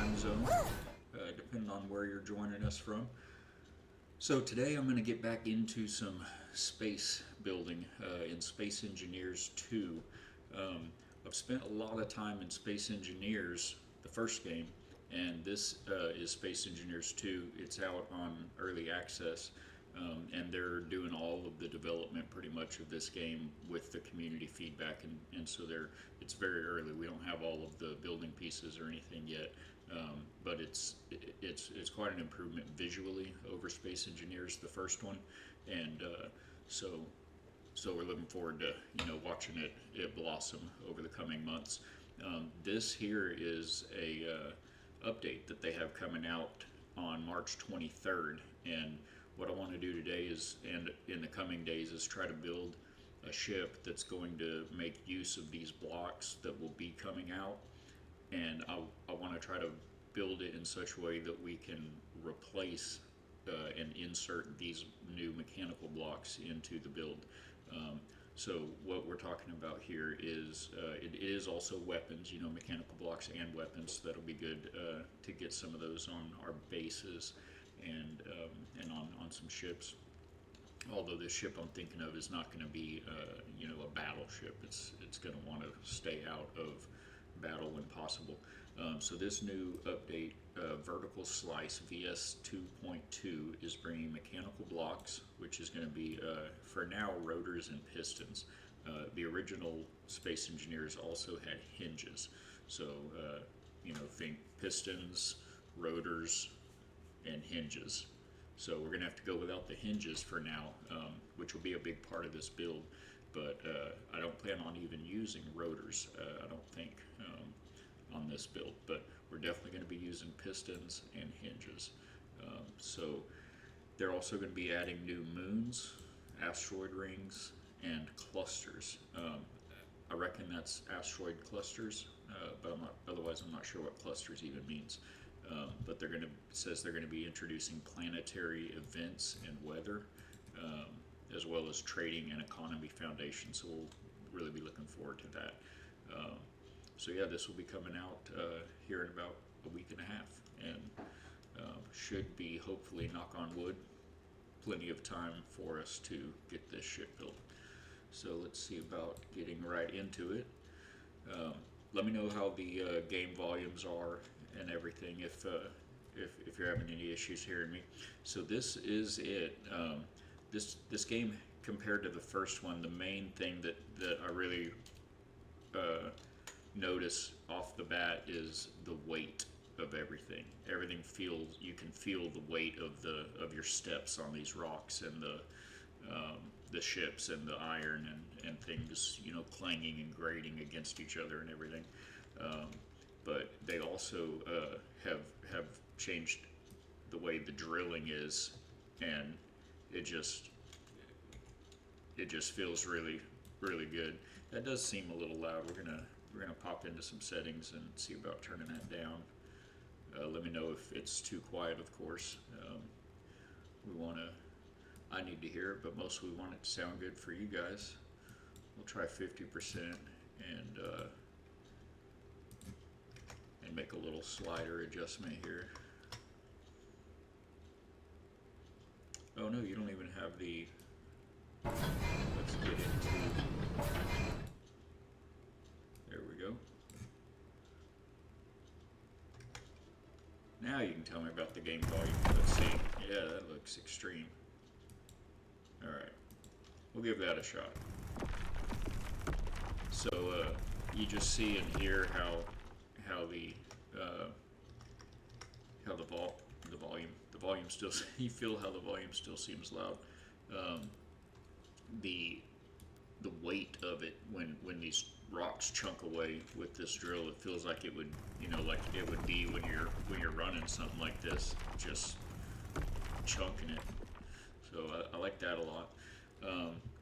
time zone, depending on where you're joining us from. So today I'm going to get back into some space building in Space Engineers 2. I've spent a lot of time in Space Engineers, the first game, and this is Space Engineers 2. It's out on early access, and they're doing all of the development pretty much of this game with the community feedback, and so it's very early. We don't have all of the building pieces or anything yet, but it's quite an improvement visually over Space Engineers, the first one, and so we're looking forward to watching it blossom over the coming months. This here is a update that they have coming out on March 23rd, and what I want to do today is, and in the coming days, is try to build a ship that's going to make use of these blocks that will be coming out, and I want to try to build it in such a way that we can replace and insert these new mechanical blocks into the build. So what we're talking about here is it is also weapons, mechanical blocks and weapons. That'll be good to get some of those on our bases and on some ships. Although this ship I'm thinking of is not going to be a battleship. It's going to want to stay out of battle when possible. So this new update, Vertical Slice VS 2.2, is bringing mechanical blocks, which is going to be, for now, rotors and pistons. The original Space Engineers also had hinges. So, think pistons, rotors, and hinges. So we're going to have to go without the hinges for now, which will be a big part of this build. But I don't plan on even using rotors, I don't think, on this build. But we're definitely going to be using pistons and hinges. So they're also going to be adding new moons, asteroid rings, and clusters. I reckon that's asteroid clusters, but I'm not sure what clusters even means. But it says they're going to be introducing planetary events and weather, as well as trading and economy foundation. So we'll really be looking forward to that. So yeah, this will be coming out here in about a week and a half, and should be, hopefully, knock on wood, plenty of time for us to get this ship built. So let's see about getting right into it. Let me know how the game volumes are and everything if you're having any issues hearing me. So this is it. This game, compared to the first one, the main thing that I really notice off the bat is the weight of everything. Everything feels, you can feel the weight of your steps on these rocks, and the ships and the iron and things, clanging and grating against each other and everything. But they also have changed the way the drilling is, and it just feels really, really good. That does seem a little loud. We're gonna pop into some settings and see about turning that down. Let me know if it's too quiet, of course. I need to hear it, but mostly we want it to sound good for you guys. We'll try 50% and make a little slider adjustment here. Oh no, you don't even have the, let's get into, there we go. Now you can tell me about the game volume. Let's see. Yeah, that looks extreme. Alright, we'll give that a shot. So you just see and hear how the volume still, you feel how the volume still seems loud. The weight of it when these rocks chunk away with this drill, it feels like it would, like it would be when you're running something like this, just chunking it. So I like that a lot.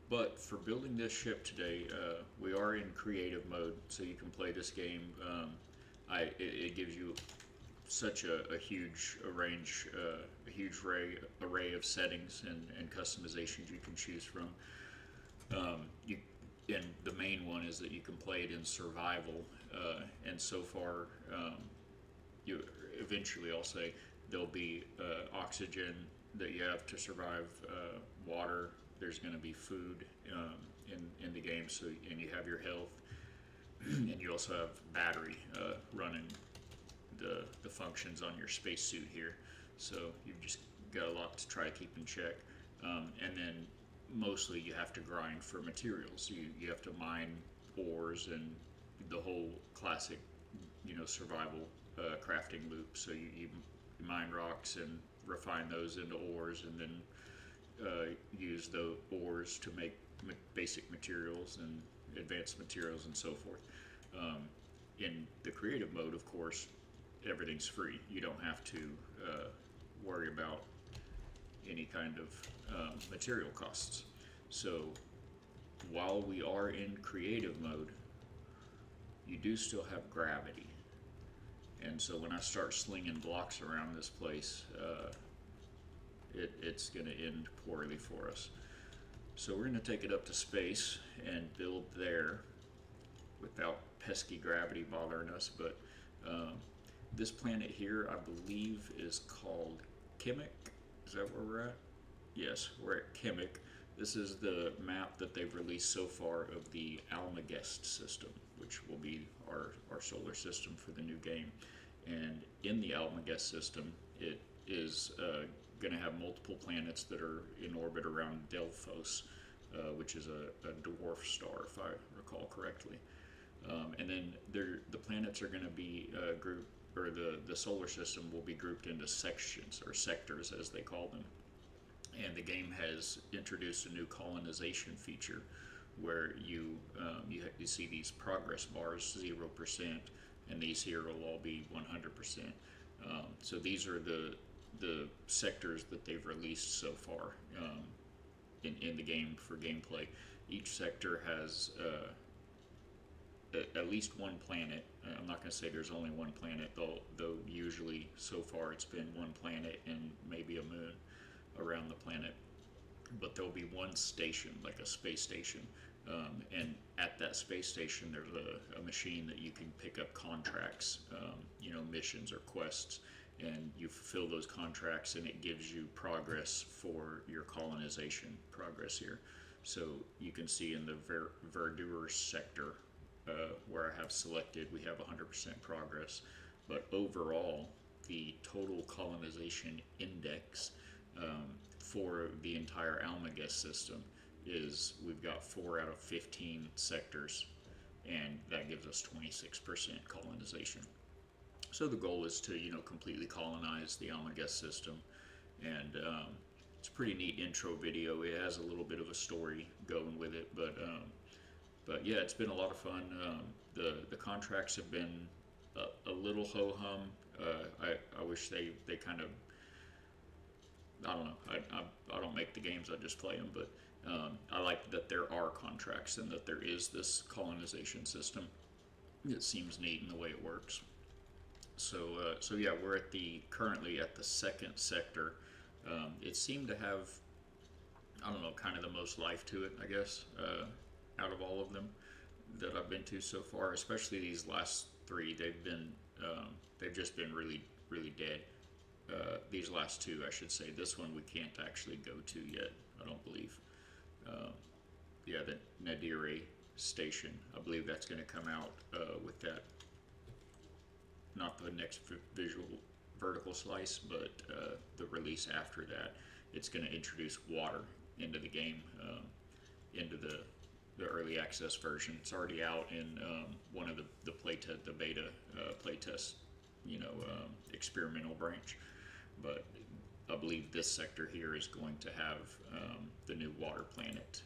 But for building this ship today, we are in creative mode, so you can play this game. It gives you such a huge array of settings and customizations you can choose from. And the main one is that you can play it in survival, and so far you eventually, I'll say, there'll be oxygen that you have to survive, water. There's going to be food in the game, so and you have your health, and you also have battery running the functions on your spacesuit here. So you've just got a lot to try to keep in check. And then mostly you have to grind for materials. You have to mine ores and the whole classic, survival crafting loop. So you mine rocks and refine those into ores, and then use the ores to make basic materials and advanced materials and so forth. In the creative mode, of course, everything's free. You don't have to worry about any kind of material costs. So while we are in creative mode, you do still have gravity. And so when I start slinging blocks around this place, it's going to end poorly for us. So we're going to take it up to space and build there without pesky gravity bothering us. But this planet here, I believe, is called Kemek. Is that where we're at? Yes, we're at Kemek. This is the map that they've released so far of the Almagest system, which will be our solar system for the new game. And in the Almagest system, it is going to have multiple planets that are in orbit around Delphos, which is a dwarf star, if I recall correctly. And then the planets are going to be grouped, or the solar system will be grouped into sections, or sectors as they call them. And the game has introduced a new colonization feature where you see these progress bars, 0%, and these here will all be 100%. So these are the sectors that they've released so far in the game for gameplay. Each sector has at least one planet. I'm not going to say there's only one planet, though usually so far it's been one planet and maybe a moon around the planet. But there'll be one station, like a space station. And at that space station, there's a machine that you can pick up contracts, missions or quests, and you fulfill those contracts, and it gives you progress for your colonization progress here. So you can see in the Verdure sector, where I have selected, we have 100% progress. But overall, the total colonization index for the entire Almagest system is we've got 4 out of 15 sectors, and that gives us 26% colonization. So the goal is to completely colonize the Almagest system, and it's a pretty neat intro video. It has a little bit of a story going with it, but yeah, it's been a lot of fun. The contracts have been a little ho-hum. I wish they kind of, I don't know. I don't make the games, I just play them, but I like that there are contracts and that there is this colonization system. It seems neat in the way it works. So yeah, we're currently at the second sector. It seemed to have, I don't know, kind of the most life to it, I guess, out of all of them that I've been to so far. Especially these last 3, they've just been really, really dead. These last 2, I should say. This one we can't actually go to yet, I don't believe. Yeah, the Nadire station. I believe that's going to come out with that. Not the next visual vertical slice, but the release after that. It's going to introduce water into the game, into the early access version. It's already out in one of the beta playtest, experimental branch. But I believe this sector here is going to have the new water planet.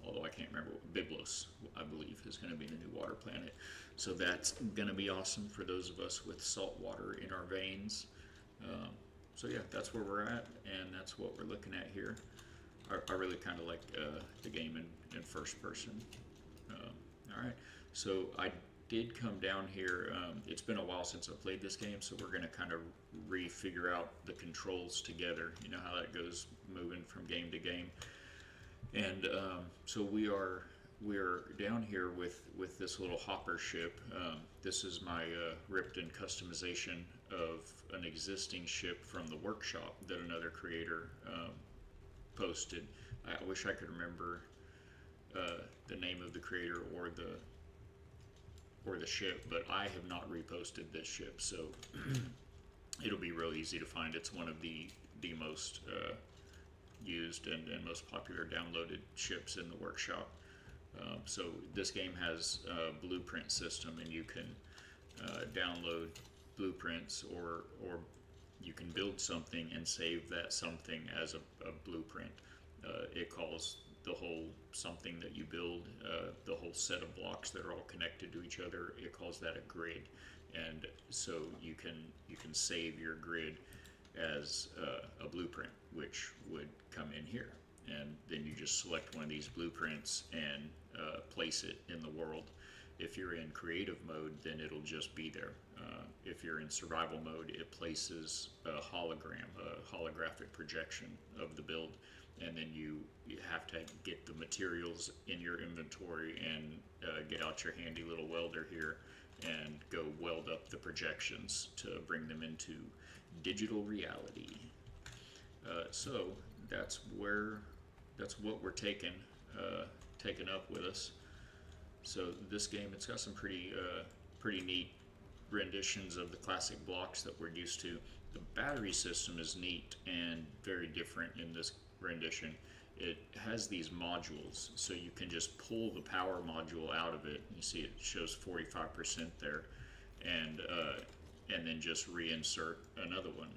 Although I can't remember, Byblos, I believe, is going to be the new water planet. So that's going to be awesome for those of us with salt water in our veins. So yeah, that's where we're at, and that's what we're looking at here. I really kind of like the game in first person. All right, so I did come down here. It's been a while since I played this game, so we're going to kind of re-figure out the controls together. You know how that goes, moving from game to game. And so we are we're down here with this little hopper ship. This is my ripped-in customization of an existing ship from the workshop that another creator posted. I wish I could remember the name of the creator or the ship, but I have not reposted this ship, so it'll be real easy to find. It's one of the most used and most popular downloaded ships in the workshop. So this game has a blueprint system, and you can download blueprints, or you can build something and save that something as a blueprint. It calls the whole something that you build, the whole set of blocks that are all connected to each other, it calls that a grid. And so you can save your grid as a blueprint, which would come in here. And then you just select one of these blueprints and place it in the world. If you're in creative mode, then it'll just be there. If you're in survival mode, it places a hologram, a holographic projection of the build, and then you have to get the materials in your inventory and get out your handy little welder here and go weld up the projections to bring them into digital reality. So that's what we're taking up with us. So this game, it's got some pretty neat renditions of the classic blocks that we're used to. The battery system is neat and very different in this rendition. It has these modules, so you can just pull the power module out of it. You see it shows 45% there, and then just reinsert another one.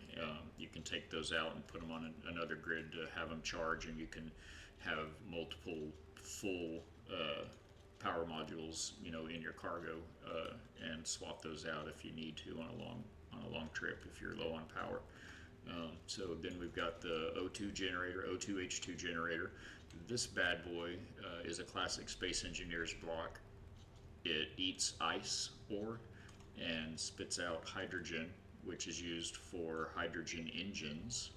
You can take those out and put them on another grid to have them charge, and you can have multiple full power modules, in your cargo, and swap those out if you need to on a long trip if you're low on power. So then we've got the O2 generator, O2H2 generator. This bad boy is a classic Space Engineers block. It eats ice ore and spits out hydrogen, which is used for hydrogen engines,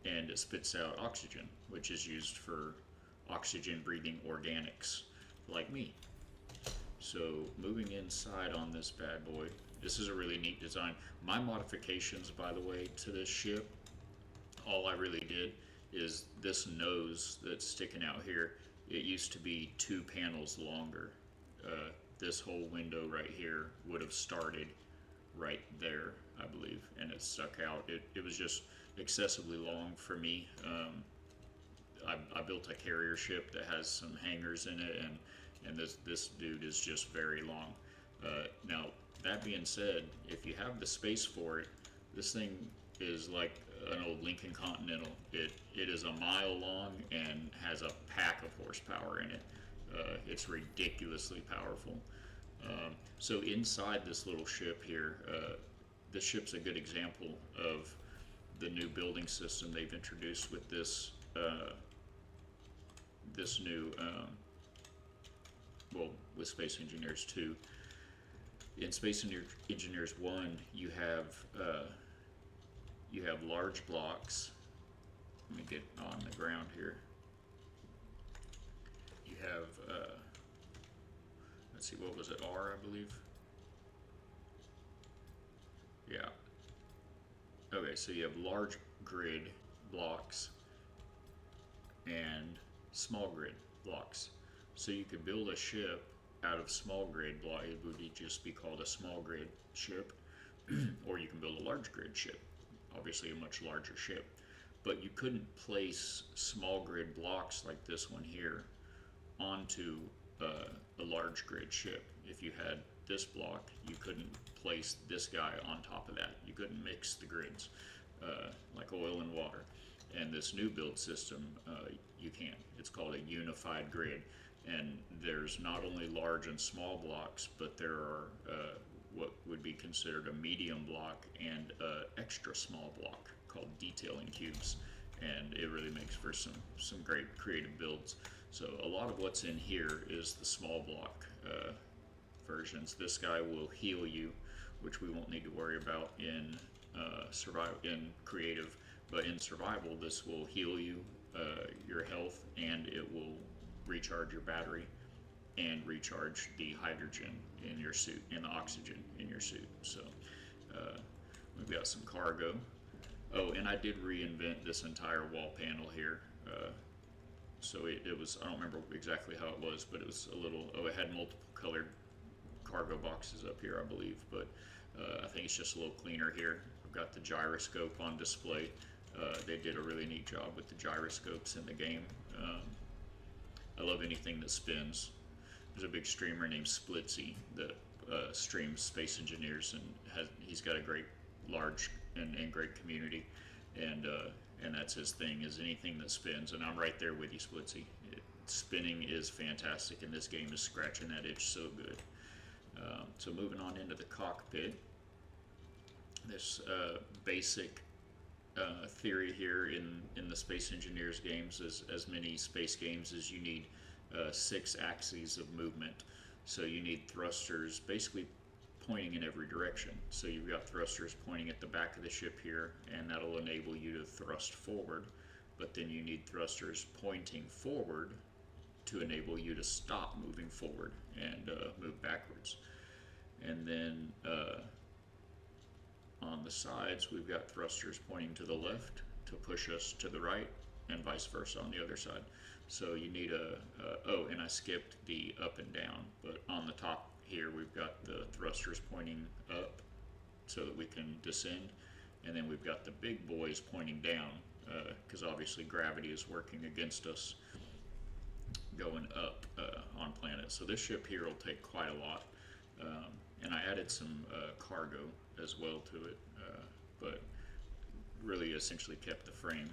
and it spits out oxygen, which is used for oxygen breathing organics like me. So moving inside on this bad boy, this is a really neat design. My modifications, by the way, to this ship, all I really did is this nose that's sticking out here. It used to be 2 panels longer. This whole window right here would have started right there, I believe, and it stuck out. It was just excessively long for me. I built a carrier ship that has some hangars in it, and this dude is just very long. Now, that being said, if you have the space for it, this thing is like an old Lincoln Continental. It is a mile long and has a pack of horsepower in it. It's ridiculously powerful. So inside this little ship here, this ship's a good example of the new building system they've introduced with this new, with Space Engineers 2. In Space Engineers 1, you have large blocks. Let me get on the ground here. You have, let's see, what was it, R, I believe? Yeah. Okay, so you have large grid blocks and small grid blocks. So you could build a ship out of small grid block. It would just be called a small grid ship, or you can build a large grid ship, obviously a much larger ship. But you couldn't place small grid blocks like this one here onto a large grid ship. If you had this block, you couldn't place this guy on top of that. You couldn't mix the grids like oil and water. And this new build system, you can. It's called a unified grid. And there's not only large and small blocks, but there are what would be considered a medium block and an extra small block called detailing cubes. And it really makes for some great creative builds. So a lot of what's in here is the small block versions. This guy will heal you, which we won't need to worry about in creative. But in survival, this will heal you, your health, and it will recharge your battery and recharge the hydrogen in your suit and the oxygen in your suit. So we've got some cargo. Oh, and I did reinvent this entire wall panel here. So it was, I don't remember exactly how it was, but it was a little, oh, it had multiple colored cargo boxes up here, I believe, but I think it's just a little cleaner here. I've got the gyroscope on display. They did a really neat job with the gyroscopes in the game. I love anything that spins. There's a big streamer named Splitsy that streams Space Engineers, and he's got a great, large, and great community, and that's his thing, is anything that spins, and I'm right there with you, Splitsy. Spinning is fantastic, and this game is scratching that itch so good. So moving on into the cockpit, this basic theory here in the Space Engineers games, as many space games, is you need 6 axes of movement. So you need thrusters basically pointing in every direction. So you've got thrusters pointing at the back of the ship here, and that'll enable you to thrust forward, but then you need thrusters pointing forward to enable you to stop moving forward and move backwards. And then on the sides, we've got thrusters pointing to the left to push us to the right, and vice versa on the other side. So you need oh, and I skipped the up and down, but on the top here we've got the thrusters pointing up so that we can descend, and then we've got the big boys pointing down, because obviously gravity is working against us going up on planets. So this ship here will take quite a lot, and I added some cargo as well to it, but really essentially kept the frame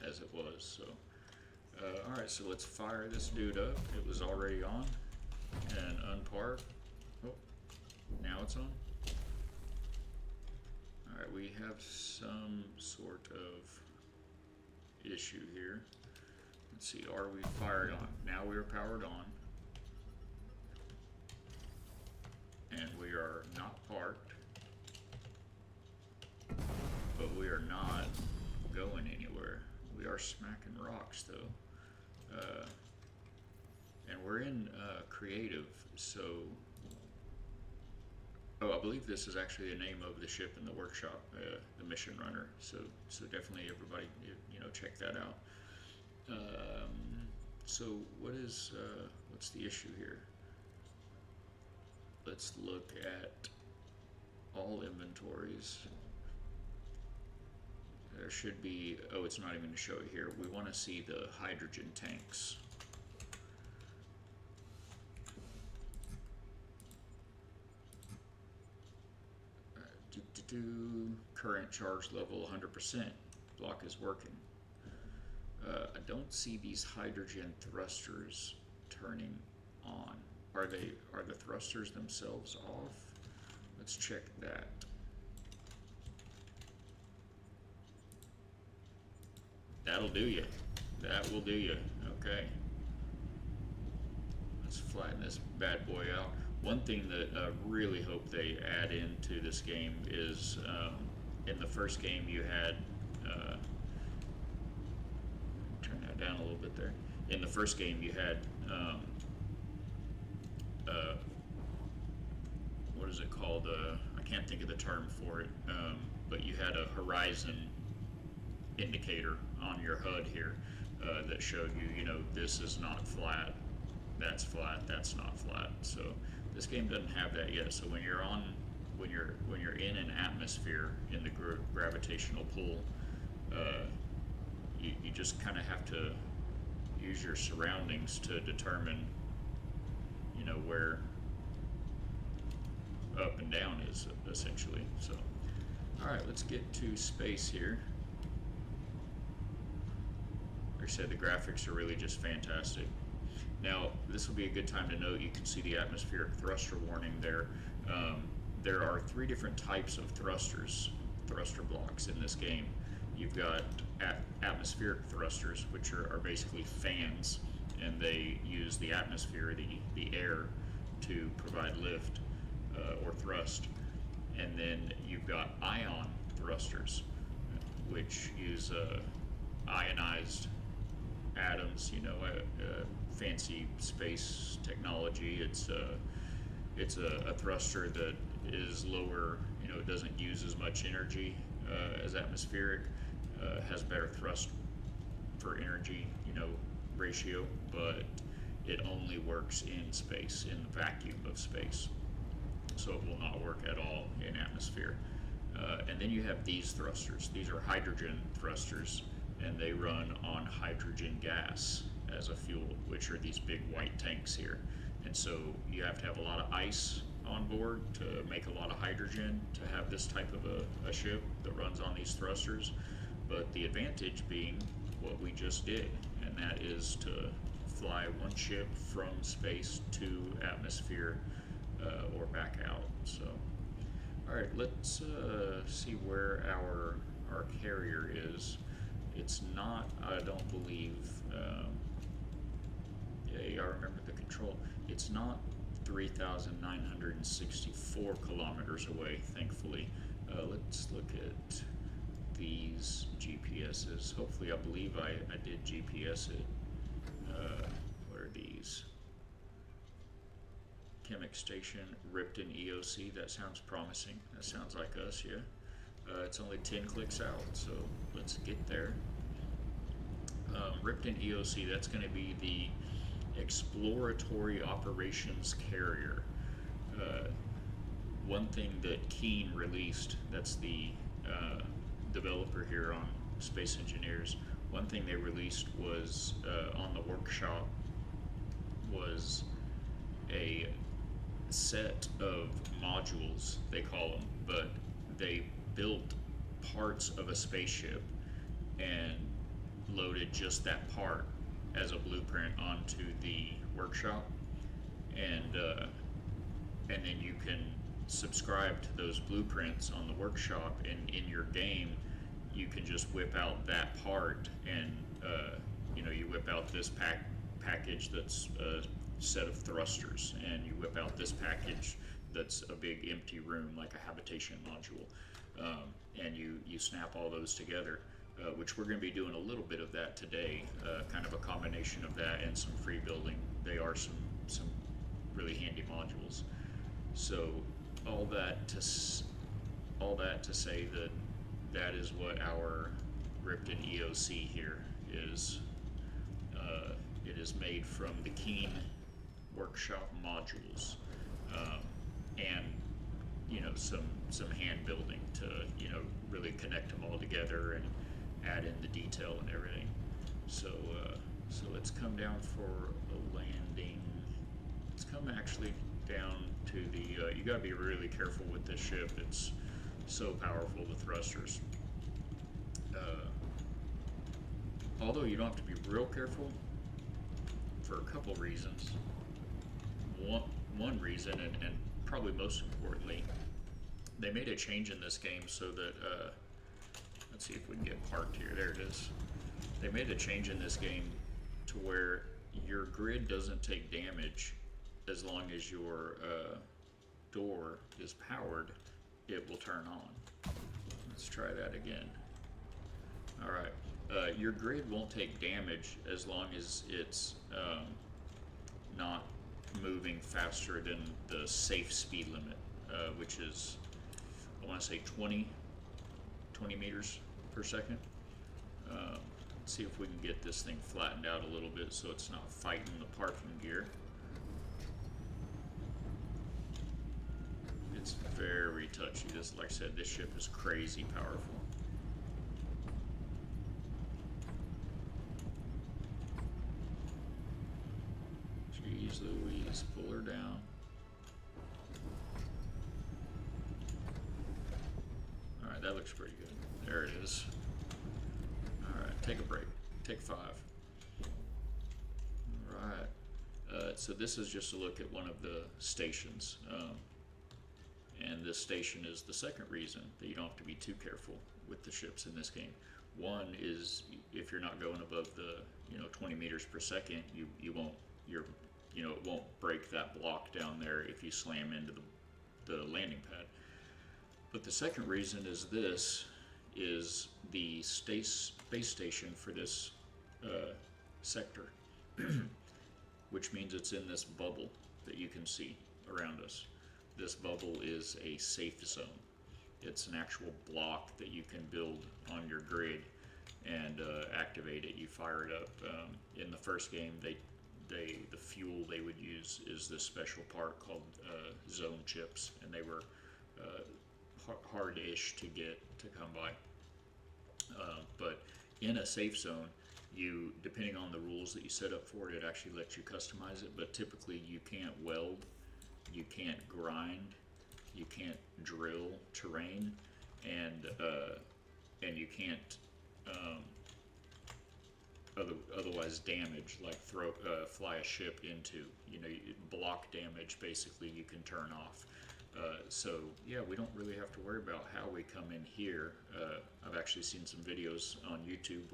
as it was. So alright, so let's fire this dude up. It was already on, and unpark. Oh, now it's on. Alright, we have some sort of issue here. Let's see, are we fired on? Now we are powered on. And we are not parked. But we are not going anywhere. We are smacking rocks though. And we're in creative, so oh, I believe this is actually the name of the ship in the workshop, the Mission Runner. So definitely everybody, check that out. So what's the issue here? Let's look at all inventories. There should be, oh, it's not even going to show it here. We want to see the hydrogen tanks. Current charge level 100%. Block is working. I don't see these hydrogen thrusters turning on. Are the thrusters themselves off? Let's check that. That'll do you. That will do you. Okay. Let's flatten this bad boy out. One thing that I really hope they add into this game is in the first game you had, turn that down a little bit there. In the first game you had, what is it called? I can't think of the term for it, but you had a horizon indicator on your HUD here that showed you, this is not flat, that's flat, that's not flat. So this game doesn't have that yet. So when you're in an atmosphere in the gravitational pull, you just kind of have to use your surroundings to determine, where up and down is essentially. So, all right, let's get to space here. Like I said, the graphics are really just fantastic. Now, this will be a good time to note, you can see the atmospheric thruster warning there. There are 3 different types of thrusters, thruster blocks in this game. You've got atmospheric thrusters, which are basically fans, and they use the atmosphere, the air, to provide lift or thrust. And then you've got ion thrusters, which use ionized atoms, fancy space technology. It's a thruster that is lower. It doesn't use as much energy as atmospheric. Has better thrust for energy, ratio, but it only works in space, in the vacuum of space. So it will not work at all in atmosphere. And then you have these thrusters. These are hydrogen thrusters, and they run on hydrogen gas as a fuel, which are these big white tanks here. And so you have to have a lot of ice on board to make a lot of hydrogen to have this type of a ship that runs on these thrusters. But the advantage being what we just did, and that is to fly one ship from space to atmosphere or back out. So, all right, let's see where our carrier is. It's not, I don't believe, yeah, I remember the control. It's not 3,964 kilometers away, thankfully. Let's look at these GPSs. Hopefully, I believe I did GPS it. What are these? Chemic Station, Ripton EOC. That sounds promising. That sounds like us, yeah. It's only 10 clicks out, so let's get there. Ripton EOC, that's going to be the Exploratory Operations Carrier. One thing that Keen released, that's the developer here on Space Engineers, one thing they released was on the workshop was a set of modules, they call them, but they built parts of a spaceship and loaded just that part as a blueprint onto the workshop, and then you can subscribe to those blueprints on the workshop, and in your game you can just whip out that part, and you whip out this package that's a set of thrusters, and you whip out this package that's a big empty room like a habitation module, and you snap all those together, which we're going to be doing a little bit of that today, kind of a combination of that and some free building. They are some really handy modules. So all that to say that that is what our Ripton EOC here is. It is made from the Keen workshop modules, and some hand building to really connect them all together and add in the detail and everything. So let's come down for a landing. Let's come actually down to the. You got to be really careful with this ship. It's so powerful, the thrusters. Although you don't have to be real careful for a couple reasons. One reason, and probably most importantly, they made a change in this game so that, let's see if we can get parked here. There it is. They made a change in this game to where your grid doesn't take damage as long as your door is powered. It will turn on. Let's try that again. All right. Your grid won't take damage as long as it's not moving faster than the safe speed limit, which is, I want to say 20 meters per second. Let's see if we can get this thing flattened out a little bit so it's not fighting the parking gear. It's very touchy. This, like I said, this ship is crazy powerful. Jeez Louise, pull her down. Alright, that looks pretty good. There it is. Alright, take a break. Take 5. Alright. So this is just a look at one of the stations. And this station is the second reason that you don't have to be too careful with the ships in this game. One is if you're not going above the 20 meters per second, you won't it won't break that block down there if you slam into the landing pad. But the second reason is this is the space station for this sector, which means it's in this bubble that you can see around us. This bubble is a safe zone. It's an actual block that you can build on your grid and activate it. You fire it up. In the first game, the fuel they would use is this special part called zone chips, and they were hard-ish to get to come by. But in a safe zone, you, depending on the rules that you set up for it, it actually lets you customize it. But typically, you can't weld, you can't grind, you can't drill terrain, and you can't otherwise damage, like fly a ship into. You know, block damage basically you can turn off. So yeah, we don't really have to worry about how we come in here. I've actually seen some videos on YouTube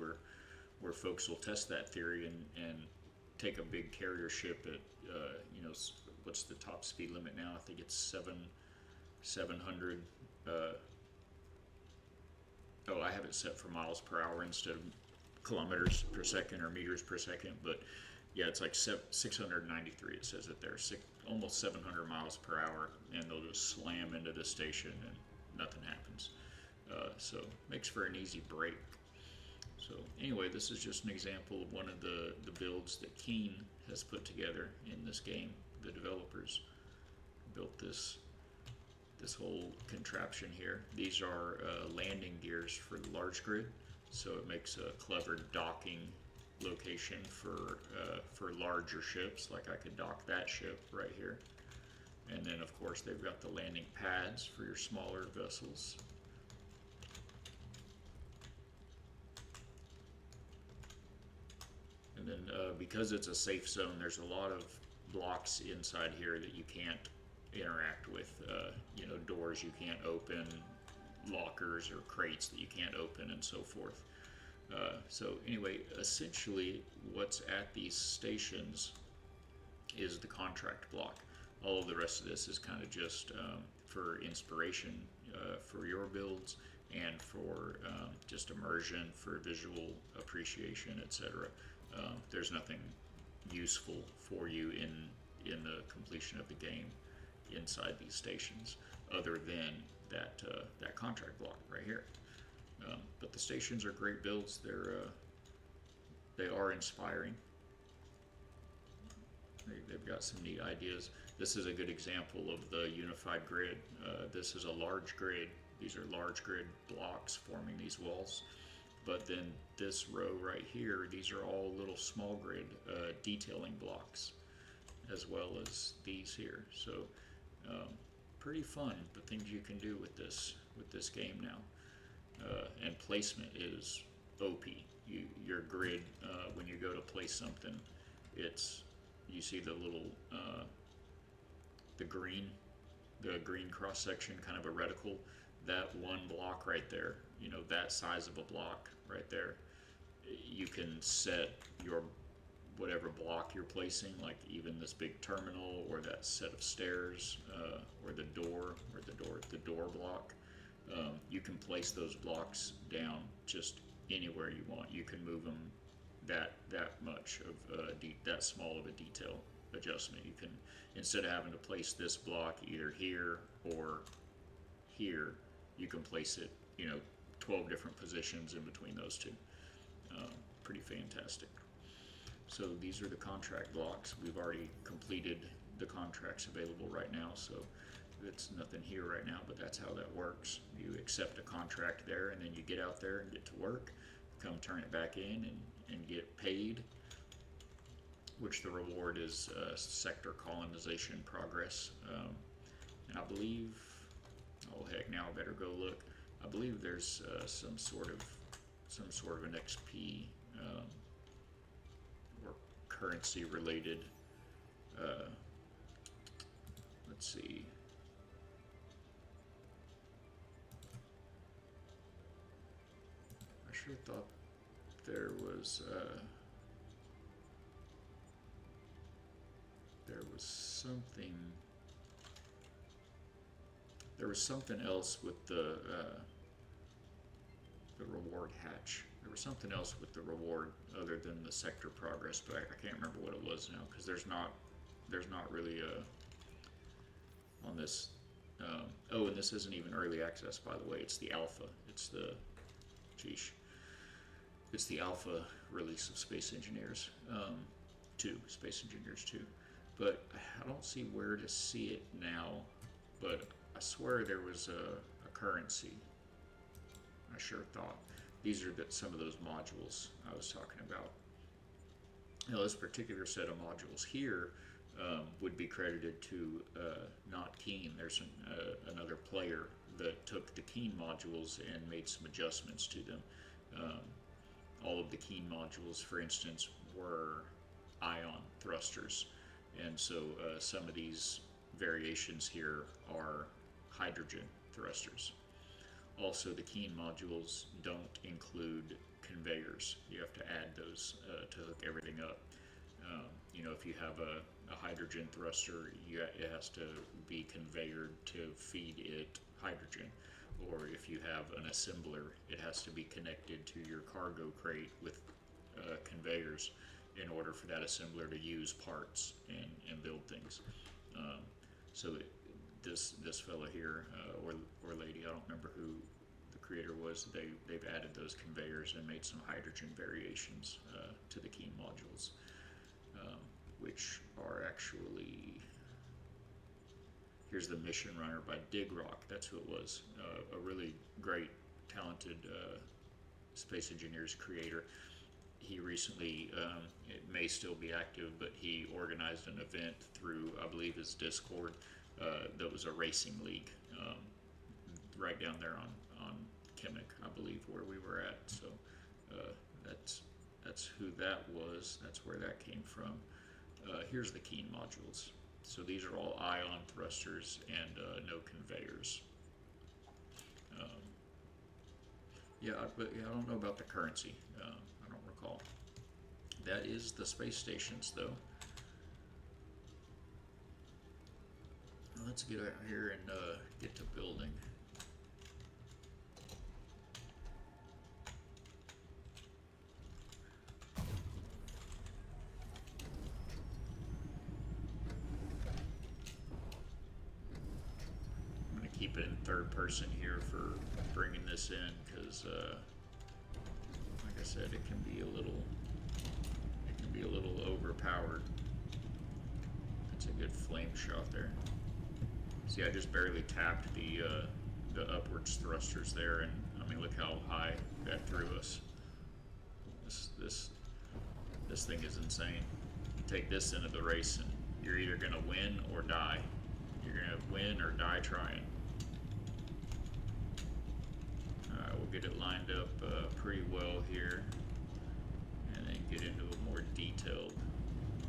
where folks will test that theory and take a big carrier ship at you know, what's the top speed limit now? I think it's 700. Oh, I have it set for miles per hour instead of kilometers per second or meters per second, but yeah, it's like 693. It says it there, almost 700 miles per hour, and they'll just slam into the station and nothing happens. So makes for an easy break. So anyway, this is just an example of one of the builds that Keen has put together in this game. The developers built this whole contraption here. These are landing gears for the large grid, so it makes a clever docking location for larger ships. Like I could dock that ship right here, and then of course they've got the landing pads for your smaller vessels. And then because it's a safe zone, there's a lot of blocks inside here that you can't interact with. You know, doors you can't open, lockers or crates that you can't open, and so forth. So anyway, essentially what's at these stations is the contract block. All of the rest of this is kind of just for inspiration for your builds and for just immersion, for visual appreciation, etc. There's nothing useful for you in the completion of the game inside these stations, other than that contract block right here. But the stations are great builds. They are inspiring. They've got some neat ideas. This is a good example of the unified grid. This is a large grid. These are large grid blocks forming these walls. But then this row right here, these are all little small grid detailing blocks, as well as these here. So pretty fun, the things you can do with this game now. And placement is OP. Your grid, when you go to place something, you see the little the green cross section, kind of a reticle. That one block right there, you know, that size of a block right there, you can set your whatever block you're placing, like even this big terminal or that set of stairs, or the door block. You can place those blocks down just anywhere you want. You can move them that much of that small of a detail adjustment. You can, instead of having to place this block either here or here, you can place it, you know, 12 different positions in between those two. Pretty fantastic. So these are the contract blocks. We've already completed the contracts available right now, so it's nothing here right now, but that's how that works. You accept a contract there, and then you get out there and get to work, come turn it back in and get paid, which the reward is sector colonization progress. And I believe, oh heck, now I better go look. I believe there's some sort of an XP or currency related. Let's see. I sure thought there was something else with the reward hatch. There was something else with the reward other than the sector progress, but I can't remember what it was now because there's not really on this. Oh, and this isn't even early access, by the way. It's the alpha. It's the, geesh, it's the alpha release of Space Engineers 2, Space Engineers 2. But I don't see where to see it now. But I swear there was a currency. I sure thought. These are some of those modules I was talking about. Now, this particular set of modules here would be credited to not Keen. There's another player that took the Keen modules and made some adjustments to them. All of the Keen modules, for instance, were ion thrusters, and so some of these variations here are hydrogen thrusters. Also, the Keen modules don't include conveyors. You have to add those to hook everything up. If you have a hydrogen thruster, it has to be conveyored to feed it hydrogen. Or if you have an assembler, it has to be connected to your cargo crate with conveyors in order for that assembler to use parts and build things. This fella here, or lady, I don't remember who the creator was, they've added those conveyors and made some hydrogen variations to the Keen modules, which are actually, here's the Mission Runner by Dig Rock. That's who it was. A really great, talented Space Engineers creator. He recently, it may still be active, but he organized an event through, I believe, his Discord that was a racing league right down there on Kemek, I believe, where we were at. So that's who that was. That's where that came from. Here's the Keen modules. So these are all ion thrusters and no conveyors. But I don't know about the currency. I don't recall. That is the space stations, though. Let's get out here and get to building. I'm going to keep it in third person here for bringing this in because, like I said, it can be a little overpowered. That's a good flame shot there. See, I just barely tapped the upwards thrusters there, and I mean, look how high that threw us. This thing is insane. You take this into the race, and you're either gonna win or die. You're gonna win or die trying. All right, we'll get it lined up pretty well here, and then get into a more detailed.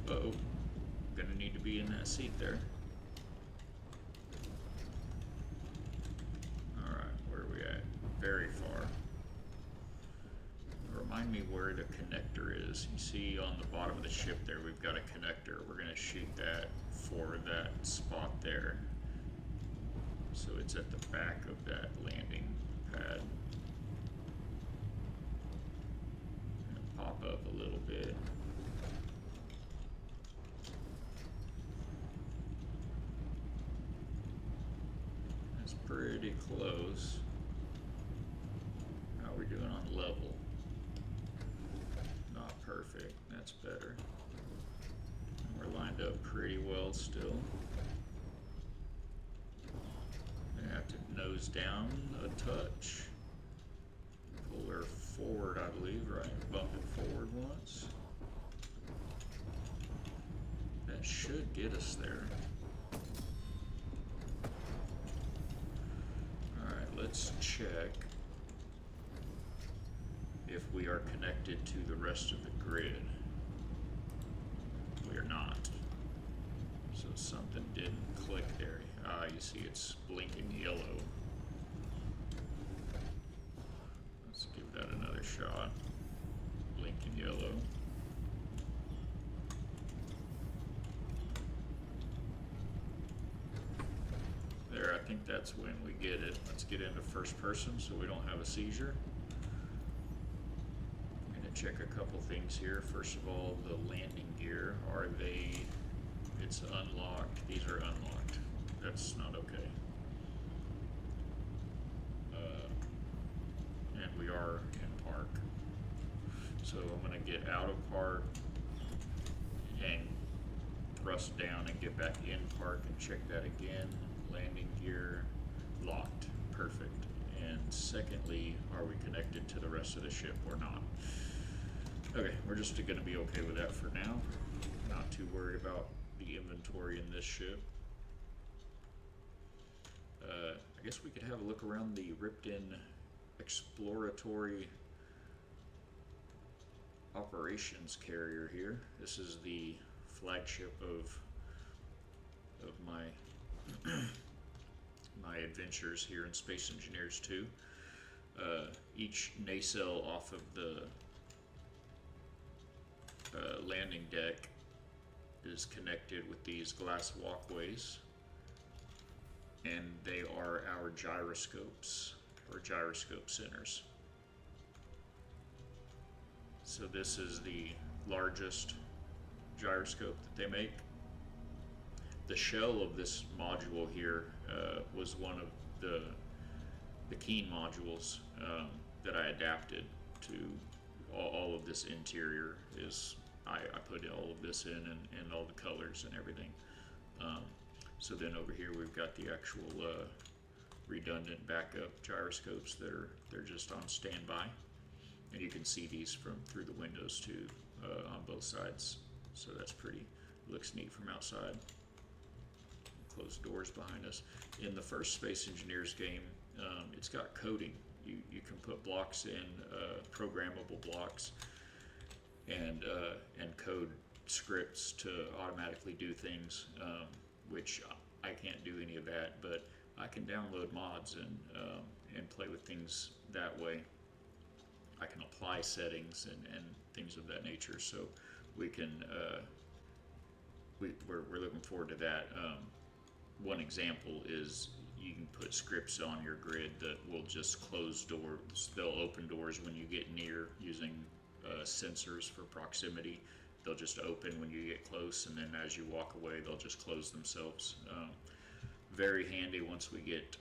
Uh-oh, gonna need to be in that seat there. Very far. Remind me where the connector is. You see on the bottom of the ship there, we've got a connector. We're going to shoot that for that spot there. So it's at the back of that landing pad. And pop up a little bit. That's pretty close. How are we doing on level? Not perfect. That's better. And we're lined up pretty well still. Gonna have to nose down a touch. Pull her forward, I believe, right? Bump it forward once. That should get us there. Alright, let's check if we are connected to the rest of the grid. We are not. So something didn't click there. Ah, you see it's blinking yellow. Let's give that another shot. Blinking yellow. There, I think that's when we get it. Let's get into first person so we don't have a seizure. check a couple things here. First of all, the landing gear, it's unlocked. These are unlocked. That's not okay. And we are in park. So I'm going to get out of park and thrust down and get back in park and check that again. Landing gear locked. Perfect. And secondly, are we connected to the rest of the ship or not? Okay, we're just going to be okay with that for now. Not too worried about the inventory in this ship. I guess we could have a look around the ripped-in exploratory operations carrier here. This is the flagship of my my adventures here in Space Engineers 2. Each nacelle off of the landing deck is connected with these glass walkways, and they are our gyroscopes, or gyroscope centers. So this is the largest gyroscope that they make. The shell of this module here was one of the Keen modules that I adapted to. All of this interior is, I put all of this in, and all the colors and everything. So then over here we've got the actual redundant backup gyroscopes they're just on standby, and you can see these through the windows too on both sides. So that's pretty. Looks neat from outside. Close doors behind us. In the first Space Engineers game, it's got coding. You can put blocks in, programmable blocks, and code scripts to automatically do things, which I can't do any of that, but I can download mods and play with things that way. I can apply settings and things of that nature. So we can we're looking forward to that. One example is you can put scripts on your grid that will just close doors. They'll open doors when you get near using sensors for proximity. They'll just open when you get close, and then as you walk away, they'll just close themselves. Very handy once we get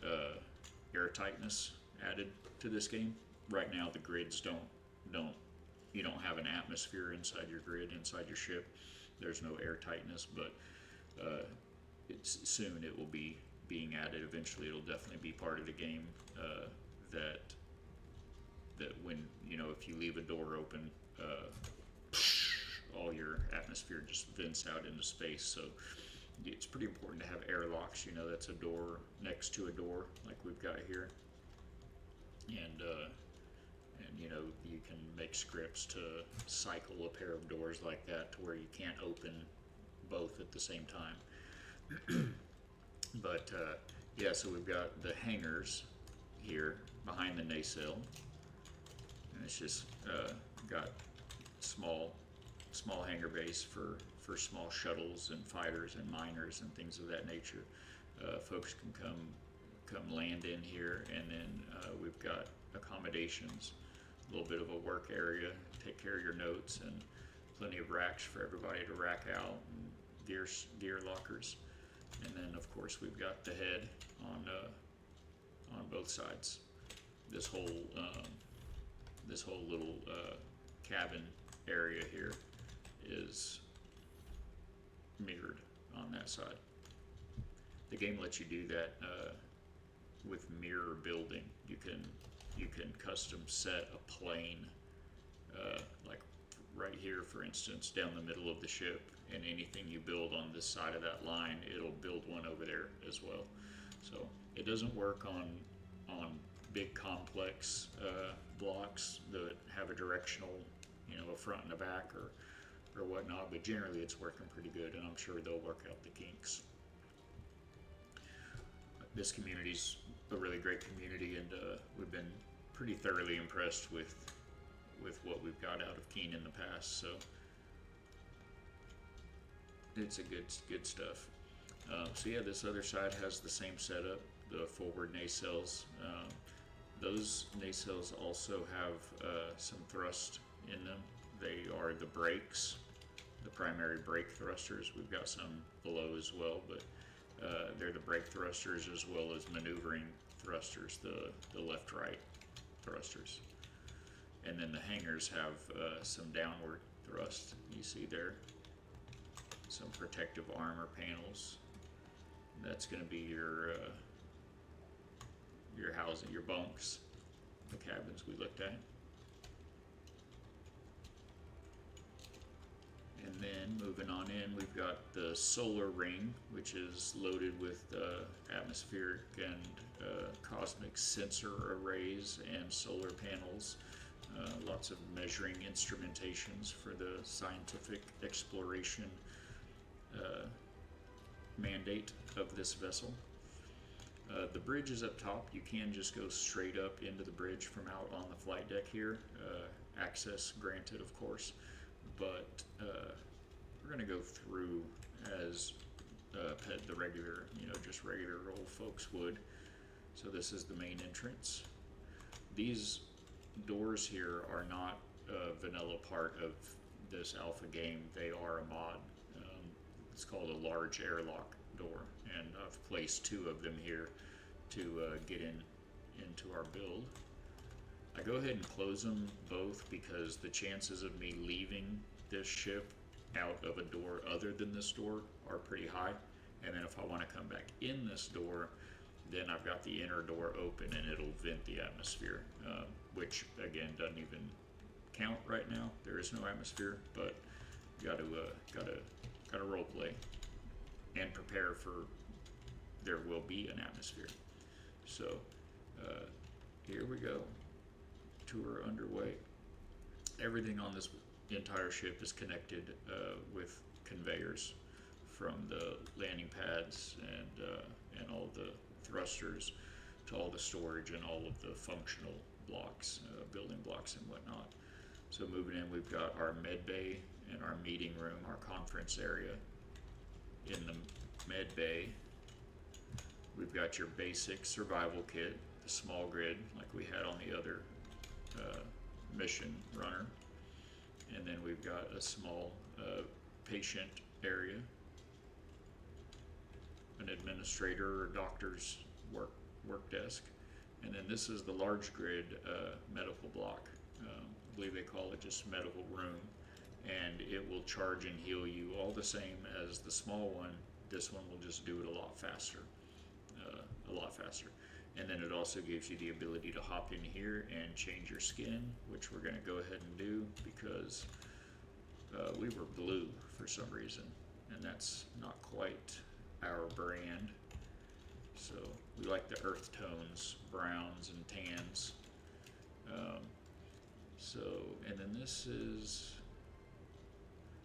air tightness added to this game. Right now, the grids you don't have an atmosphere inside your grid, inside your ship. There's no air tightness, but soon it will be being added. Eventually, it'll definitely be part of the game. That when if you leave a door open, all your atmosphere just vents out into space. So it's pretty important to have airlocks. That's a door next to a door, like we've got here, and you can make scripts to cycle a pair of doors like that to where you can't open both at the same time. But yeah, so we've got the hangars here behind the nacelle, and it's just got small hangar base for small shuttles and fighters and miners and things of that nature. Folks can come land in here, and then we've got accommodations, a little bit of a work area, take care of your notes, and plenty of racks for everybody to rack out, and gear lockers. And then of course we've got the head on both sides. This whole little cabin area here is mirrored on that side. The game lets you do that with mirror building. You can custom set a plane, like right here, for instance, down the middle of the ship, and anything you build on this side of that line, it'll build one over there as well. So it doesn't work on big complex blocks that have a directional, a front and a back or whatnot, but generally it's working pretty good, and I'm sure they'll work out the kinks. This community's a really great community, and we've been pretty thoroughly impressed with what we've got out of Keen in the past. So it's a good stuff. So yeah, this other side has the same setup, the forward nacelles. Those nacelles also have some thrust in them. They are the brakes, the primary brake thrusters. We've got some below as well, but they're the brake thrusters as well as maneuvering thrusters, the left-right thrusters. And then the hangers have some downward thrust. You see there, some protective armor panels. That's going to be your housing, your bunks, the cabins we looked at. And then moving on in, we've got the solar ring, which is loaded with atmospheric and cosmic sensor arrays and solar panels. Lots of measuring instrumentations for the scientific exploration mandate of this vessel. The bridge is up top. You can just go straight up into the bridge from out on the flight deck here. Access granted, of course, but we're going to go through as the regular, just regular old folks would. So this is the main entrance. These doors here are not a vanilla part of this alpha game. They are a mod. It's called a large airlock door, and I've placed 2 of them here to get into our build. I go ahead and close them both because the chances of me leaving this ship out of a door other than this door are pretty high. And then if I want to come back in this door, then I've got the inner door open and it'll vent the atmosphere, which again doesn't even count right now. There is no atmosphere, but gotta role play and prepare for there will be an atmosphere. So here we go. Tour underway. Everything on this entire ship is connected with conveyors, from the landing pads and all the thrusters to all the storage and all of the functional blocks, building blocks and whatnot. So moving in, we've got our med bay and our meeting room, our conference area. In the med bay, we've got your basic survival kit, the small grid like we had on the other mission runner. And then we've got a small patient area, an administrator or doctor's work desk. And then this is the large grid medical block. I believe they call it just medical room. And it will charge and heal you all the same as the small one. This one will just do it a lot faster. And then it also gives you the ability to hop in here and change your skin, which we're going to go ahead and do because we were blue for some reason, and that's not quite our brand. So we like the earth tones, browns and tans. And then this is,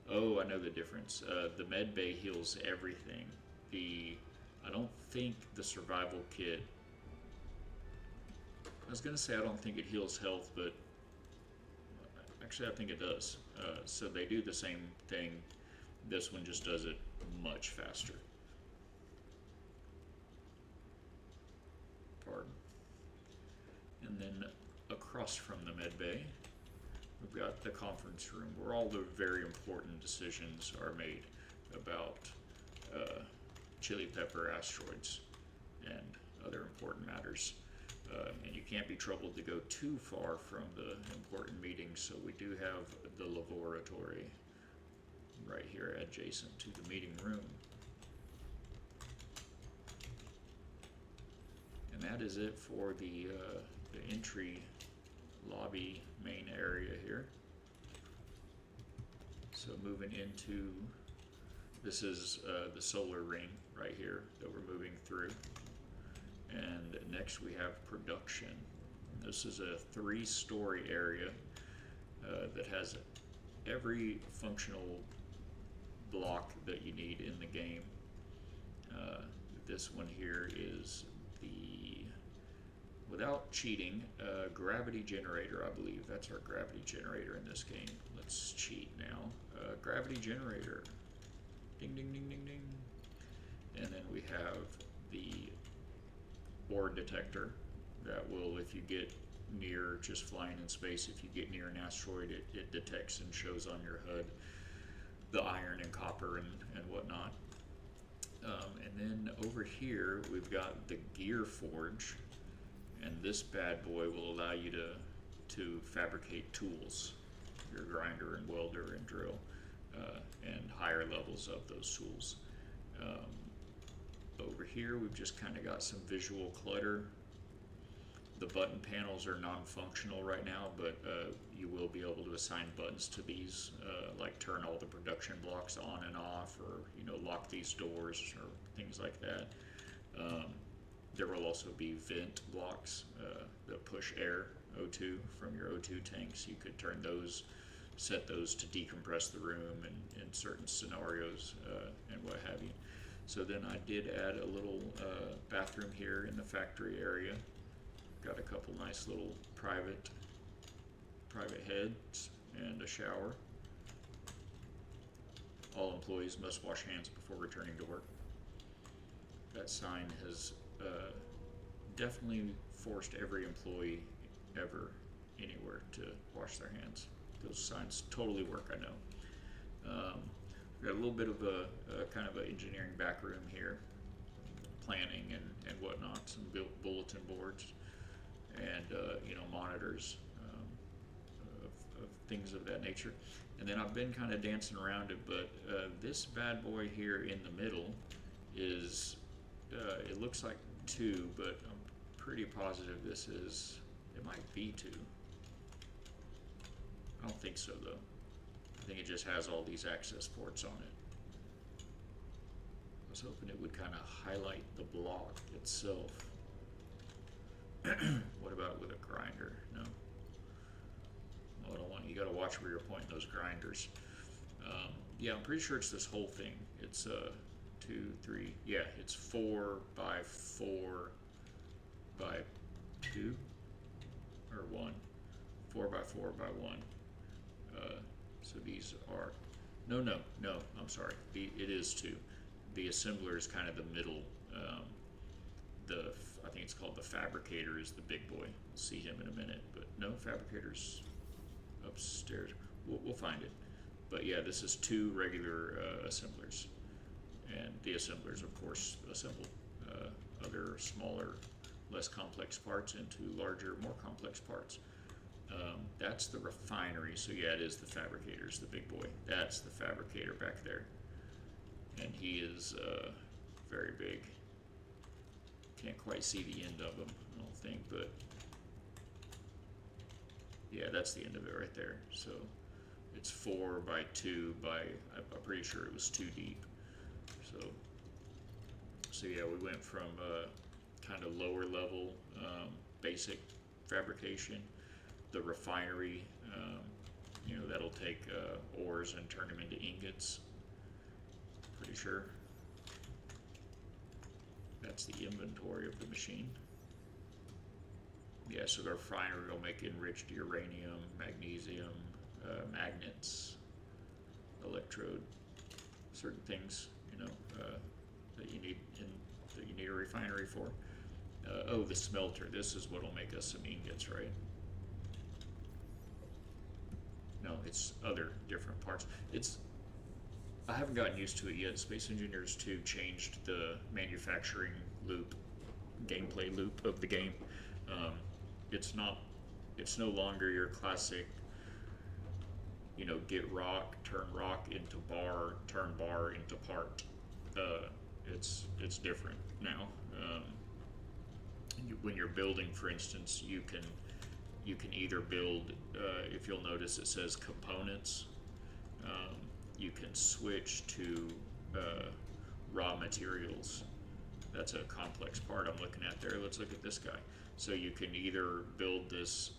oh, I know the difference. The med bay heals everything. I don't think the survival kit, I was going to say I don't think it heals health, but actually I think it does. So they do the same thing. This one just does it much faster. Pardon. And then across from the med bay, we've got the conference room where all the very important decisions are made about chili pepper asteroids and other important matters. And you can't be troubled to go too far from the important meetings, so we do have the laboratory right here adjacent to the meeting room. And that is it for the entry lobby main area here. So moving into, this is the solar ring right here that we're moving through. And next we have production. This is a 3-story area that has every functional block that you need in the game. This one here is the, without cheating, gravity generator, I believe. That's our gravity generator in this game. Let's cheat now. Gravity generator. Ding, ding, ding, ding, ding. And then we have the ore detector that will, if you get near just flying in space. If you get near an asteroid, it detects and shows on your HUD the iron and copper and whatnot. And then over here we've got the gear forge, and this bad boy will allow you to fabricate tools, your grinder and welder and drill, and higher levels of those tools. Over here we've just kind of got some visual clutter. The button panels are non-functional right now, but you will be able to assign buttons to these, like turn all the production blocks on and off, or lock these doors or things like that. There will also be vent blocks that push air, O2, from your O2 tanks. You could turn those, set those to decompress the room in certain scenarios and what have you. So then I did add a little bathroom here in the factory area. Got a couple nice little private heads and a shower. All employees must wash hands before returning to work. That sign has definitely forced every employee ever anywhere to wash their hands. Those signs totally work, I know. We've got a little bit of a kind of an engineering back room here, planning and whatnot, some bulletin boards, and monitors of things of that nature. And then I've been kind of dancing around it, but this bad boy here in the middle is, it looks like 2, but I'm pretty positive it might be 2. I don't think so though. I think it just has all these access ports on it. I was hoping it would kind of highlight the block itself. What about with a grinder? No. I don't want, you got to watch where you're pointing those grinders. Yeah, I'm pretty sure it's this whole thing. It's 2, 3. Yeah, it's 4 by 4 by 2 or 1. 4 by 4 by 1. So these are no. I'm sorry. It is 2. The assembler is kind of the middle. I think it's called the fabricator is the big boy. We'll see him in a minute, but no, fabricator's upstairs. We'll find it. But yeah, this is 2 regular assemblers, and the assemblers, of course, assemble other smaller, less complex parts into larger, more complex parts. That's the refinery. So yeah, it is the fabricator's the big boy. That's the fabricator back there, and he is very big. Can't quite see the end of him, I don't think, but yeah, that's the end of it right there. So it's 4 by 2 by, I'm pretty sure it was 2 deep. So yeah, we went from kind of lower level basic fabrication, the refinery, that'll take ores and turn them into ingots, pretty sure. That's the inventory of the machine. Yeah, so the refinery will make enriched uranium, magnesium, magnets, electrode, certain things, that you need a refinery for. Oh, the smelter. This is what'll make us some ingots, right? No, it's other different parts. I haven't gotten used to it yet. Space Engineers 2 changed the manufacturing loop, gameplay loop of the game. It's no longer your classic, get rock, turn rock into bar, turn bar into part. It's different now. When you're building, for instance, you can either build, if you'll notice it says components, you can switch to raw materials. That's a complex part I'm looking at there. Let's look at this guy. So you can either build this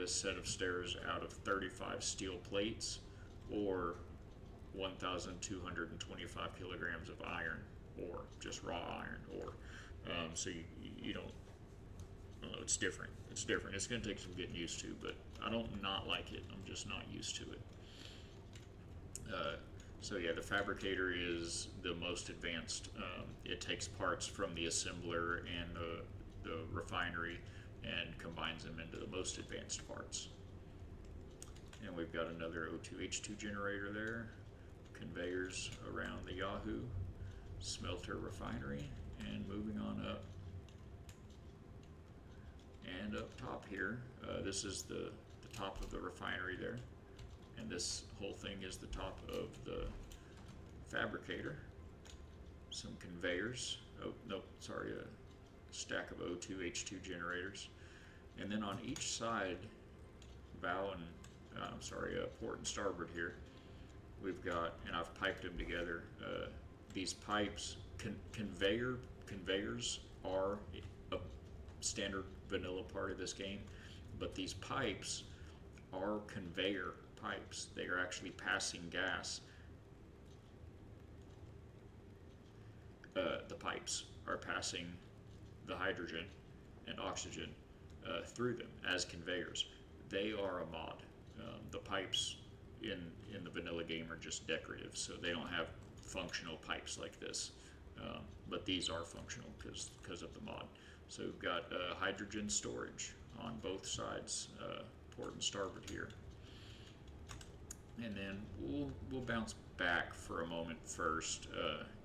set of stairs out of 35 steel plates or 1,225 kilograms of iron, or just raw iron ore. So you don't know, it's different. It's different. It's going to take some getting used to, but I don't not like it. I'm just not used to it. So yeah, the fabricator is the most advanced. It takes parts from the assembler and the refinery and combines them into the most advanced parts. And we've got another O2H2 generator there, conveyors around the Yahoo, smelter refinery, and moving on up. And up top here, this is the top of the refinery there, and this whole thing is the top of the fabricator. Some conveyors, oh nope, sorry, a stack of O2H2 generators, and then on each side, bow and port and starboard here, we've got, and I've piped them together. These pipes, conveyors are a standard vanilla part of this game, but these pipes are conveyor pipes. They are actually passing gas. The pipes are passing the hydrogen and oxygen through them as conveyors. They are a mod. The pipes in the vanilla game are just decorative, so they don't have functional pipes like this. But these are functional because of the mod. So we've got hydrogen storage on both sides, port and starboard here. And then we'll bounce back for a moment first,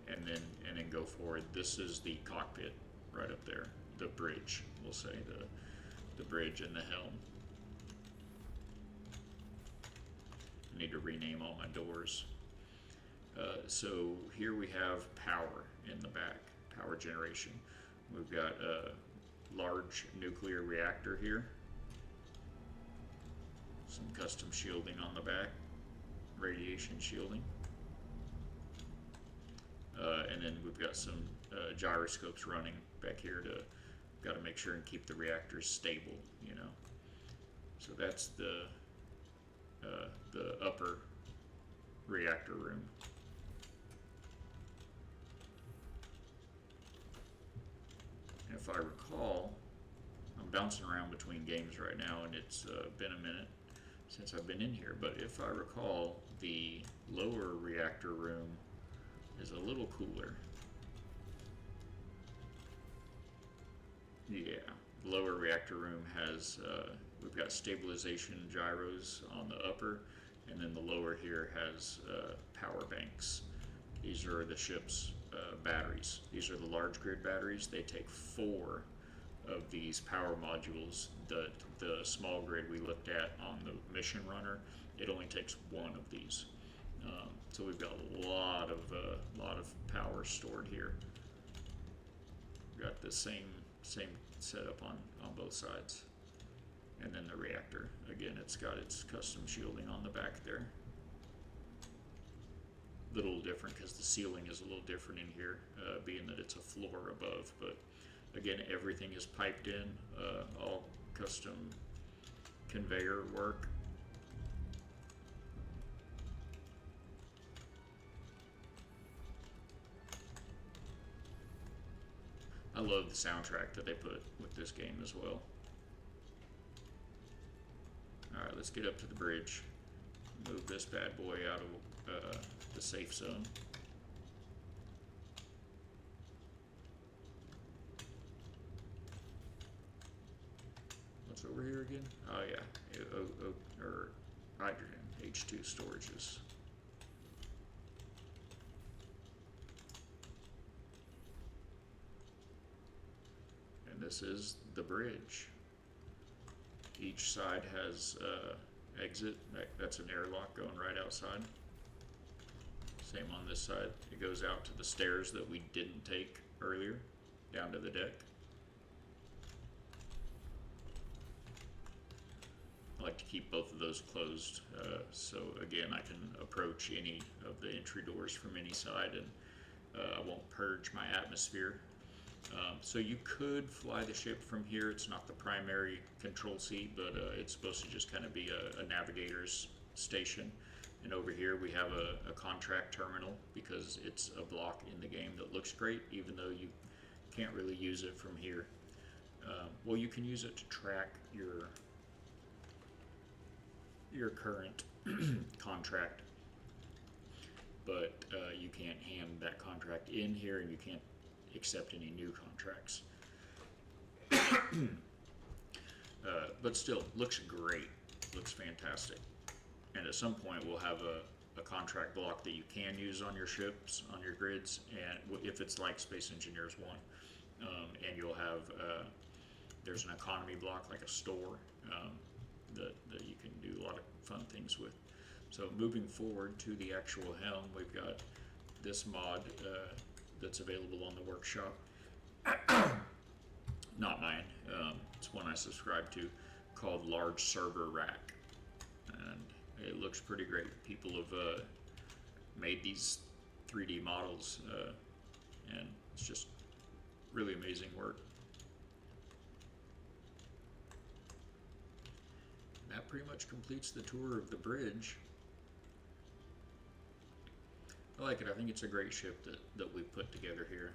and then go forward. This is the cockpit right up there, the bridge. We'll say the bridge and the helm. I need to rename all my doors. So here we have power in the back, power generation. We've got a large nuclear reactor here, some custom shielding on the back, radiation shielding, and then we've got some gyroscopes running back here got to make sure and keep the reactors stable, you know. So that's the upper reactor room. And if I recall, I'm bouncing around between games right now, and it's been a minute since I've been in here, but if I recall, the lower reactor room is a little cooler. Yeah, the lower reactor room has, we've got stabilization gyros on the upper, and then the lower here has power banks. These are the ship's batteries. These are the large grid batteries. They take 4 of these power modules. The small grid we looked at on the mission runner, it only takes 1 of these. So we've got a lot of power stored here. We've got the same setup on both sides. And then the reactor, again, it's got its custom shielding on the back there. A little different because the ceiling is a little different in here, being that it's a floor above, but again, everything is piped in, all custom conveyor work. I love the soundtrack that they put with this game as well. Alright, let's get up to the bridge. Move this bad boy out of the safe zone. What's over here again? Oh yeah, or hydrogen, H2 storages. And this is the bridge. Each side has exit. That's an airlock going right outside. Same on this side. It goes out to the stairs that we didn't take earlier, down to the deck. I like to keep both of those closed, so again I can approach any of the entry doors from any side, and I won't purge my atmosphere. So you could fly the ship from here. It's not the primary control seat, but it's supposed to just kind of be a navigator's station. And over here we have a contract terminal, because it's a block in the game that looks great, even though you can't really use it from here. Well, you can use it to track your current contract, but you can't hand that contract in here, and you can't accept any new contracts. But still, looks great. Looks fantastic. And at some point, we'll have a contract block that you can use on your ships, on your grids, and if it's like Space Engineers 1. And you'll have, there's an economy block, like a store, that you can do a lot of fun things with. So moving forward to the actual helm, we've got this mod that's available on the workshop. Not mine. It's one I subscribe to, called Large Server Rack, and it looks pretty great. People have made these 3D models, and it's just really amazing work. That pretty much completes the tour of the bridge. I like it. I think it's a great ship that we put together here.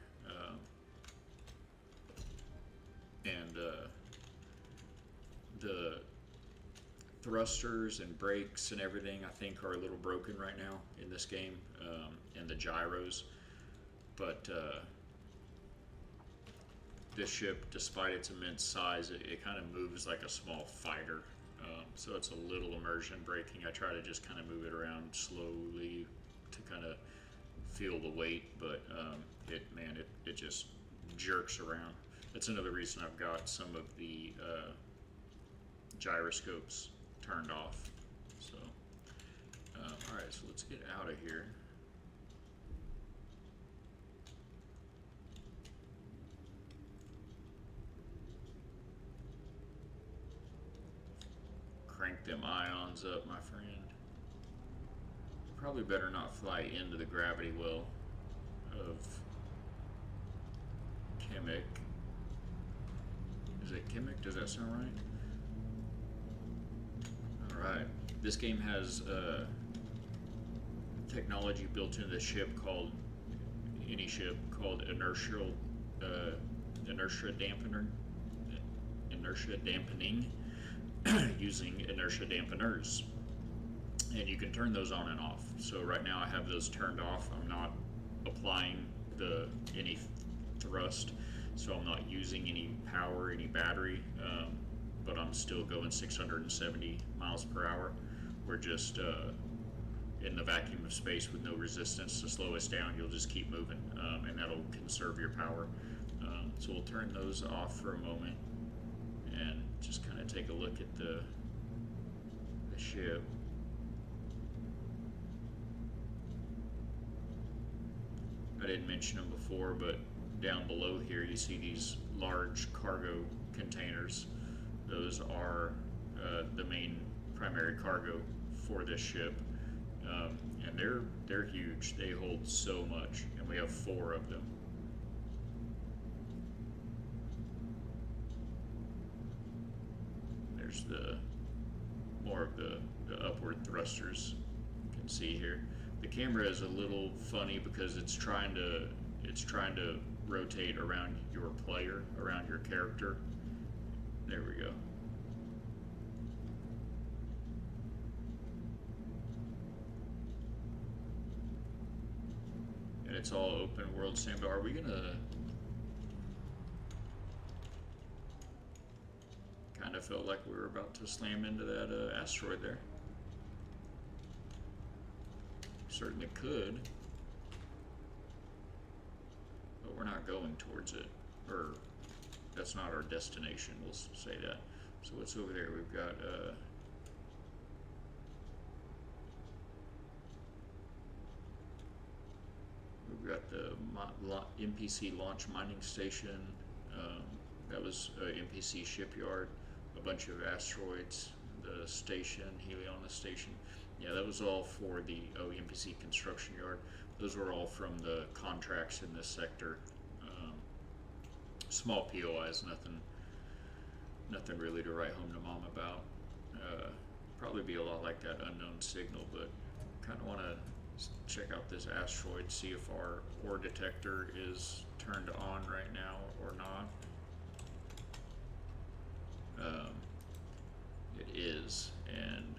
The thrusters and brakes and everything, I think, are a little broken right now in this game, and the gyros. But this ship, despite its immense size, it kind of moves like a small fighter. So it's a little immersion braking. I try to just kind of move it around slowly to kind of feel the weight, but it just jerks around. That's another reason I've got some of the gyroscopes turned off. So, alright, so let's get out of here. Crank them ions up, my friend. Probably better not fly into the gravity well of Chemic. Is it Chemic? Does that sound right? Alright. This game has technology built into the ship called, any ship, called inertia dampening, using inertia dampeners. And you can turn those on and off. So right now I have those turned off. I'm not applying any thrust, so I'm not using any power, any battery, but I'm still going 670 miles per hour. We're just in the vacuum of space with no resistance to slow us down. You'll just keep moving, and that'll conserve your power. So we'll turn those off for a moment and just kind of take a look at the ship. I didn't mention them before, but down below here you see these large cargo containers. Those are the main primary cargo for this ship, and they're huge. They hold so much, and we have 4 of them. There's more of the upward thrusters you can see here. The camera is a little funny because it's trying to rotate around your player, around your character. There we go. And it's all open world sandbar. Are we gonna kind of felt like we were about to slam into that asteroid there. Certainly could, but we're not going towards it, or that's not our destination, we'll say that. So what's over there? We've got the NPC launch mining station. That was NPC shipyard, a bunch of asteroids, the station, Heliona station. Yeah, that was all for the NPC construction yard. Those were all from the contracts in this sector. Small POIs, nothing really to write home to mom about. Probably be a lot like that unknown signal, but kind of want to check out this asteroid, see if our ore detector is turned on right now or not. It is, and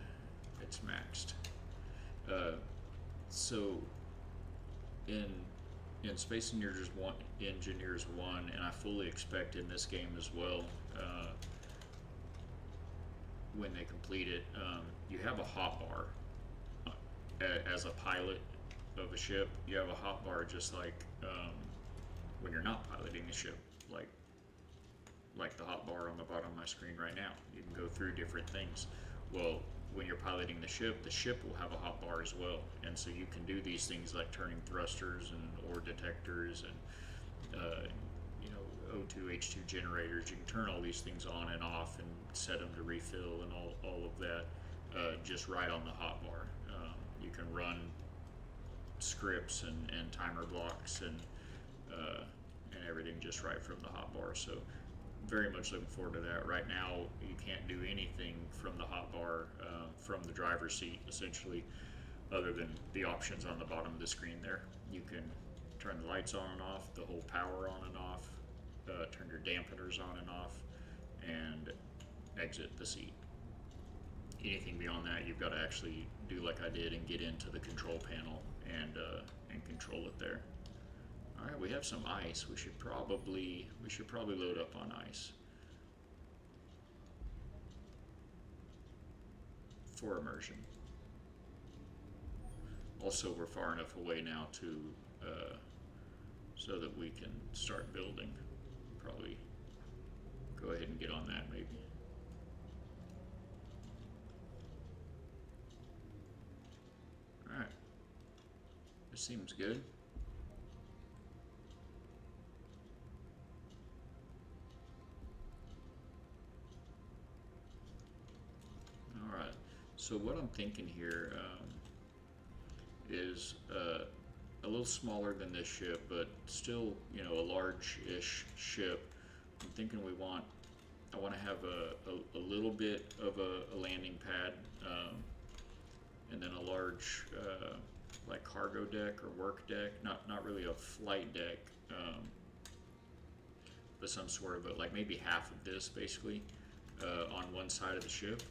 it's maxed. So in Space Engineers 1, and I fully expect in this game as well, when they complete it. You have a hotbar as a pilot of a ship. You have a hotbar just like when you're not piloting the ship, like the hotbar on the bottom of my screen right now. You can go through different things. Well, when you're piloting the ship will have a hotbar as well, and so you can do these things like turning thrusters and ore detectors and you know, O2 H2 generators. You can turn all these things on and off and set them to refill and all of that just right on the hotbar. You can run scripts and timer blocks and everything just right from the hotbar. So very much looking forward to that. Right now, you can't do anything from the hotbar from the driver's seat, essentially, other than the options on the bottom of the screen there. You can turn the lights on and off, the whole power on and off, turn your dampeners on and off, and exit the seat. Anything beyond that, you've got to actually do like I did and get into the control panel and control it there. All right, we have some ice. We should probably load up on ice for immersion. Also, we're far enough away now to so that we can start building. Probably go ahead and get on that maybe. All right, this seems good. All right, so what I'm thinking here is a little smaller than this ship, but still, you know, a large-ish ship. I'm thinking I want to have a little bit of a landing pad, and then a large like cargo deck or work deck. Not really a flight deck, but some sort of like maybe half of this basically on one side of the ship,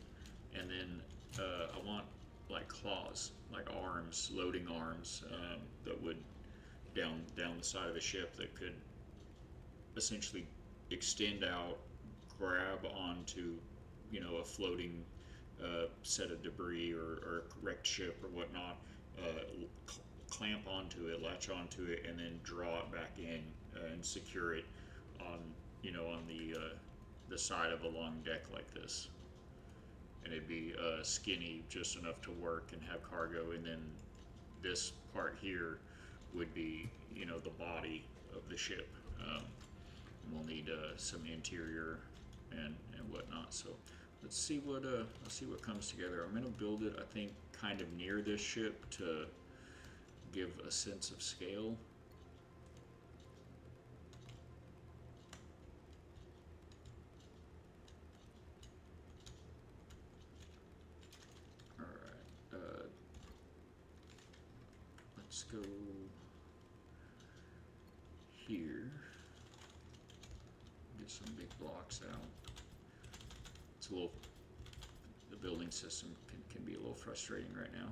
and then I want like claws, like arms, loading arms that would down the side of the ship that could essentially extend out, grab onto, you know, a floating set of debris or a wrecked ship or whatnot, clamp onto it, latch onto it, and then draw it back in and secure it on, you know, on the side of a long deck like this. And it'd be skinny, just enough to work and have cargo, and then this part here would be, you know, the body of the ship. We'll need some interior and whatnot. So let's see what comes together. I'm gonna build it, I think, kind of near this ship to give a sense of scale. Let's go here. Get some big blocks out. It's a little, the building system can be a little frustrating right now.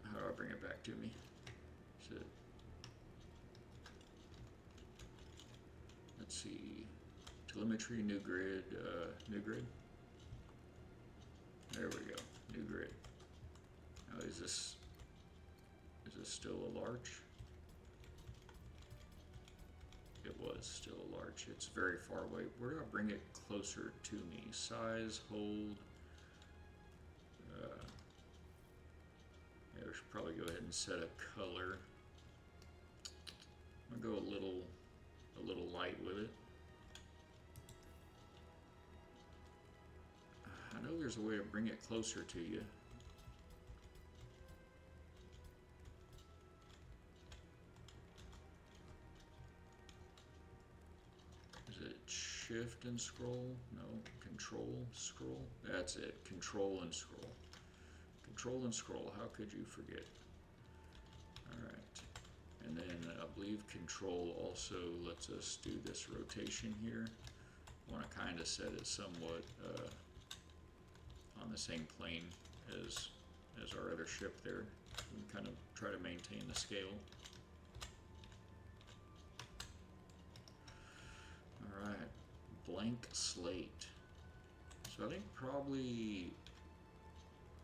How do I bring it back to me? Let's see. Telemetry, new grid, new grid. There we go, new grid. Now is this still a large? It was still a large. It's very far away. We're gonna bring it closer to me. Size, hold. Yeah, we should probably go ahead and set a color. I'm gonna go a little light with it. I know there's a way to bring it closer to you. Is it shift and scroll? No, control, scroll. That's it, control and scroll. Control and scroll, how could you forget? Alright, and then I believe control also lets us do this rotation here. I want to kind of set it somewhat on the same plane as our other ship there. We can kind of try to maintain the scale. Alright, blank slate. So I think probably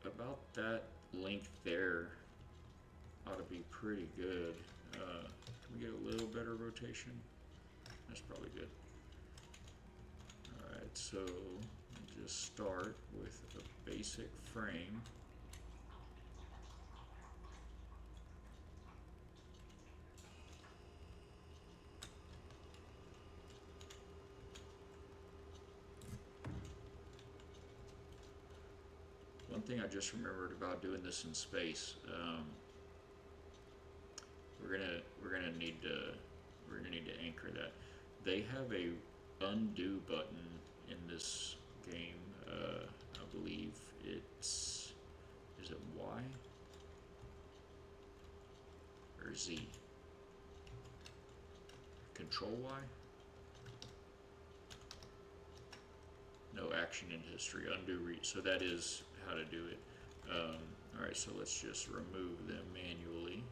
about that length there ought to be pretty good. Can we get a little better rotation? That's probably good. Alright, so just start with a basic frame. One thing I just remembered about doing this in space, we're gonna need to anchor that. They have a undo button in this game. I believe is it Y or Z? Control Y? No action in history. Undo so that is how to do it. Alright, so let's just remove them manually.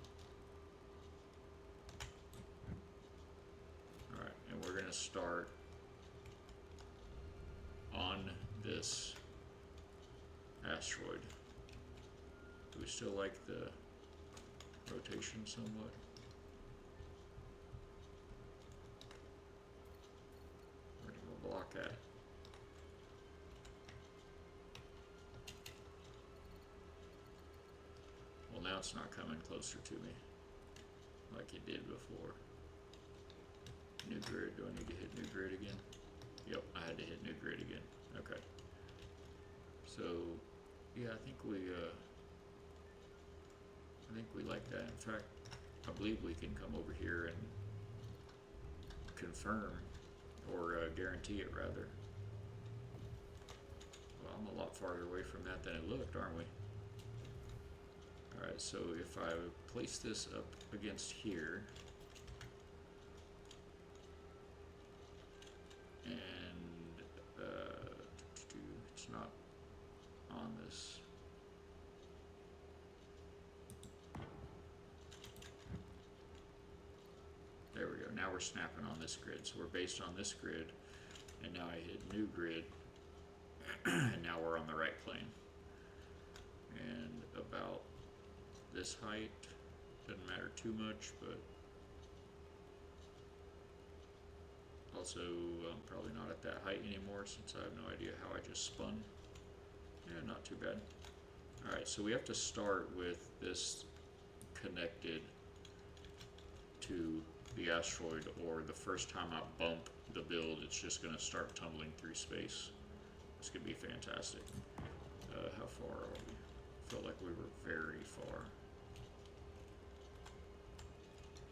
Alright, and we're going to start on this asteroid. Do we still like the rotation somewhat? Where do we block at? Well, now it's not coming closer to me like it did before. New grid. Do I need to hit new grid again? Yep, I had to hit new grid again. Okay. So, yeah, I think we like that. In fact, I believe we can come over here and confirm, or guarantee it rather. Well, I'm a lot farther away from that than it looked, aren't we? Alright, so if I place this up against here, and it's not on this. There we go. Now we're snapping on this grid. So we're based on this grid, and now I hit new grid, and now we're on the right plane. And about this height, doesn't matter too much, but also probably not at that height anymore since I have no idea how I just spun. Yeah, not too bad. Alright, so we have to start with this connected to the asteroid, or the first time I bump the build, it's just going to start tumbling through space. This could be fantastic. How far are we? Felt like we were very far.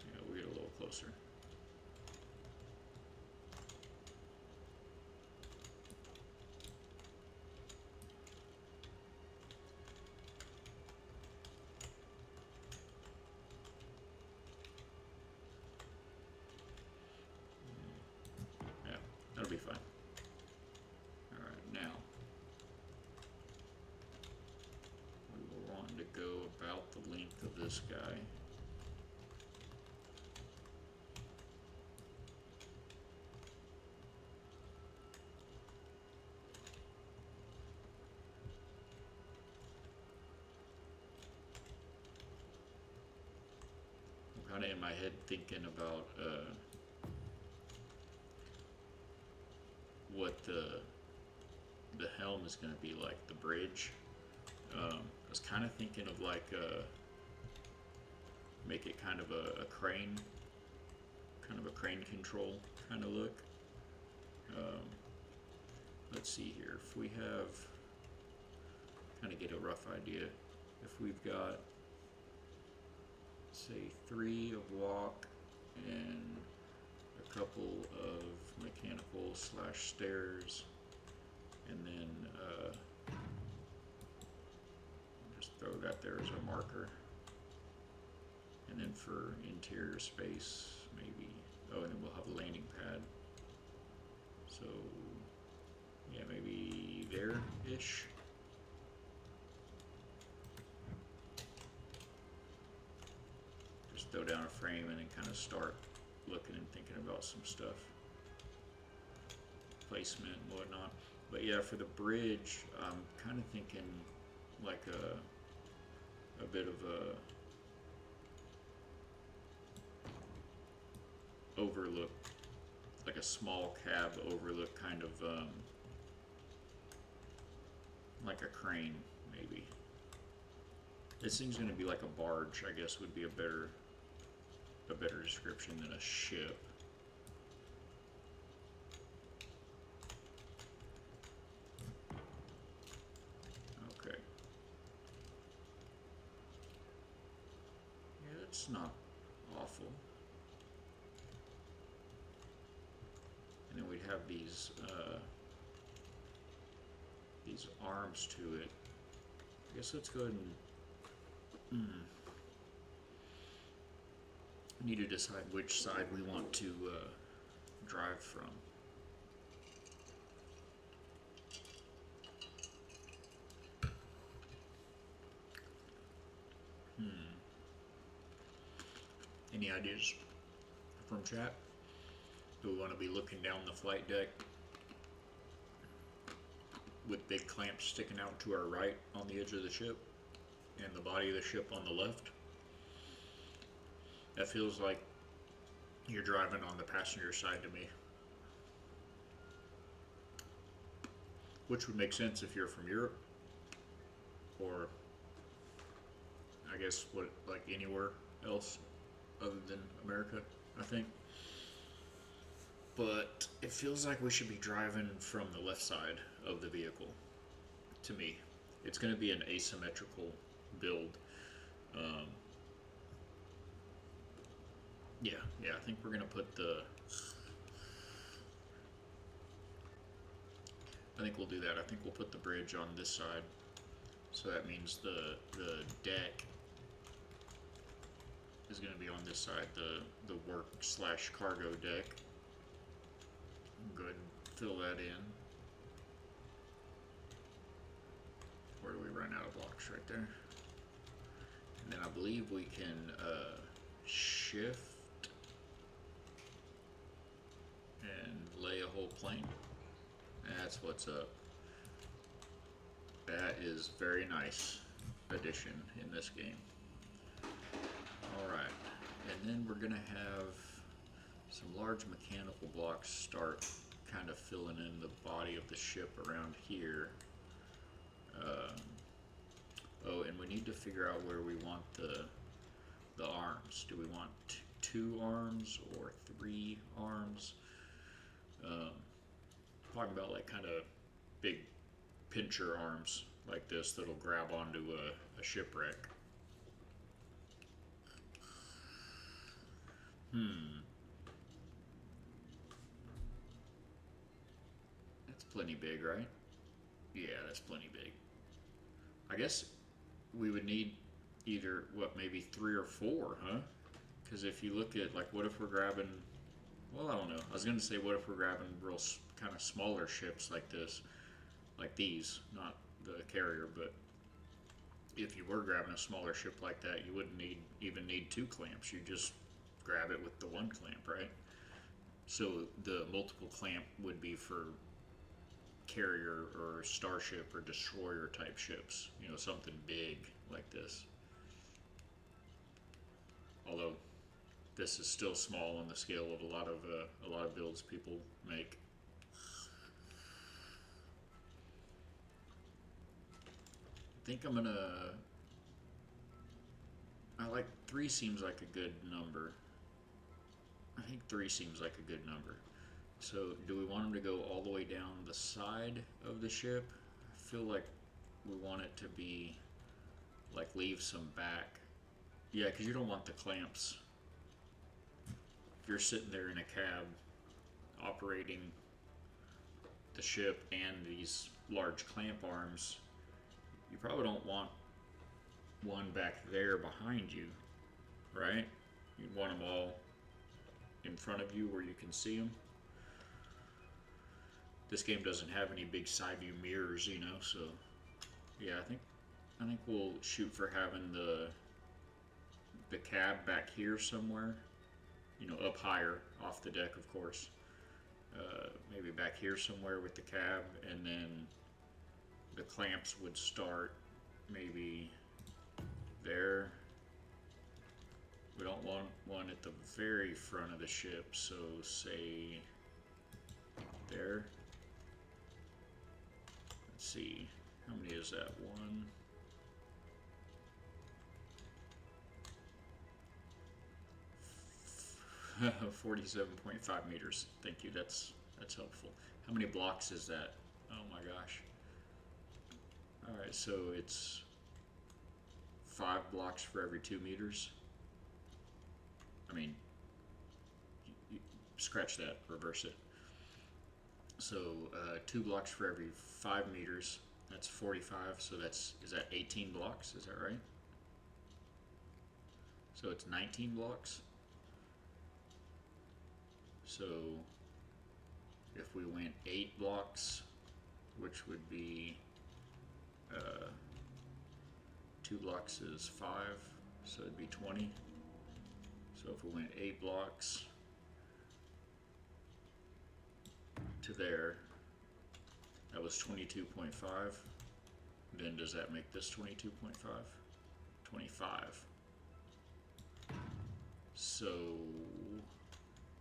Yeah, we'll get a little closer. Yeah, that'll be fine. Alright, now we will want to go about the length of this guy. I'm kind of in my head thinking about what the helm is going to be like, the bridge. I was kind of thinking of like make it kind of a crane control kind of look. Let's see here, if we have, kind of get a rough idea, if we've got, say, 3 of walk and a couple of mechanical / stairs, and then just throw that there as a marker. And then for interior space, maybe, oh, and then we'll have a landing pad. So, yeah, maybe there-ish. Just throw down a frame and then kind of start looking and thinking about some stuff. Play placement and whatnot. But yeah, for the bridge, I'm kind of thinking like a bit of a overlook, like a small cab overlook, kind of like a crane maybe. This thing's going to be like a barge, I guess, would be a better description than a ship. Okay. Yeah, it's not awful. And then we'd have these arms to it. I guess let's go ahead and need to decide which side we want to drive from. Any ideas from chat? Do we want to be looking down the flight deck with big clamps sticking out to our right on the edge of the ship and the body of the ship on the left? That feels like you're driving on the passenger side to me. Which would make sense if you're from Europe, or I guess like anywhere else other than America, I think. But it feels like we should be driving from the left side of the vehicle, to me. It's going to be an asymmetrical build. Yeah, I think we're going to put I think we'll do that. I think we'll put the bridge on this side. So that means the deck is going to be on this side, the work/cargo deck. Go ahead and fill that in. Where do we run out of blocks? Right there. And then I believe we can shift and lay a whole plane. That's what's up. That is very nice addition in this game. Alright, and then we're going to have some large mechanical blocks start kind of filling in the body of the ship around here. Oh, and we need to figure out where we want the arms. Do we want two arms or three arms? Talking about like kind of big pincher arms like this that'll grab onto a shipwreck. That's plenty big, right? Yeah, that's plenty big. I guess we would need either, what, maybe 3 or 4, huh? Because if you look at, like, what if we're grabbing, well, I don't know. I was going to say, what if we're grabbing real kind of smaller ships like this, like these, not the carrier, but if you were grabbing a smaller ship like that, you wouldn't even need 2 clamps. You just grab it with the 1 clamp, right? So the multiple clamp would be for carrier or starship or destroyer type ships, you know, something big like this. Although this is still small on the scale of a lot of builds people make. I think I'm gonna. I like 3 seems like a good number. I think 3 seems like a good number. So do we want them to go all the way down the side of the ship? I feel like we want it to be like leave some back. Yeah, because you don't want the clamps. If you're sitting there in a cab operating the ship and these large clamp arms, you probably don't want one back there behind you, right? You want them all in front of you where you can see them. This game doesn't have any big side view mirrors, you know, so yeah, I think we'll shoot for having the cab back here somewhere, you know, up higher off the deck, of course, maybe back here somewhere with the cab, and then the clamps would start maybe there. We don't want one at the very front of the ship, so say there. Let's see, how many is that? 47.5 meters. Thank you. That's helpful. How many blocks is that? Oh my gosh. All right, so it's 5 blocks for every 2 meters. I mean, scratch that, reverse it. So 2 blocks for every 5 meters. That's 45. So is that 18 blocks? Is that right? So it's 19 blocks. So if we went 8 blocks, which would be 2 blocks is 5, so it'd be 20. So if we went 8 blocks to there, that was 22.5. Then does that make this 22.5? 25. So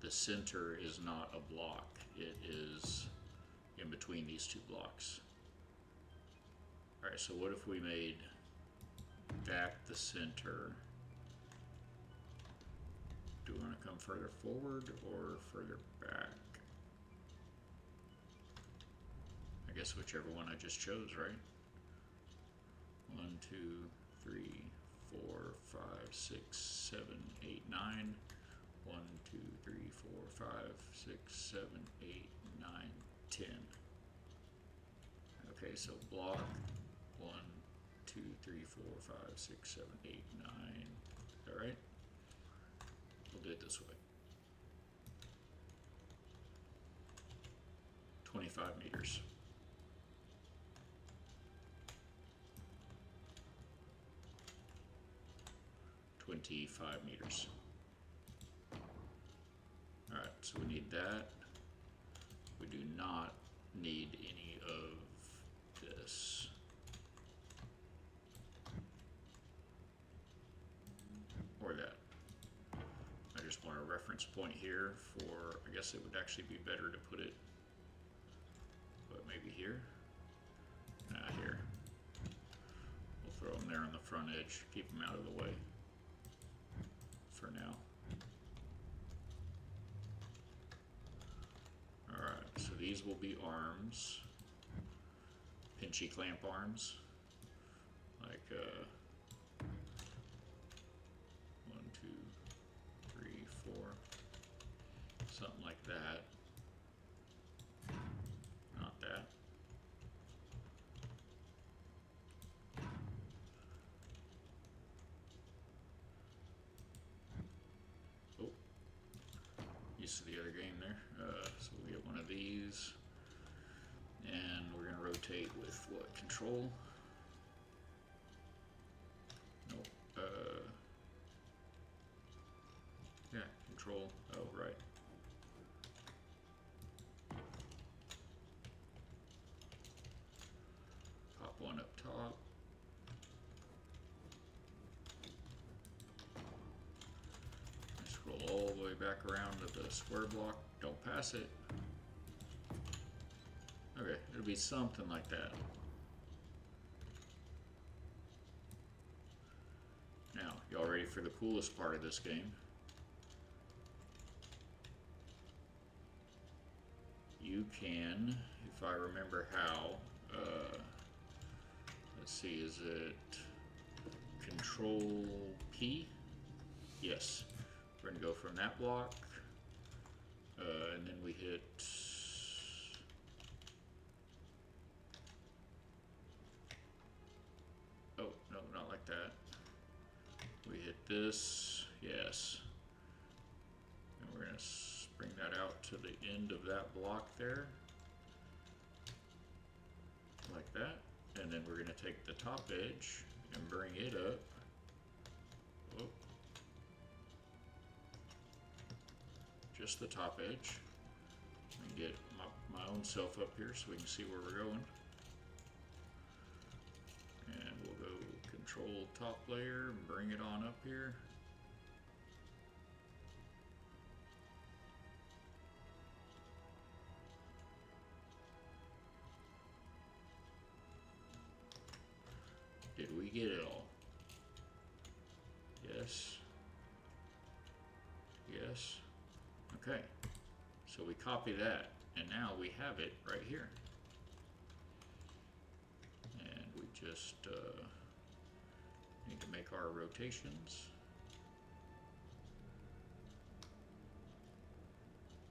the center is not a block, it is in between these 2 blocks. Alright, so what if we made that the center? Do we want to come further forward or further back? I guess whichever one I just chose, right? 1, 2, 3, 4, 5, 6, 7, 8, 9. 1, 2, 3, 4, 5, 6, 7, 8, 9, 10. Okay, so block 1, 2, 3, 4, 5, 6, 7, 8, 9. Is that right? We'll do it this way. 25 meters. $25 meters. Alright, so we need that. We do not need any of this. Or that. I just want a reference point here for, I guess it would actually be better to put it, but maybe here? Nah, here. We'll throw them there on the front edge, keep them out of the way for now. Alright, so these will be arms, pinchy clamp arms, like 1, 2, 3, 4, something like that. Not that. Oh, used to the other game there. So we get one of these, and we're going to rotate with what? Control? Nope. Yeah, control. Oh, right. Pop one up top. Scroll all the way back around to the square block. Don't pass it. Okay, it'll be something like that. Now, y'all ready for the coolest part of this game? You can, if I remember how, let's see, is it Control P? Yes. We're going to go from that block, and then we hit, oh, no, not like that. We hit this, yes. And we're going to bring that out to the end of that block there, like that. And then we're going to take the top edge and bring it up. Oh. Just the top edge. Get my own self up here so we can see where we're going. And we'll go control top layer, bring it on up here. Did we get it all? Yes. Yes. Okay. So we copy that, and now we have it right here. And we just need to make our rotations.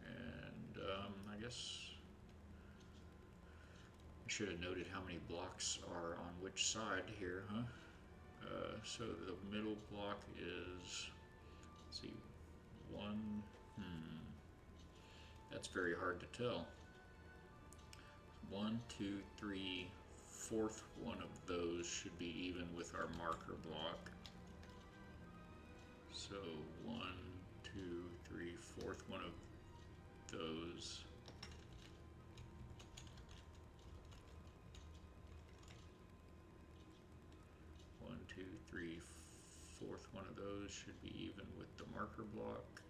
And I guess I should have noted how many blocks are on which side here, huh? So the middle block is, let's see, one, that's very hard to tell. 1, 2, 3, fourth one of those should be even with our marker block. So 1, 2, 3, fourth one of those. One, two, three, fourth one of those should be even with the marker block.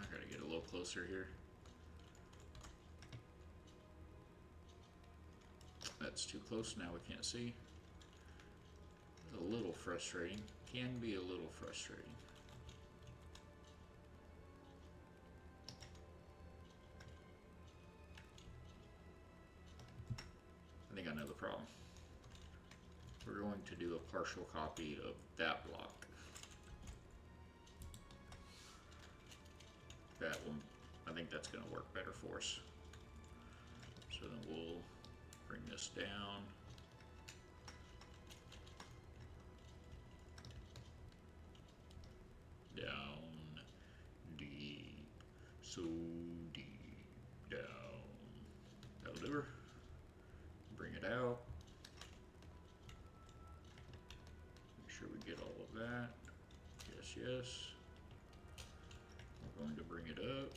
I gotta get a little closer here. That's too close now, we can't see. It's a little frustrating, can be a little frustrating. I think I know the problem. We're going to do a partial copy of that block. That one, I think that's going to work better for us. So then we'll bring this down. Down, deep, so deep, down. That'll do her. Bring it out. Make sure we get all of that. Yes, yes. We're going to bring it up.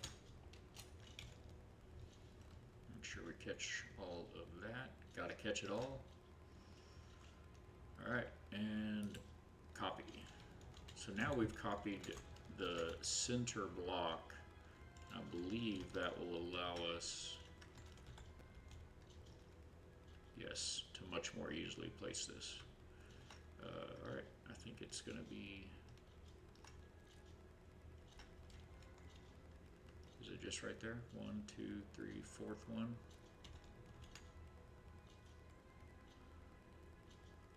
Make sure we catch all of that. Gotta catch it all. Alright, and copy. So now we've copied the center block. I believe that will allow us, yes, to much more easily place this. Alright, I think it's going to be, is it just right there? 1, 2, 3, fourth one.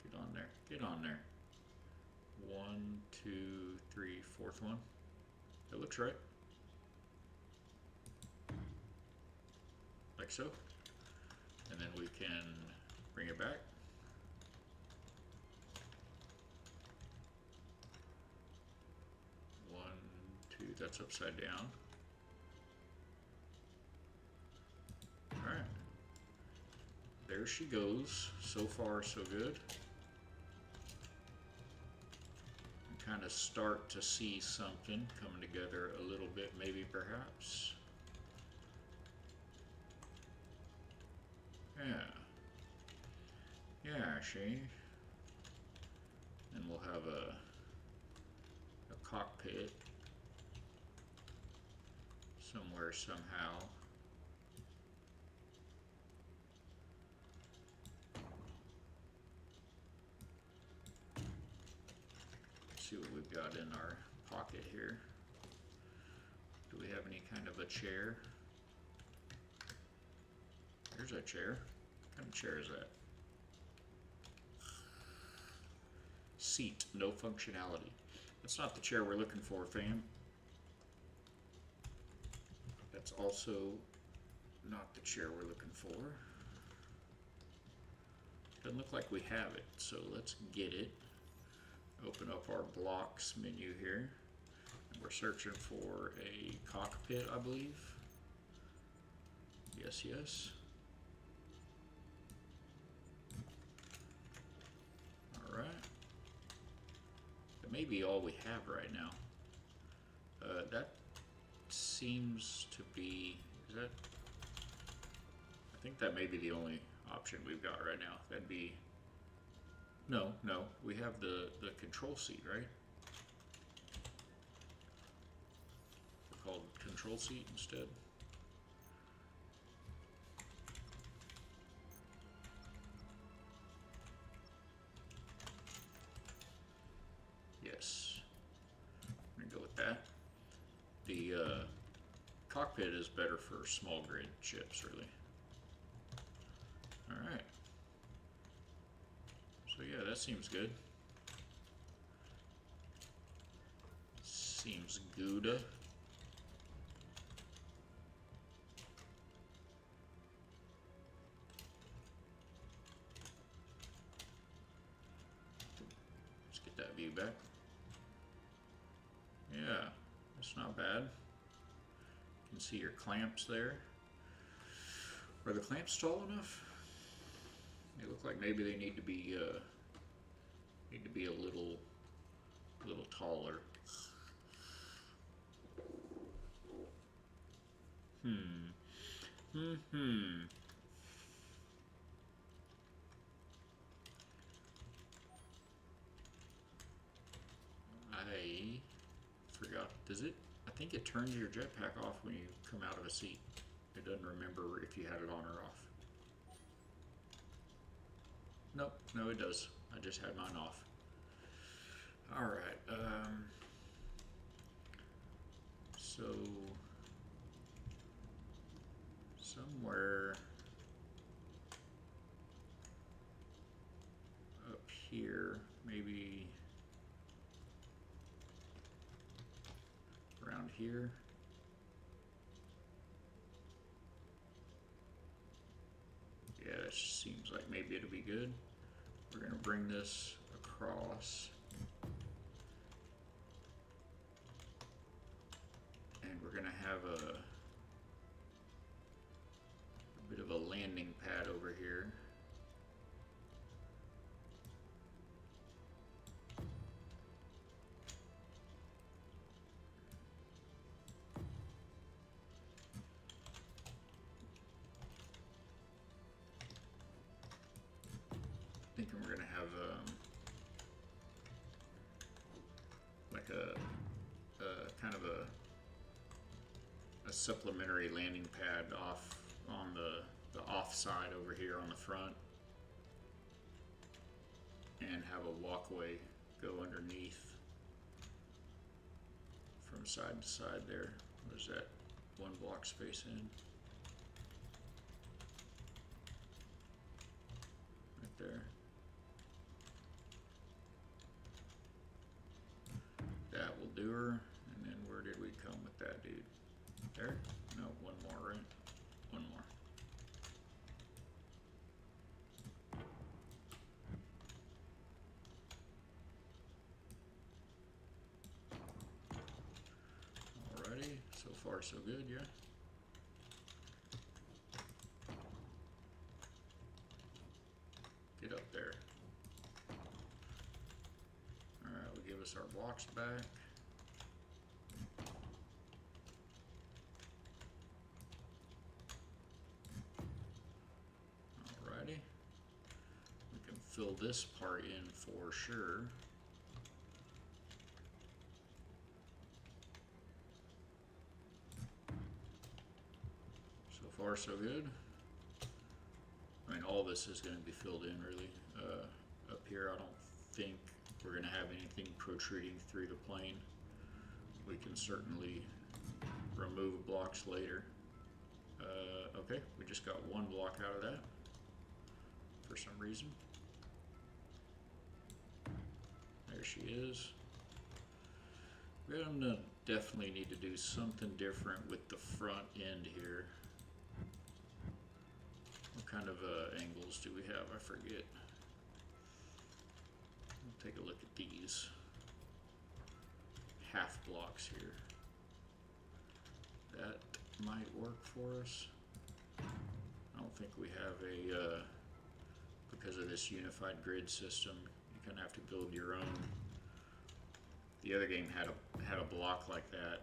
Get on there, get on there. 1, 2, 3, fourth one. That looks right. Like so. And then we can bring it back. One, two, that's upside down. All right. There she goes. So far, so good. Kind of start to see something coming together a little bit, maybe, perhaps. Yeah. Yeah, see? And we'll have a cockpit somewhere, somehow. See what we've got in our pocket here. Do we have any kind of a chair? There's a chair. What kind of chair is that? Seat, no functionality. That's not the chair we're looking for, fam. That's also not the chair we're looking for. Doesn't look like we have it, so let's get it. Open up our blocks menu here. And we're searching for a cockpit, I believe. Yes, yes. All right. That may be all we have right now. That seems to be, is that, I think that may be the only option we've got right now. That'd be, no, we have the control seat, right? They're called control seat instead. Yes, I'm gonna go with that. The cockpit is better for small grid ships, really. Alright. So yeah, that seems good. Seems good. Let's get that view back. Yeah, that's not bad. You can see your clamps there. Are the clamps tall enough? They look like maybe they need to be a little taller. I forgot. Does it? I think it turns your jetpack off when you come out of a seat. It doesn't remember if you had it on or off. Nope, no it does. I just had mine off. Alright, so somewhere up here, maybe around here. Yeah, that seems like maybe it'll be good. We're going to bring this across. And we're going to have a bit of a landing pad over here. Thinking we're going to have like a kind of a supplementary landing pad off on the off side over here on the front, and have a walkway go underneath from side to side there. What is that? One block space in. Right there. That will do her. And then where did we come with that dude? There? No, one more, right? One more. Alrighty, so far so good, yeah. Get up there. Alright, we'll give us our blocks back. Alrighty. We can fill this part in for sure. So far so good. I mean, all this is going to be filled in really. Up here I don't think we're going to have anything protruding through the plane. We can certainly remove blocks later. Okay, we just got one block out of that for some reason. There she is. We're gonna definitely need to do something different with the front end here. What kind of angles do we have? I forget. We'll take a look at these half blocks here. That might work for us. I don't think we have a, because of this unified grid system, you kind of have to build your own. The other game had a block like that,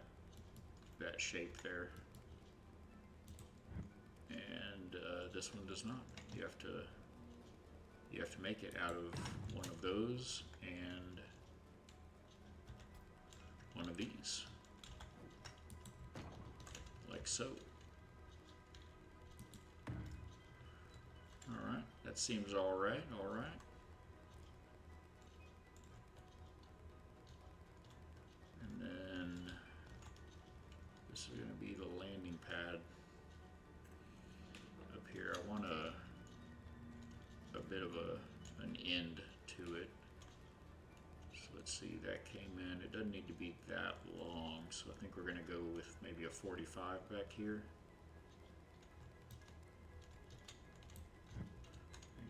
that shape there. And this one does not. You have to make it out of one of those and one of these, like so. All right, that seems all right. All right. And then this is going to be the landing pad up here. I want a bit of an end to it. So let's see, that came in. It doesn't need to be that long, so I think we're going to go with maybe a 45 back here.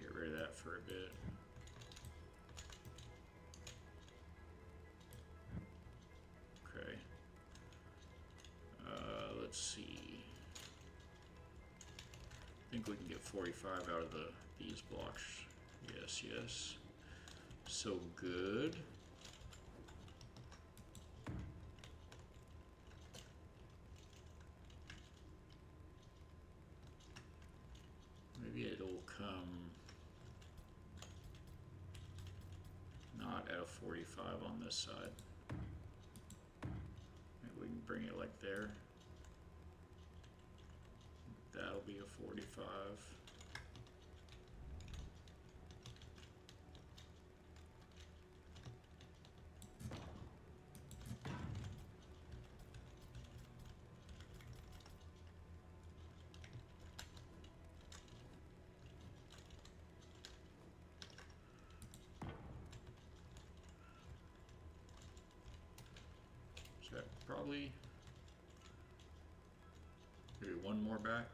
Get rid of that for a bit. Okay. Let's see. I think we can get 45 out of these blocks. Yes, yes. So good. Maybe it'll come not at a 45 on this side. Maybe we can bring it like there. That'll be a 45. So probably maybe one more back.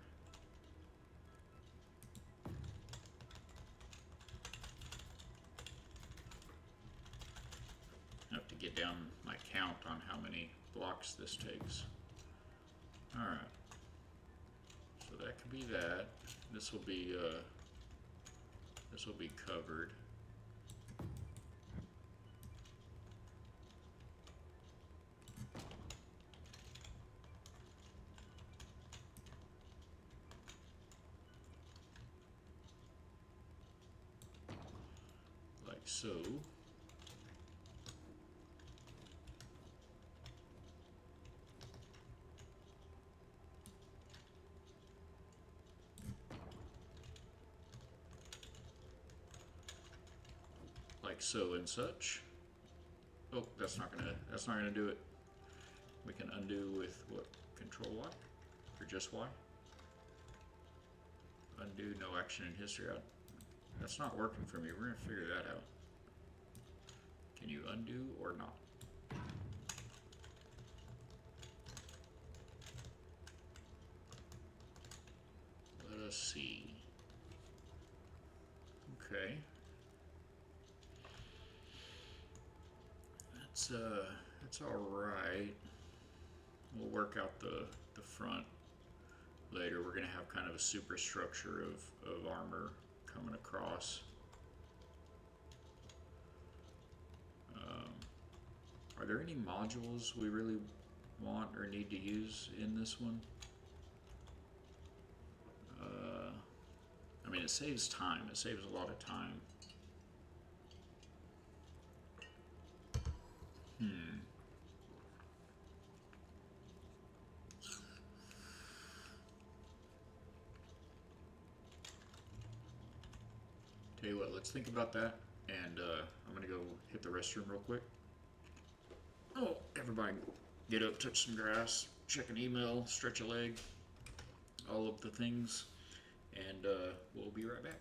I have to get down my count on how many blocks this takes. All right. So that could be that. This will be covered. Like so. Like so and such. Oh, that's not gonna do it. We can undo with what? Control Y? Or just Y? Undo, no action in history. That's not working for me. We're gonna figure that out. Can you undo or not? Let us see. Okay. That's all right. We'll work out the front later. We're gonna have kind of a superstructure of armor coming across. Are there any modules we really want or need to use in this one? I mean, it saves time. It saves a lot of time. Tell you what, let's think about that, and I'm gonna go hit the restroom real quick. Oh, everybody get up, touch some grass, check an email, stretch a leg, all of the things, and we'll be right back.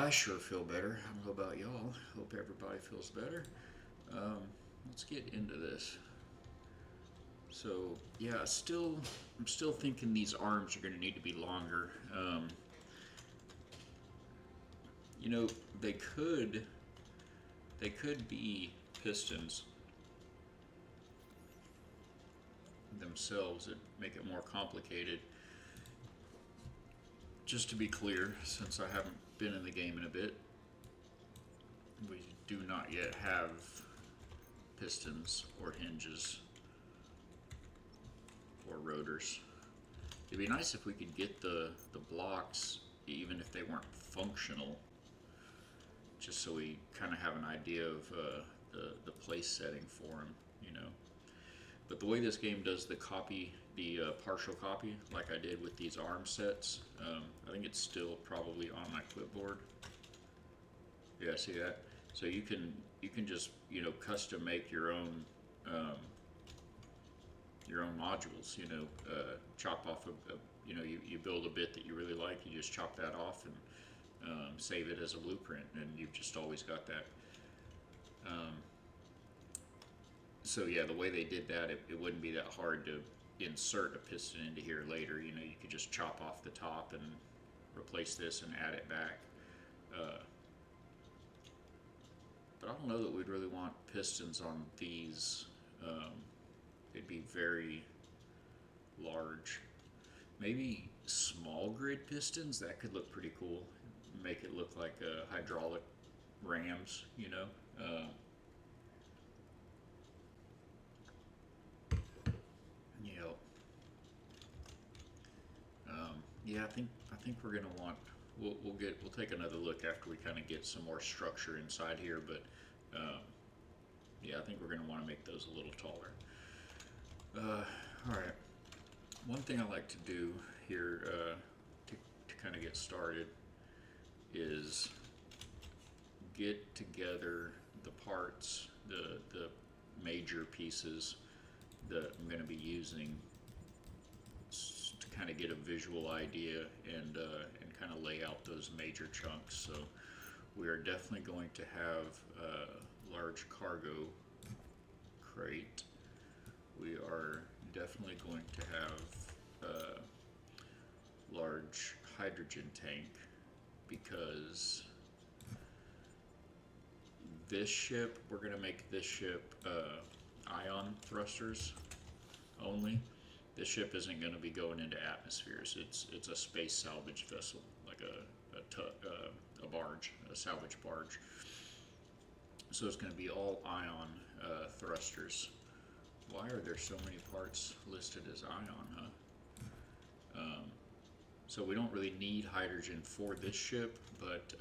I sure feel better. I don't know about y'all. Hope everybody feels better. Um, let's get into this. So yeah, I'm still thinking these arms are going to need to be longer. You know, they could they could be pistons themselves that make it more complicated. Just to be clear, since I haven't been in the game in a bit, we do not yet have pistons or hinges or rotors. It'd be nice if we could get the blocks, even if they weren't functional, just so we kind of have an idea of the place setting for them, you know. But the way this game does the partial copy, like I did with these arm sets, I think it's still probably on my clipboard. Yeah, see that? So you can just, you know, custom make your own modules. You know, chop off you know, you build a bit that you really like, you just chop that off and save it as a blueprint, and you've just always got that. So yeah, the way they did that, it wouldn't be that hard to insert a piston into here later. You know, you could just chop off the top and replace this and add it back. But I don't know that we'd really want pistons on these. They'd be very large. Maybe small grid pistons, that could look pretty cool. Make it look like hydraulic rams, you know. You know, yeah, I think we're gonna want. We'll take another look after we kind of get some more structure inside here, but yeah, I think we're gonna want to make those a little taller. All right. One thing I like to do here to kind of get started is get together the parts, the major pieces that I'm going to be using to kind of get a visual idea and kind of lay out those major chunks. So we are definitely going to have a large cargo crate. We are definitely going to have a large hydrogen tank, because this ship, we're going to make this ship ion thrusters only. This ship isn't going to be going into atmospheres. It's a space salvage vessel, like a barge, a salvage barge. So it's going to be all ion thrusters. Why are there so many parts listed as ion, huh? So we don't really need hydrogen for this ship, but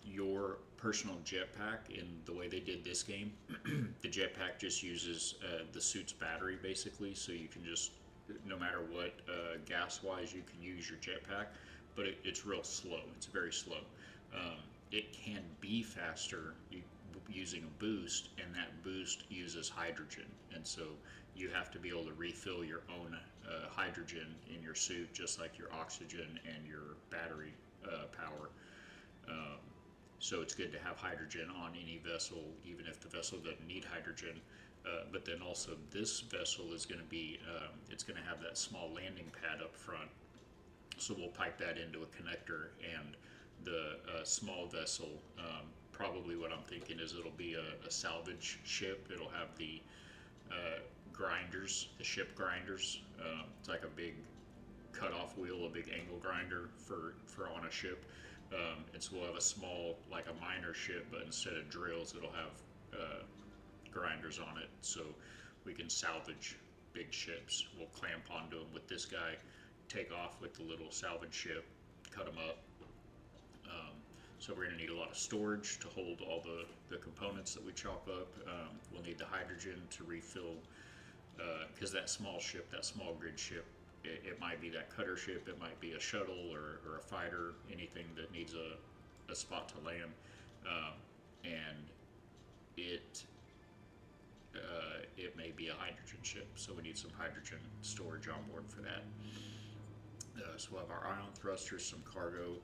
your personal jetpack, in the way they did this game, the jetpack just uses the suit's battery basically, so you can just, no matter what gas-wise, you can use your jetpack, but it's real slow. It's very slow. It can be faster using a boost, and that boost uses hydrogen, and so you have to be able to refill your own hydrogen in your suit, just like your oxygen and your battery power. So it's good to have hydrogen on any vessel, even if the vessel doesn't need hydrogen. But then also this vessel is going to be, it's going to have that small landing pad up front. So we'll pipe that into a connector, and the small vessel, probably what I'm thinking is it'll be a salvage ship. It'll have the grinders, the ship grinders. It's like a big cut-off wheel, a big angle grinder for on a ship. And so we'll have a small, like a miner ship, but instead of drills, it'll have grinders on it, so we can salvage big ships. We'll clamp onto them with this guy, take off with the little salvage ship, cut them up. So we're going to need a lot of storage to hold all the components that we chop up. We'll need the hydrogen to refill, because that small ship, that small grid ship, it might be that cutter ship, it might be a shuttle or a fighter, anything that needs a spot to land, and it may be a hydrogen ship, so we need some hydrogen storage on board for that. So we'll have our ion thrusters, some cargo.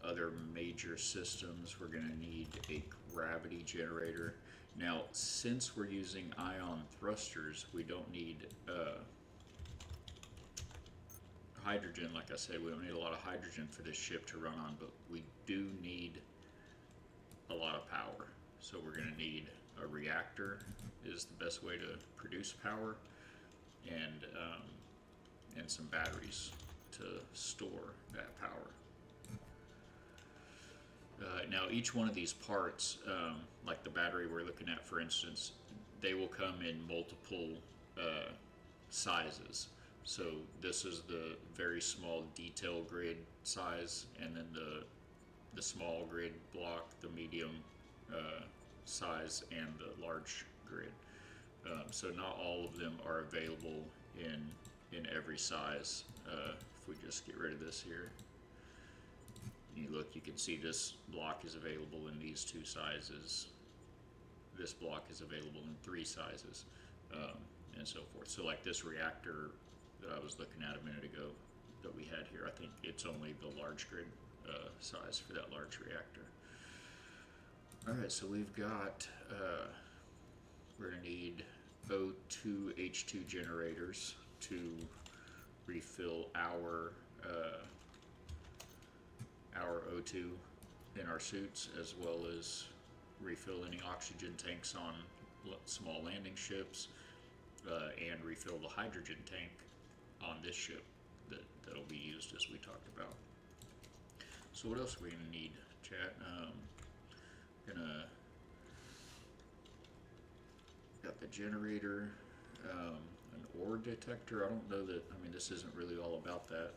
other major systems, we're going to need a gravity generator. Now, since we're using ion thrusters, we don't need hydrogen. Like I said, we don't need a lot of hydrogen for this ship to run on, but we do need a lot of power. So we're going to need a reactor is the best way to produce power, and some batteries to store that power. Now each one of these parts, like the battery we're looking at for instance, they will come in multiple sizes. So this is the very small detail grid size, and then the small grid block, the medium size, and the large grid. So not all of them are available in every size. If we just get rid of this here, you look, you can see this block is available in these two sizes. This block is available in 3 sizes, and so forth. So like this reactor that I was looking at a minute ago that we had here, I think it's only the large grid size for that large reactor. Alright, so we've got, we're going to need O2H2 generators to refill our O2 in our suits, as well as refill any oxygen tanks on small landing ships, and refill the hydrogen tank on this ship that'll be used as we talked about. So what else are we going to need, chat? Got the generator, an ore detector. I don't know that, I mean, this isn't really all about that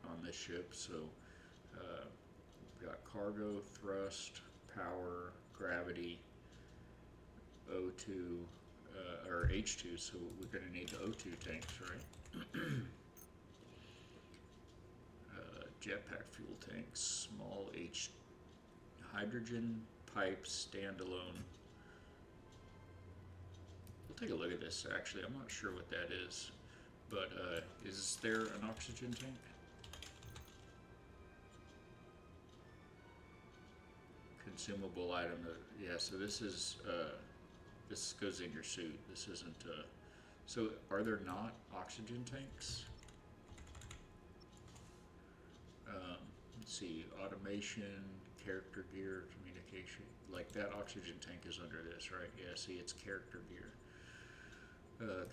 on this ship. So we've got cargo, thrust, power, gravity, O2, or H2, so we're going to need the O2 tanks, right? Jetpack fuel tanks, small hydrogen pipes, standalone. We'll take a look at this. Actually, I'm not sure what that is, but is there an oxygen tank? Consumable item. Yeah, so this is this goes in your suit. This isn't. So are there not oxygen tanks? Let's see, automation, character gear, communication. Like that oxygen tank is under this, right? Yeah, see, it's character gear.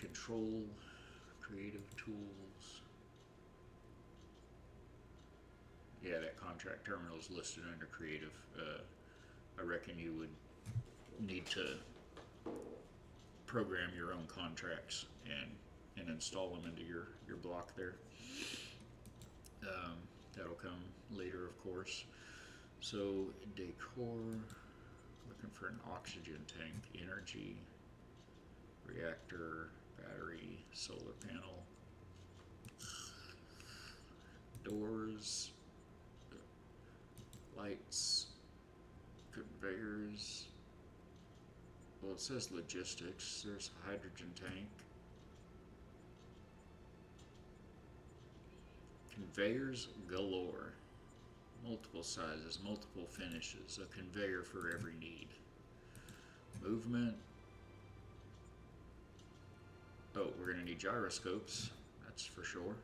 Control, creative tools. Yeah, that contract terminal is listed under creative. I reckon you would need to program your own contracts and install them into your block there. That'll come later, of course. So decor, looking for an oxygen tank, energy, reactor, battery, solar panel, doors, lights, conveyors. Well, it says logistics. There's a hydrogen tank. Conveyors galore. Multiple sizes, multiple finishes. A conveyor for every need. Movement. Oh, we're going to need gyroscopes. That's for sure.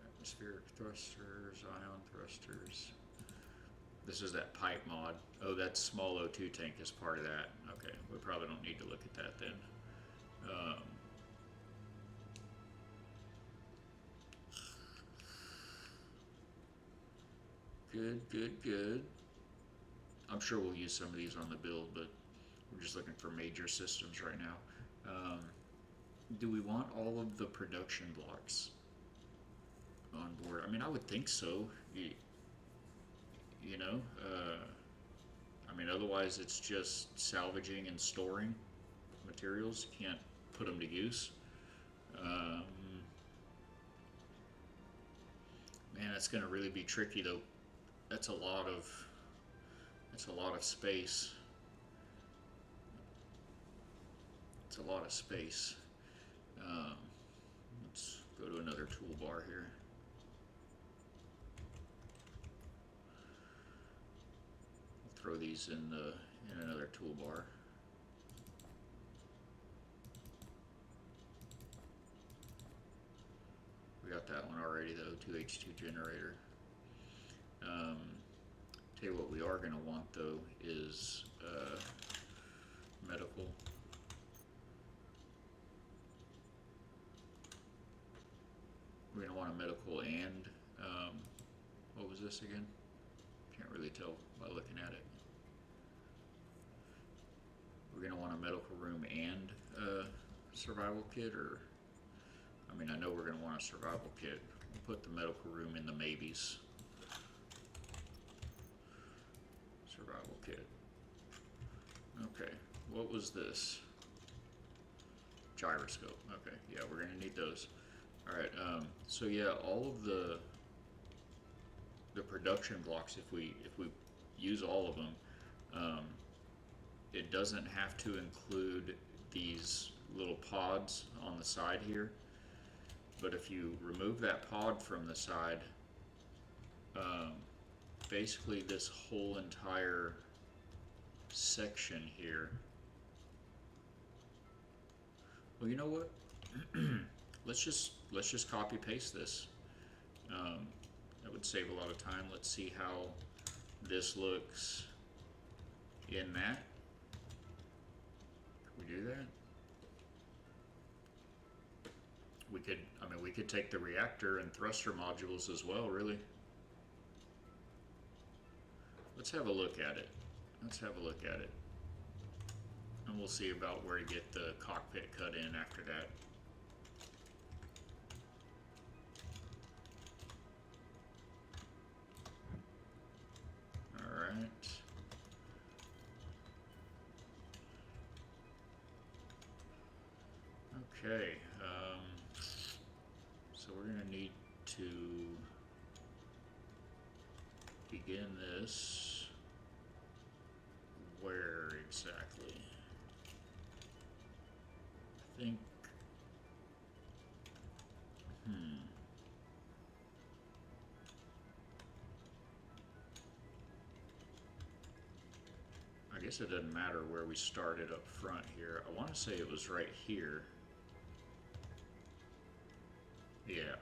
Atmospheric thrusters, ion thrusters. This is that pipe mod. Oh, that small O2 tank is part of that. Okay, we probably don't need to look at that then. Good. I'm sure we'll use some of these on the build, but we're just looking for major systems right now. Do we want all of the production blocks on board? I mean, I would think so. You know, I mean, otherwise it's just salvaging and storing materials. You can't put them to use. Man, that's going to really be tricky, though. That's a lot of space. It's a lot of space. Let's go to another tool. toolbar here. I'll throw these in another toolbar. We got that one already though, 2H2 generator. Tell you what we are going to want though is medical. We're going to want a medical and, what was this again? Can't really tell by looking at it. We're going to want a medical room and a survival kit, or, I mean, I know we're going to want a survival kit. We'll put the medical room in the maybes. Survival kit. Okay, what was this? Gyroscope. Okay, yeah, we're going to need those. Alright, so yeah, all of the production blocks, if we use all of them, it doesn't have to include these little pods on the side here. But if you remove that pod from the side, basically this whole entire section here. Well, you know what? let's just copy paste this. That would save a lot of time. Let's see how this looks in that. Can we do that? We could, I mean, we could take the reactor and thruster modules as well, really. Let's have a look at it. Let's have a look at it. And we'll see about where to get the cockpit cut in after that. Alright. Okay. So we're going to need to begin this. Where exactly? I think. I guess it doesn't matter where we started up front here. I want to say it was right here. Yeah,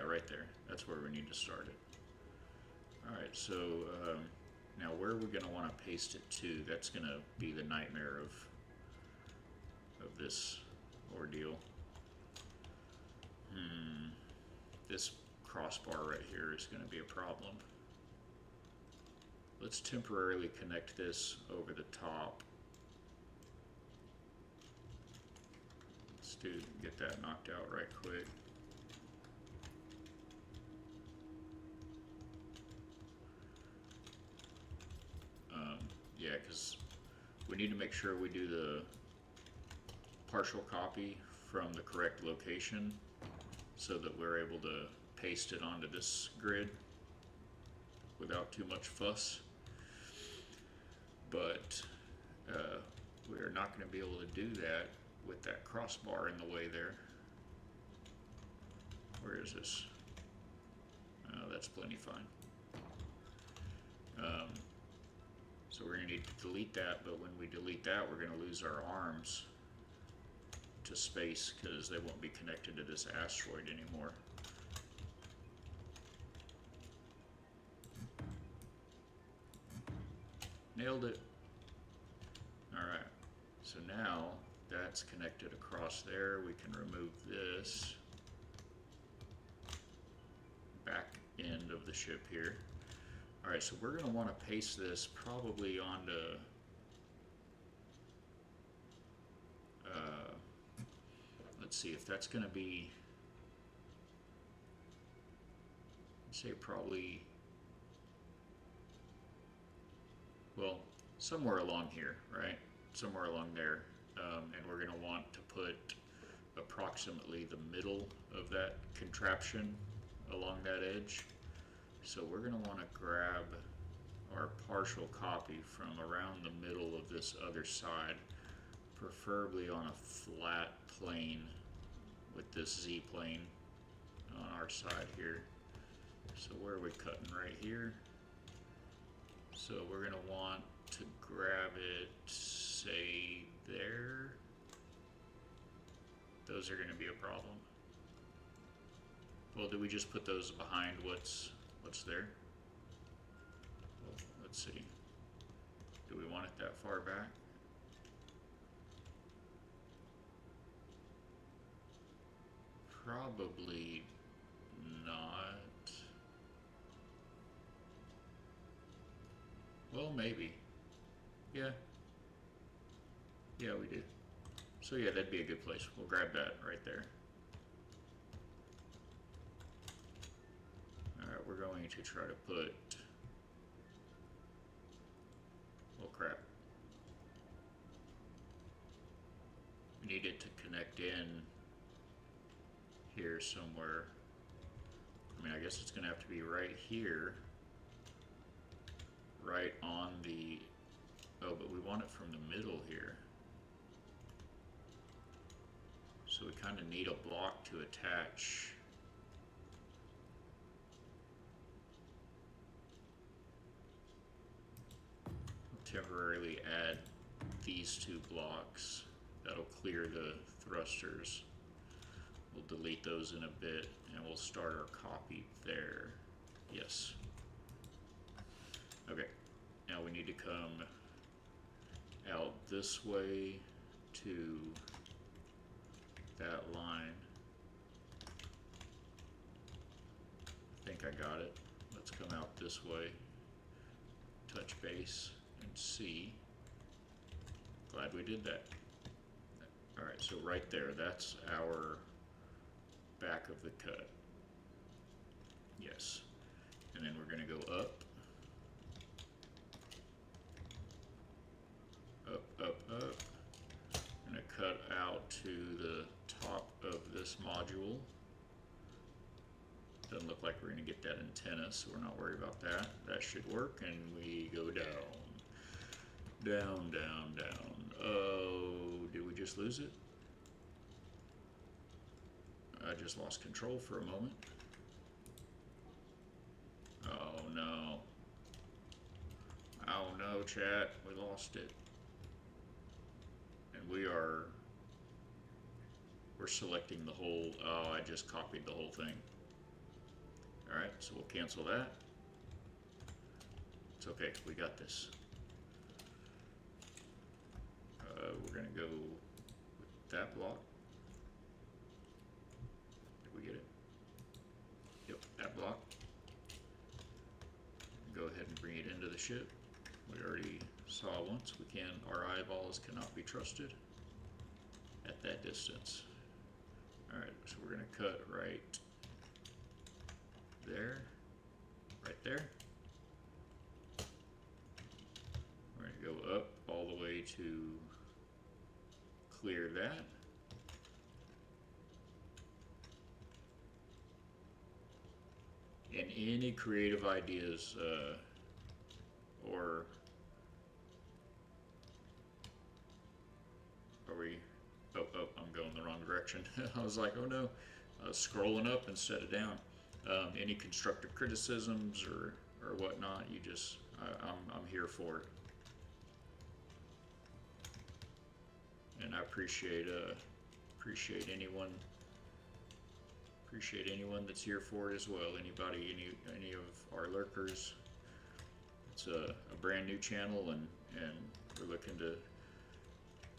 right there. That's where we need to start it. Alright, so now where are we going to want to paste it to? That's going to be the nightmare of this ordeal. This crossbar right here is going to be a problem. Let's temporarily connect this over the top. Let's get that knocked out right quick. Yeah, because we need to make sure we do the partial copy from the correct location so that we're able to paste it onto this grid without too much fuss. But we are not going to be able to do that with that crossbar in the way there. Where is this? Oh, that's plenty fine. So we're going to need to delete that, but when we delete that, we're going to lose our arms to space because they won't be connected to this asteroid anymore. Nailed it. Alright, so now that's connected across there. We can remove this back end of the ship here. Alright, so we're going to want to paste this probably onto let's see if that's going to be, say probably, well, somewhere along here, right? Somewhere along there. And we're going to want to put approximately the middle of that contraption along that edge. So we're going to want to grab our partial copy from around the middle of this other side, preferably on a flat plane with this Z-plane on our side here. So where are we cutting? Right here. So we're gonna want to grab it, say there. Those are gonna be a problem. Well, do we just put those behind what's there? Well, let's see. Do we want it that far back? Probably not. Well, maybe. Yeah. Yeah, we do. So yeah, that'd be a good place. We'll grab that right there. Alright, we're going to try to put... Oh crap. We need it to connect in here somewhere. I mean, I guess it's going to have to be right here. Right on the... Oh, but we want it from the middle here. So we kind of need a block to attach. We'll temporarily add these two blocks. That'll clear the thrusters. We'll delete those in a bit, and we'll start our copy there. Yes. Okay, now we need to come out this way to that line. I think I got it. Let's come out this way, touch base, and see. Glad we did that. Alright, so right there, that's our back of the cut. Yes. And then we're going to go up. Up, up, up. I'm going to cut out to the top of this module. Doesn't look like we're going to get that antenna, so we're not worried about that. That should work, and we go down. Down, down, down. Oh, did we just lose it? I just lost control for a moment. Oh no. Oh no, chat. We lost it. And we're selecting the whole, oh, I just copied the whole thing. Alright, so we'll cancel that. It's okay, we got this. We're going to go with that block. Did we get it? Yep, that block. Go ahead and bring it into the ship. We already saw once, our eyeballs cannot be trusted at that distance. Alright, so we're going to cut right there, right there. We're going to go up all the way to clear that. And any creative ideas or are we, oh, I'm going the wrong direction. I was like, oh no, scrolling up instead of down. Any constructive criticisms or whatnot, you just, I'm here for it. And I appreciate anyone that's here for it as well. Anybody, any of our lurkers. It's a brand new channel, and we're looking to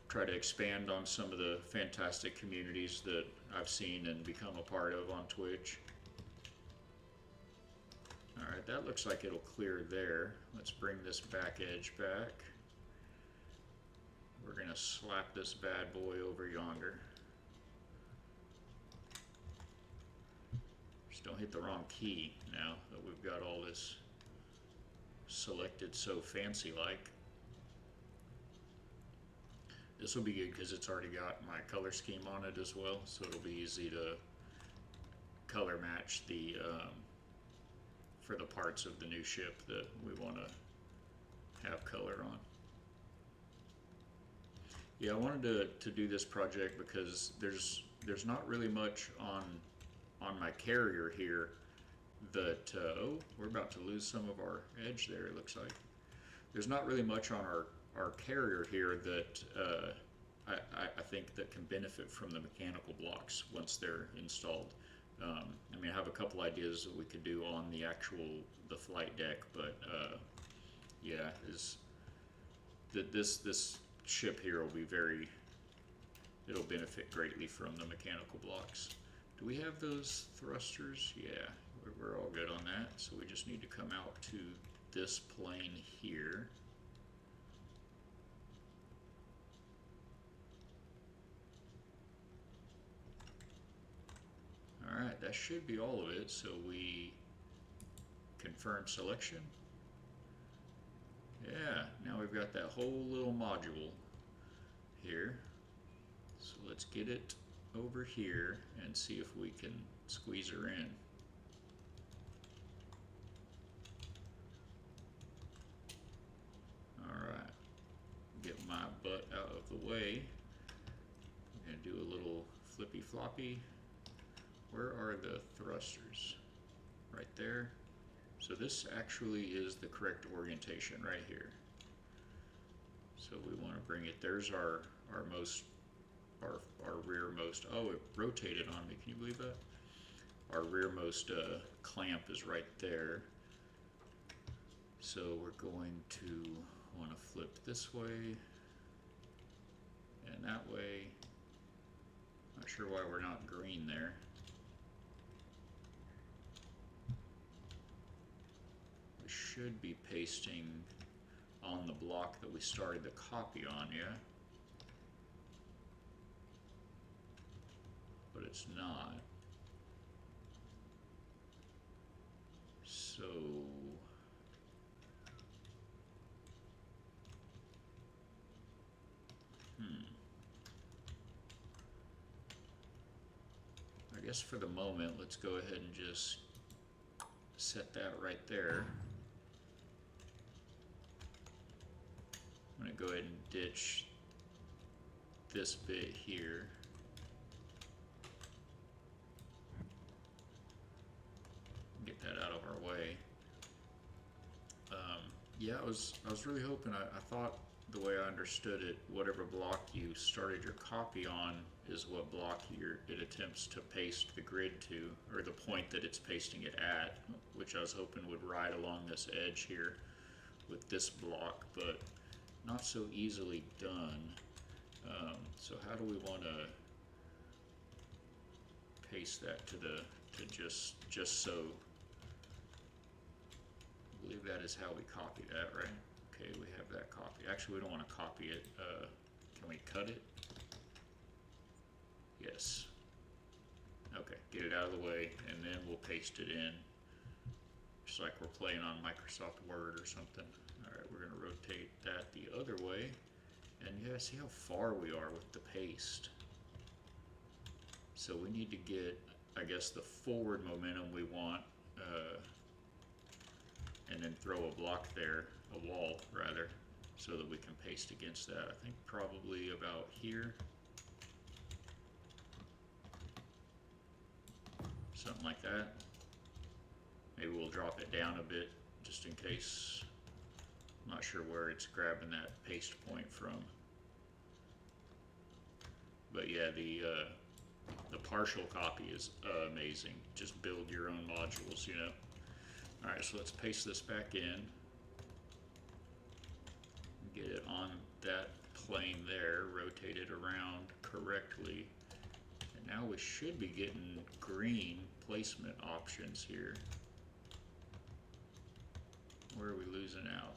try to expand on some of the fantastic communities that I've seen and become a part of on Twitch. Alright, that looks like it'll clear there. Let's bring this back edge back. We're going to slap this bad boy over yonder. Just don't hit the wrong key now that we've got all this selected so fancy like. This will be good because it's already got my color scheme on it as well, so it'll be easy to color match the for the parts of the new ship that we want to have color on. Yeah, I wanted to do this project because there's not really much on my carrier here that, oh, we're about to lose some of our edge there, it looks like. There's not really much on our carrier here that I think that can benefit from the mechanical blocks once they're installed. I mean, I have a couple ideas that we could do on the flight deck, but yeah, this ship here will be it'll benefit greatly from the mechanical blocks. Do we have those thrusters? Yeah, we're all good on that. So we just need to come out to this plane here. Alright, that should be all of it. So we confirm selection. Yeah, now we've got that whole little module here. So let's get it over here and see if we can squeeze her in. Alright, get my butt out of the way. I'm going to do a little flippy floppy. Where are the thrusters? Right there. So this actually is the correct orientation right here. So we want to bring it, there's our rearmost, oh, it rotated on me, can you believe that? Our rearmost clamp is right there. So we're going to want to flip this way and that way. Not sure why we're not green there. We should be pasting on the block that we started the copy on, yeah? But it's not. So I guess for the moment, let's go ahead and just set that right there. I'm going to go ahead and ditch this bit here. Get that out of our way. Yeah, I was really hoping, I thought the way I understood it, whatever block you started your copy on is what block it attempts to paste the grid to, or the point that it's pasting it at, which I was hoping would ride along this edge here with this block, but not so easily done. So how do we want to paste that to just so? I believe that is how we copy that, right? Okay, we have that copy. Actually, we don't want to copy it. Can we cut it? Yes. Okay, get it out of the way, and then we'll paste it in, just like we're playing on Microsoft Word or something. All right, we're going to rotate that the other way, and yeah, see how far we are with the paste. So we need to get, I guess, the forward momentum we want, and then throw a block there, a wall rather, so that we can paste against that. I think probably about here. Something like that. Maybe we'll drop it down a bit just in case. I'm not sure where it's grabbing that paste point from. But yeah, the partial copy is amazing. Just build your own modules, you know. Alright, so let's paste this back in. Get it on that plane there, rotate it around correctly. And now we should be getting green placement options here. Where are we losing out?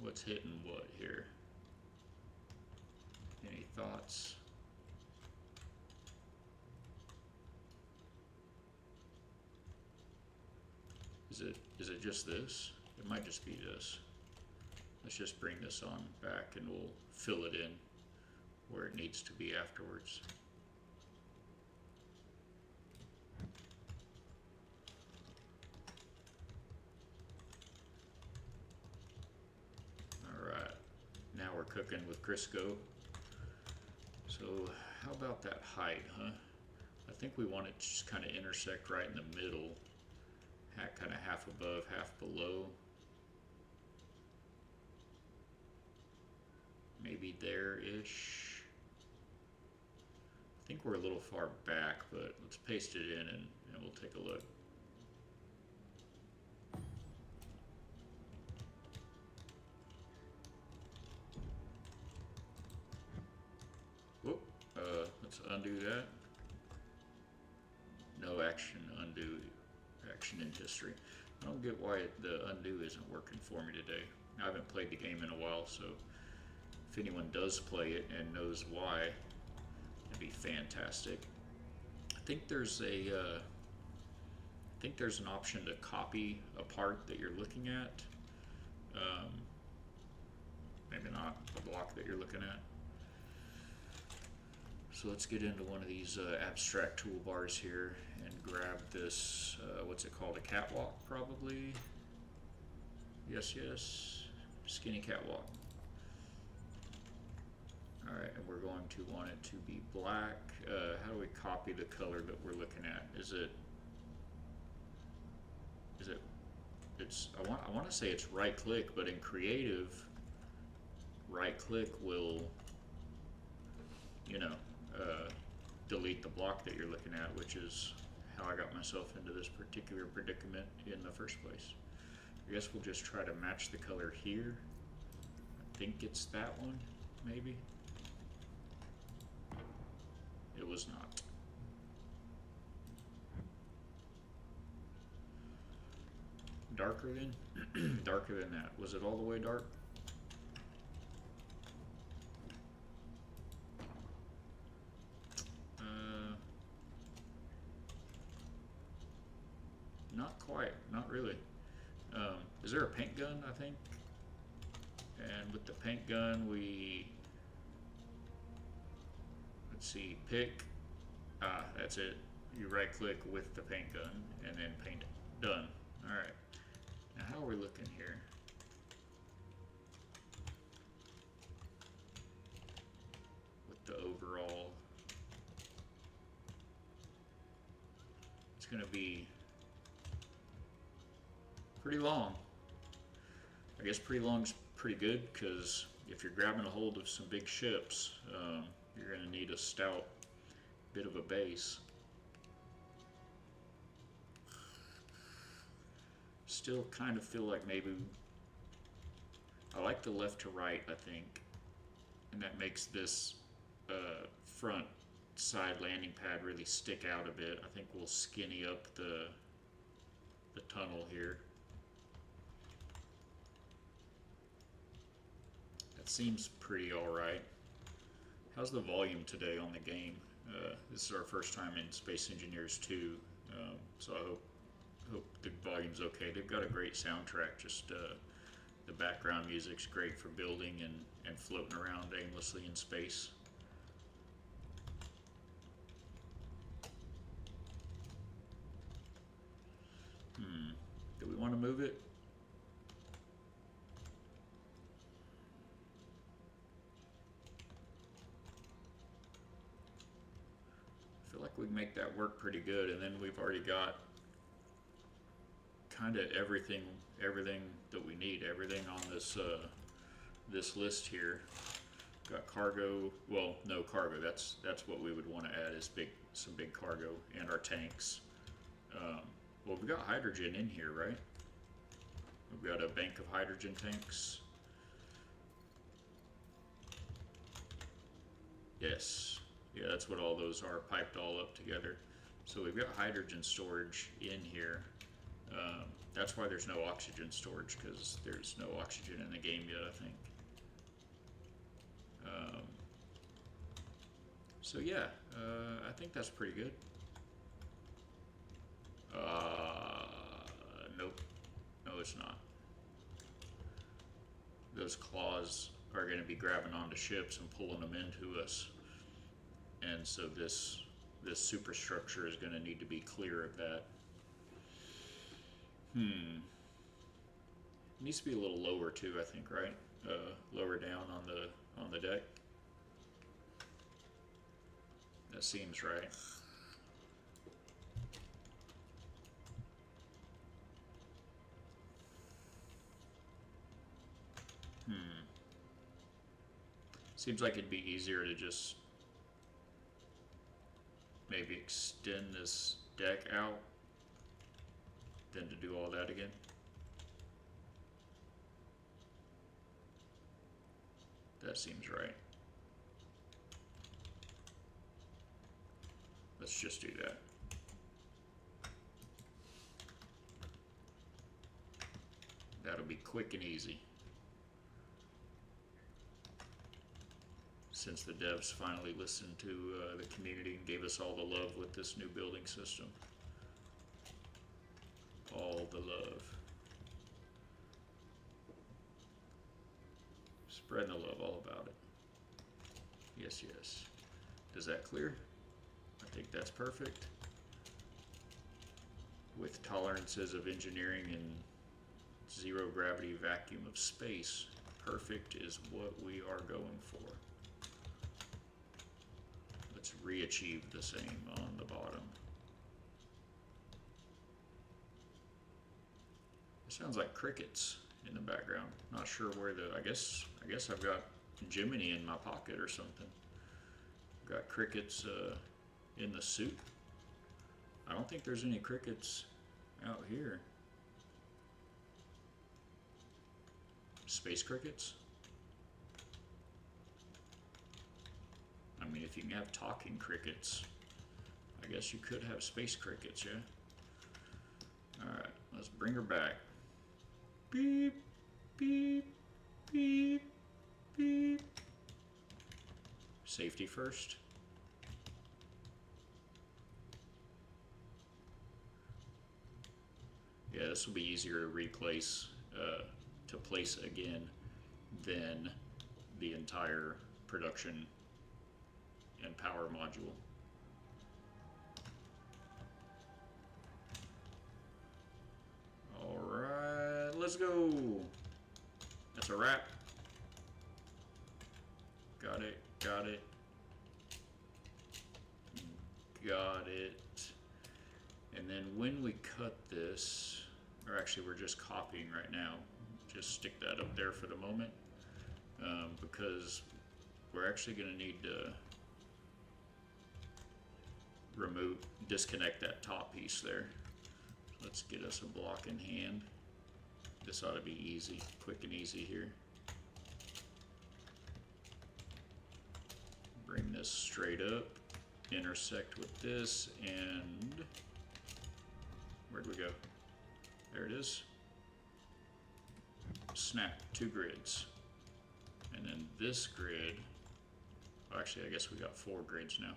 What's hitting what here? Any thoughts? Is it just this? It might just be this. Let's just bring this on back and we'll fill it in where it needs to be afterwards. Alright. Now we're cooking with Crisco. So how about that height, huh? I think we want it to just kind of intersect right in the middle, kind of half above, half below. Maybe there-ish. I think we're a little far back, but let's paste it in and we'll take a look. Whoop, let's undo that. No action, undo, action in history. I don't get why the undo isn't working for me today. I haven't played the game in a while, so if anyone does play it and knows why, it'd be fantastic. I think there's an option to copy a part that you're looking at. Maybe not the block that you're looking at. So let's get into one of these abstract toolbars here and grab this, what's it called, a catwalk probably? Yes, yes, skinny catwalk. Alright, and we're going to want it to be black. How do we copy the color that we're looking at? I want to say it's right click, but in creative, right click will, delete the block that you're looking at, which is how I got myself into this particular predicament in the first place. I guess we'll just try to match the color here. I think it's that one, maybe. It was not. Darker than? Darker than that. Was it all the way dark? Not quite, not really. Is there a paint gun, I think? And with the paint gun, let's see, pick, that's it. You right click with the paint gun and then paint it. Done. Alright. Now how are we looking here? With the overall, it's going to be pretty long. I guess pretty long's pretty good, because if you're grabbing a hold of some big ships, you're going to need a stout bit of a base. Still kind of feel like maybe I like the left to right, I think, and that makes this front side landing pad really stick out a bit. I think we'll skinny up the tunnel here. That seems pretty alright. How's the volume today on the game? This is our first time in Space Engineers 2, so I hope the volume's okay. They've got a great soundtrack. Just the background music's great for building and floating around aimlessly in space. Do we want to move it? I feel like we can make that work pretty good, and then we've already got kind of everything that we need, everything on this list here. Got cargo, well, no cargo, that's what we would want to add, is some big cargo, and our tanks. Well, we've got hydrogen in here, right? We've got a bank of hydrogen tanks. Yes, yeah, that's what all those are, piped all up together. So we've got hydrogen storage in here. That's why there's no oxygen storage, because there's no oxygen in the game yet, I think. So yeah, I think that's pretty good. Nope. No, it's not. Those claws are going to be grabbing onto ships and pulling them into us. And so this superstructure is going to need to be clear of that. It needs to be a little lower too, I think, right? Lower down on the deck. That seems right. Seems like it'd be easier to just maybe extend this deck out than to do all that again. That seems right. Let's just do that. That'll be quick and easy. Since the devs finally listened to the community and gave us all the love with this new building system. All the love. Spreading the love all about it. Yes, yes. Does that clear? I think that's perfect. With tolerances of engineering and zero gravity vacuum of space, perfect is what we are going for. Let's re-achieve the same on the bottom. It sounds like crickets in the background. Not sure where the, I guess I've got Jiminy in my pocket or something. Got crickets in the soup. I don't think there's any crickets out here. Space crickets? I mean, if you can have talking crickets, I guess you could have space crickets, yeah? Alright, let's bring her back. Beep, beep, beep, beep. Safety first. Yeah, this will be easier to replace, to place again than the entire production and power module. Alright, let's go. That's a wrap. Got it, got it. Got it. And then when we cut this, or actually we're just copying right now, just stick that up there for the moment, because we're actually going to need to disconnect that top piece there. Let's get us a block in hand. This ought to be easy, quick and easy here. Bring this straight up, intersect with this, and where'd we go? There it is. Snap, 2 grids. And then this grid, well, actually I guess we got 4 grids now.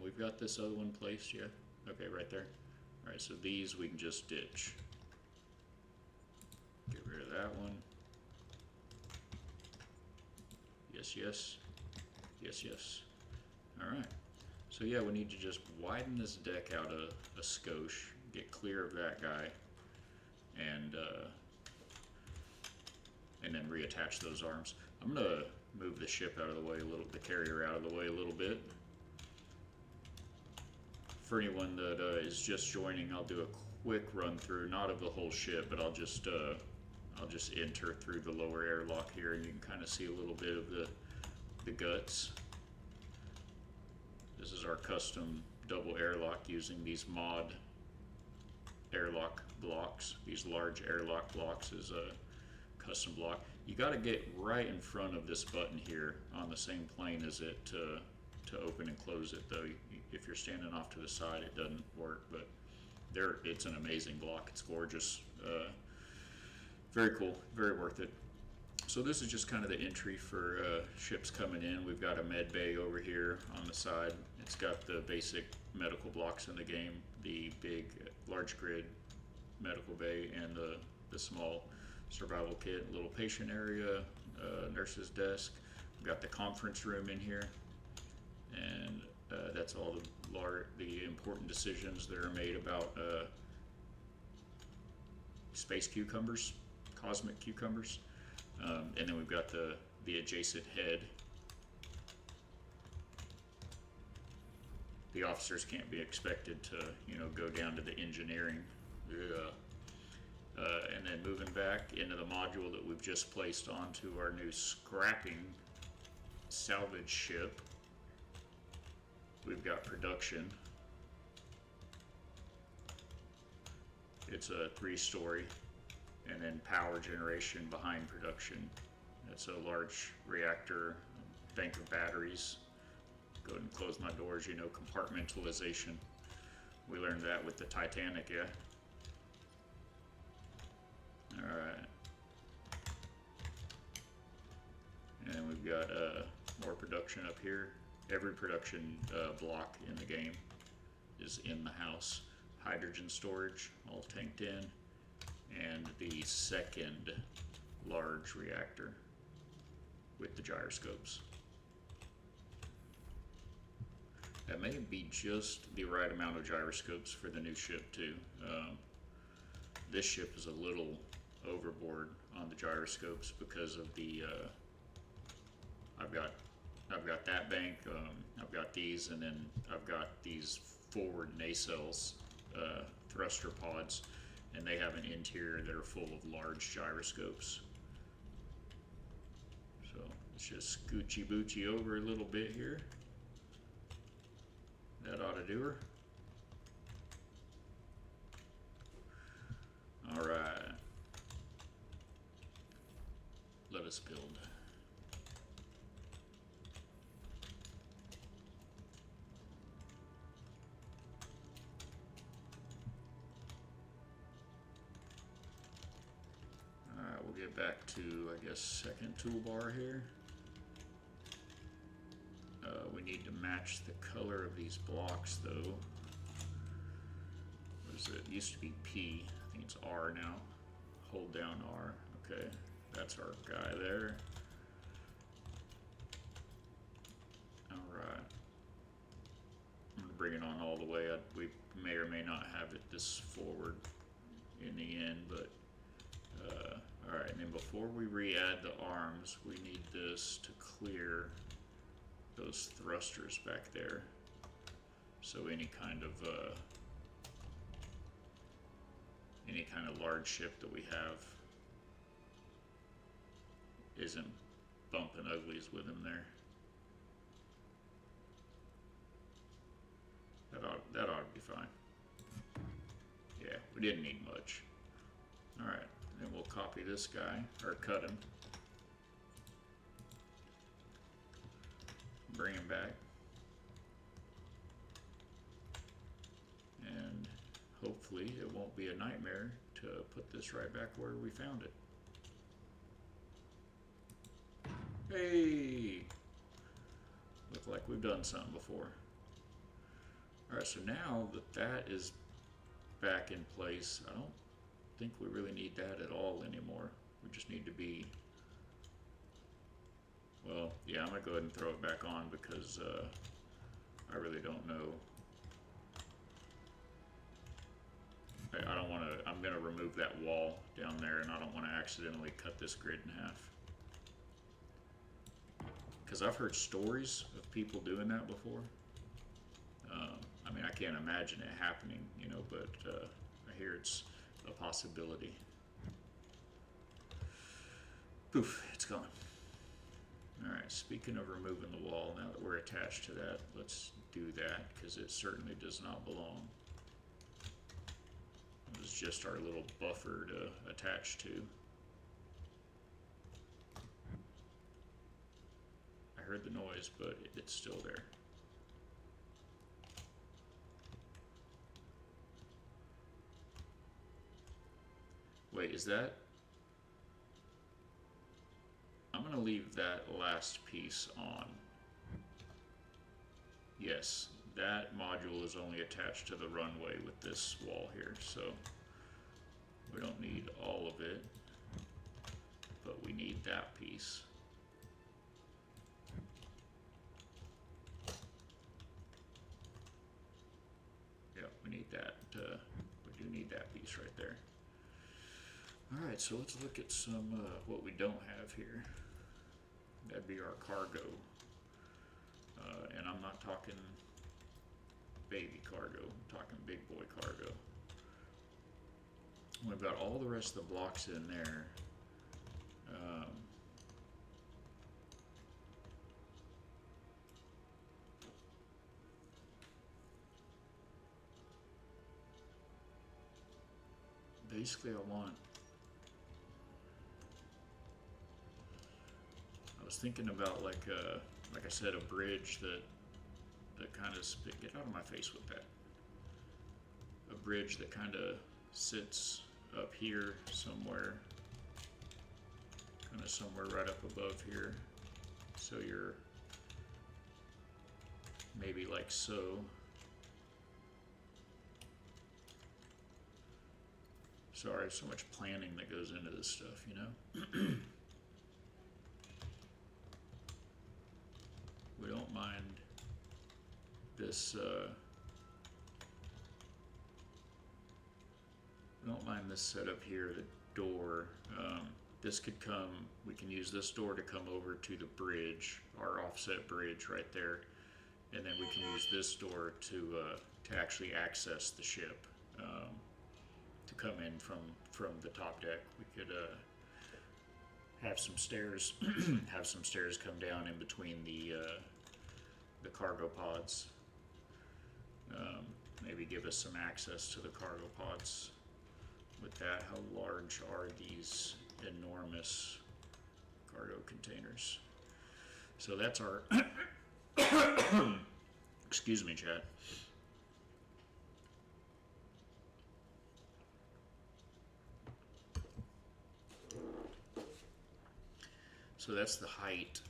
We've got this other one placed, yeah? Okay, right there. Alright, so these we can just ditch. Get rid of that one. Yes, yes. Yes, yes. Alright. So yeah, we need to just widen this deck out a skosh, get clear of that guy, and then reattach those arms. I'm gonna move the ship out of the way a little, the carrier out of the way a little bit. For anyone that is just joining, I'll do a quick run through, not of the whole ship, but I'll just enter through the lower airlock here, and you can kind of see a little bit of the guts. This is our custom double airlock using these mod airlock blocks. These large airlock blocks is a custom block. You got to get right in front of this button here on the same plane as it to open and close it, though. If you're standing off to the side, it doesn't work, but it's an amazing block. It's gorgeous. Very cool, very worth it. So this is just kind of the entry for ships coming in. We've got a med bay over here on the side. It's got the basic medical blocks in the game, the big large grid medical bay, and the small survival kit, little patient area, nurse's desk. We've got the conference room in here, and that's all the important decisions that are made about space cucumbers, cosmic cucumbers. And then we've got the adjacent head. The officers can't be expected to, go down to the engineering. And then moving back into the module that we've just placed onto our new scrapping salvage ship, we've got production. It's a 3-story, and then power generation behind production. It's a large reactor, bank of batteries. Go ahead and close my doors, compartmentalization. We learned that with the Titanic, yeah? Alright. And we've got more production up here. Every production block in the game is in the house. Hydrogen storage, all tanked in. And the second large reactor with the gyroscopes. That may be just the right amount of gyroscopes for the new ship too. This ship is a little overboard on the gyroscopes because of the I've got that bank, I've got these, and then I've got these forward nacelles thruster pods, and they have an interior that are full of large gyroscopes. So let's just scoochy boochy over a little bit here. That ought to do her. Alright. Let us build. Alright, we'll get back to, I guess, second toolbar here. We need to match the color of these blocks, though. What is it? It used to be P. I think it's R now. Hold down R. Okay, that's our guy there. Alright. I'm going to bring it on all the way. We may or may not have it this forward in the end, but alright, and then before we re-add the arms, we need this to clear those thrusters back there, so any kind of large ship that we have isn't bumping uglies with them there. That ought to be fine. Yeah, we didn't need much. Alright, then we'll copy this guy, or cut him. Bring him back. And hopefully it won't be a nightmare to put this right back where we found it. Hey! Look like we've done something before. Alright, so now that that is back in place, I don't think we really need that at all anymore. We just need to be... Well, yeah, I'm going to go ahead and throw it back on because I really don't know. I don't want to, I'm going to remove that wall down there, and I don't want to accidentally cut this grid in half. Because I've heard stories of people doing that before. I mean, I can't imagine it happening, but I hear it's a possibility. Poof, it's gone. Alright, speaking of removing the wall, now that we're attached to that, let's do that, because it certainly does not belong. It was just our little buffer to attach to. I heard the noise, but it's still there. Wait, is that... I'm going to leave that last piece on. Yes, that module is only attached to the runway with this wall here, so we don't need all of it, but we need that piece. Yeah, we need that. We do need that piece right there. Alright, so let's look at some what we don't have here. That'd be our cargo. And I'm not talking baby cargo, I'm talking big boy cargo. We've got all the rest of the blocks in there. Basically, I was thinking about like I said, a bridge that kind of get out of my face with that. A bridge that kind of sits up here somewhere, kind of somewhere right up above here. So you're maybe like so. Sorry, so much planning that goes into this stuff, you know? We don't mind this, we don't mind this setup here, the door. This could come, we can use this door to come over to the bridge, our offset bridge right there. And then we can use this door to actually access the ship. To come in from the top deck. We could have some stairs have some stairs come down in between the cargo pods. Maybe give us some access to the cargo pods. With that, how large are these enormous cargo containers? So that's our excuse me, chat. So that's the height.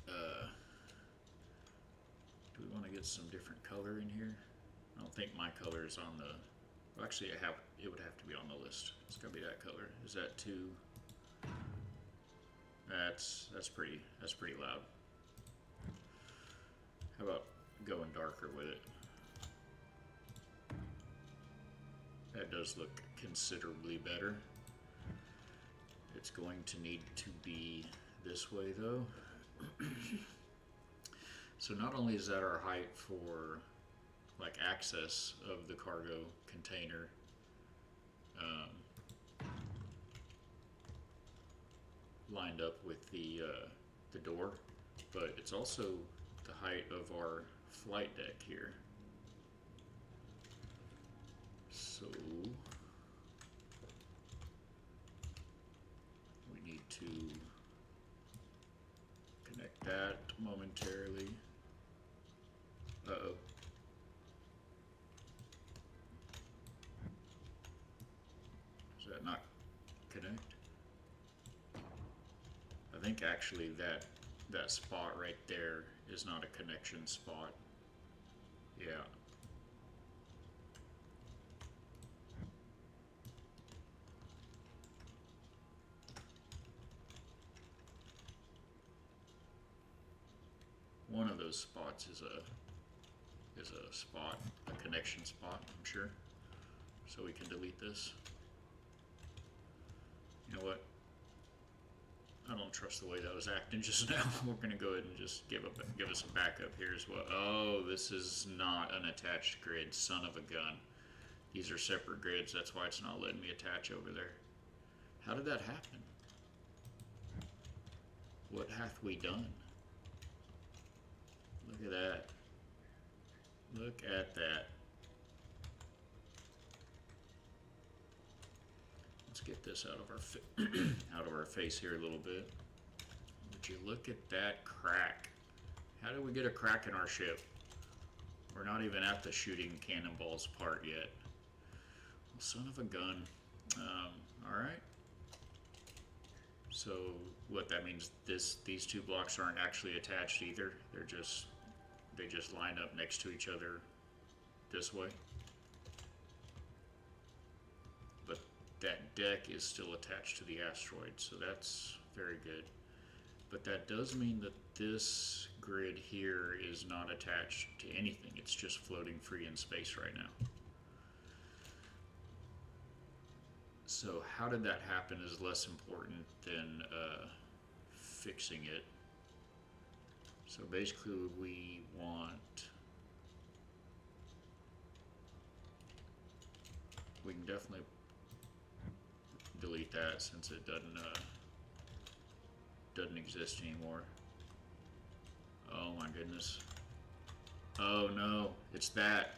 Do we want to get some different color in here? I don't think my color is on the. Well, actually, it would have to be on the list. It's gonna be that color. Is that too? That's pretty loud. How about going darker with it? That does look considerably better. It's going to need to be this way though. So not only is that our height for like access of the cargo container, lined up with the door, but it's also the height of our flight deck here. So we need to connect that momentarily. Uh-oh. Does that not connect? I think actually that spot right there is not a connection spot. Yeah. One of those spots is a spot, a connection spot, I'm sure. So we can delete this. You know what? I don't trust the way that was acting just now. We're gonna go ahead and just give us a backup here as well. Oh, this is not an attached grid, son of a gun. These are separate grids, that's why it's not letting me attach over there. How did that happen? What hath we done? Look at that. Look at that. Let's get this out of our out of our face here a little bit. Would you look at that crack? How did we get a crack in our ship? We're not even at the shooting cannonballs part yet. Well, son of a gun. All right. So what that means? These two blocks aren't actually attached either. They just line up next to each other this way. But that deck is still attached to the asteroid, so that's very good. But that does mean that this grid here is not attached to anything. It's just floating free in space right now. So how did that happen is less important than fixing it. So basically we can definitely delete that since it doesn't exist anymore. Oh my goodness. Oh no, it's that.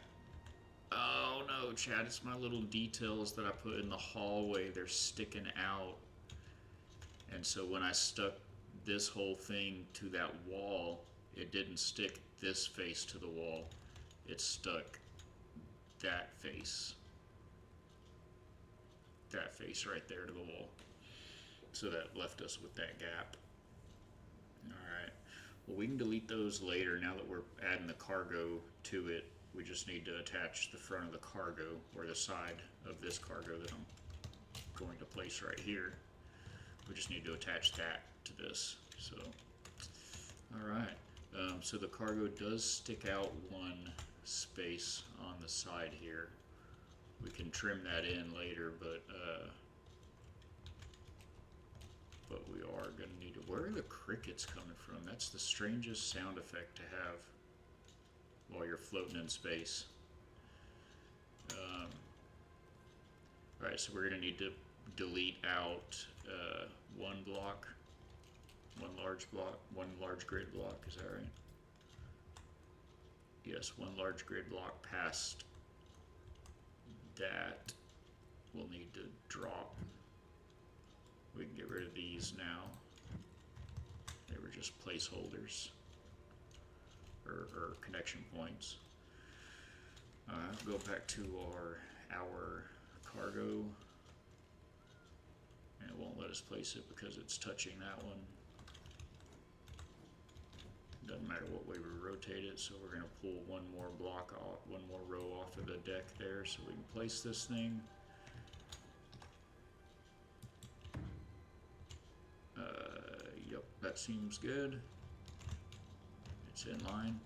Oh no, Chad, it's my little details that I put in the hallway. They're sticking out. And so when I stuck this whole thing to that wall, it didn't stick this face to the wall. It stuck that face right there to the wall. So that left us with that gap. Alright, well we can delete those later. Now that we're adding the cargo to it, we just need to attach the front of the cargo, or the side of this cargo that I'm going to place right here. We just need to attach that to this. So, alright, so the cargo does stick out one space on the side here. We can trim that in later, but we are going to need to... Where are the crickets coming from? That's the strangest sound effect to have while you're floating in space. Alright, so we're going to need to delete out one block, one large grid block, is that right? Yes, one large grid block past that we'll need to drop. We can get rid of these now. They were just placeholders or connection points. Go back to our cargo, and it won't let us place it because it's touching that one. Doesn't matter what way we rotate it, so we're going to pull one more block off, one more row off of the deck there, so we can place this thing. Yep, that seems good. It's in line.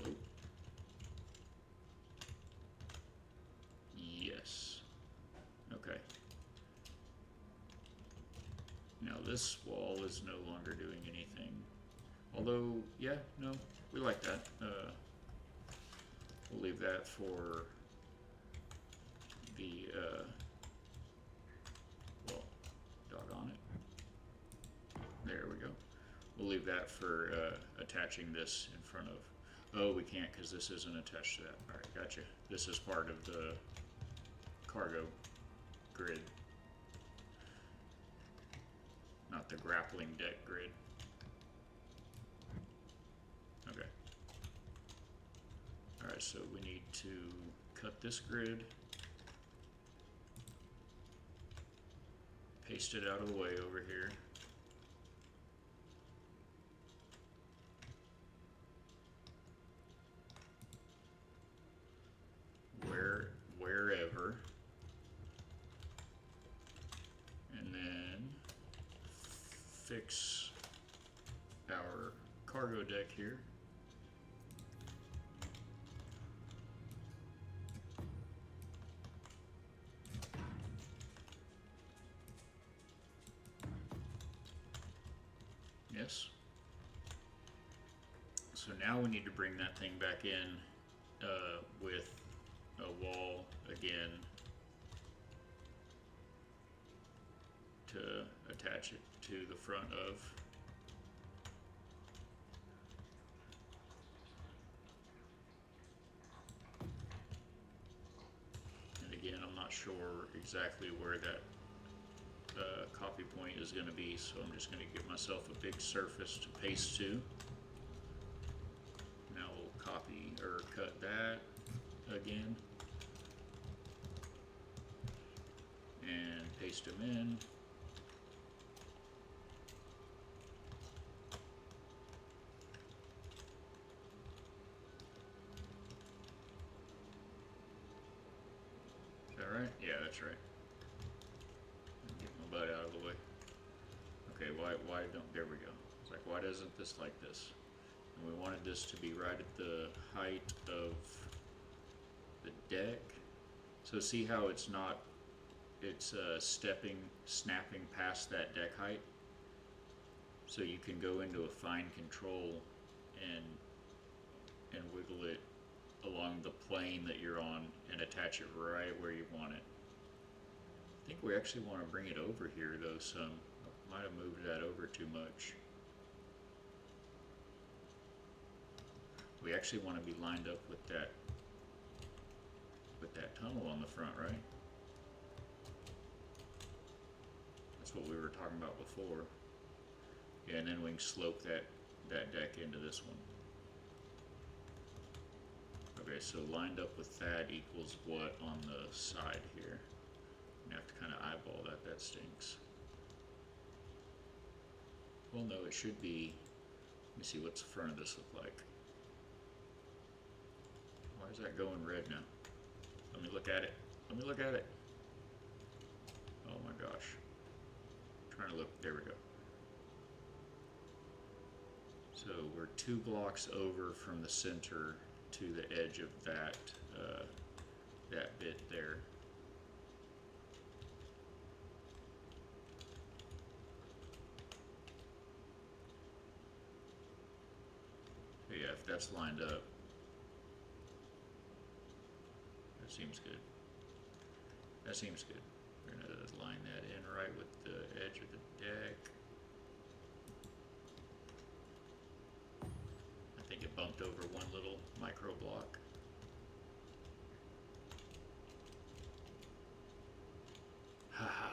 Oh. Yes. Okay. Now this wall is no longer doing anything. Although, yeah, no, we like that. We'll leave that for the, well, doggone it. There we go. We'll leave that for attaching this in front of... Oh, we can't because this isn't attached to that. Alright, gotcha. This is part of the cargo grid. Not the grappling deck grid. Okay. Alright, so we need to cut this grid, paste it out of the way over here. Wherever. And then fix our cargo deck here. Yes. So now we need to bring that thing back in with a wall again to attach it to the front of. And again, I'm not sure exactly where that copy point is going to be, so I'm just going to give myself a big surface to paste to. Now we'll copy or cut that again and paste them in. Is that right? Yeah, that's right. Get my butt out of the way. Okay, why don't, there we go. It's like, why doesn't this like this? And we wanted this to be right at the height of the deck. So see how it's not it's snapping past that deck height. So you can go into a fine control and wiggle it along the plane that you're on and attach it right where you want it. I think we actually want to bring it over here though some. Might have moved that over too much. We actually want to be lined up with that tunnel on the front, right? That's what we were talking about before. Yeah, and then we can slope that deck into this one. Okay, so lined up with that equals what on the side here? You have to kind of eyeball that. That stinks. Well, no, it should be. Let me see, what's the front of this look like? Why is that going red now? Let me look at it. Let me look at it. Oh my gosh. I'm trying to look. There we go. So we're 2 blocks over from the center to the edge of that bit there. So yeah, if that's lined up, that seems good. That seems good. We're gonna line that in right with the edge of the deck. I think it bumped over one little micro block. Haha.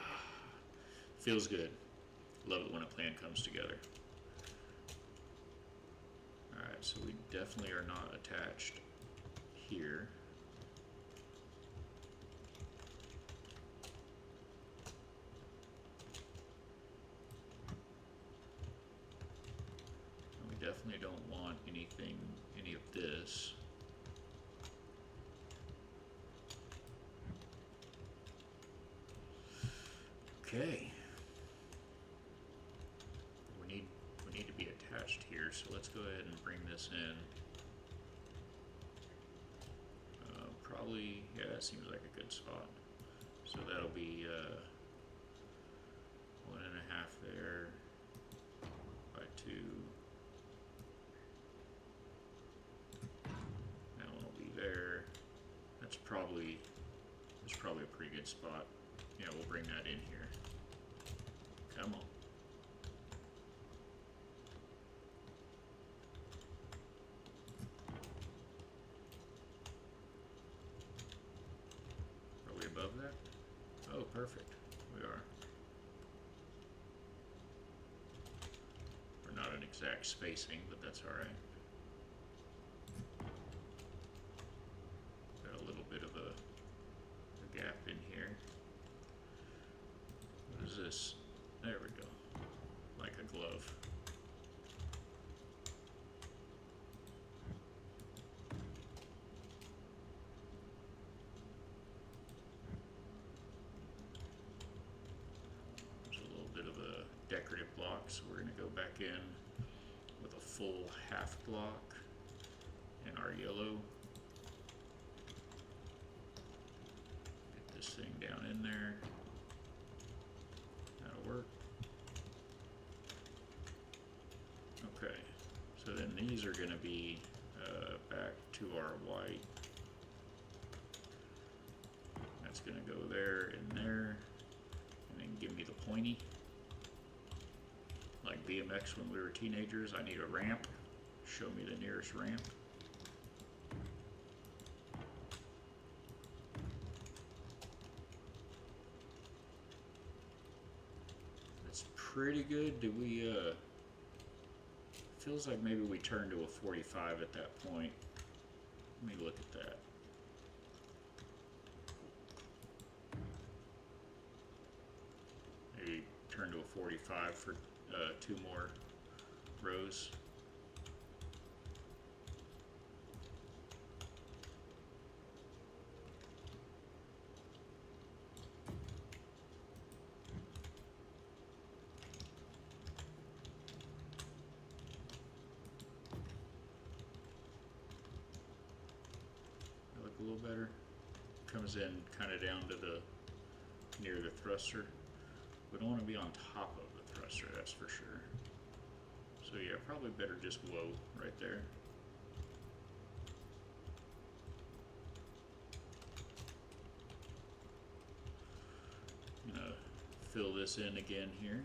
Feels good. Love it when a plan comes together. Alright, so we definitely are not attached here. And we definitely don't want any of this. Okay. We need to be attached here, so let's go ahead and bring this in. Probably, yeah, that seems like a good spot. So that'll be 1.5 there by 2. That one will be there. That's probably a pretty good spot. Yeah, we'll bring that in here. Come on. Are we above that? Oh, perfect. We are. We're not an exact spacing, but that's all right. Got a little bit of a gap in here. What is this? There we go. Like a glove. There's a little bit of a decorative block, so we're going to go back in with a full half block in our yellow. Get this thing down in there. That'll work. Okay, so then these are going to be back to our white. That's going to go there and there, and then give me the pointy. Like BMX when we were teenagers, I need a ramp. Show me the nearest ramp. That's pretty good. Do we, feels like maybe we turned to a 45 at that point. Let me look at that. Maybe turn to a 45 for 2 more rows. Look a little better. Comes in kind of down to the near the thruster. We don't want to be on top of the thruster, that's for sure. So yeah, probably better just whoa right there. I'm gonna fill this in again here.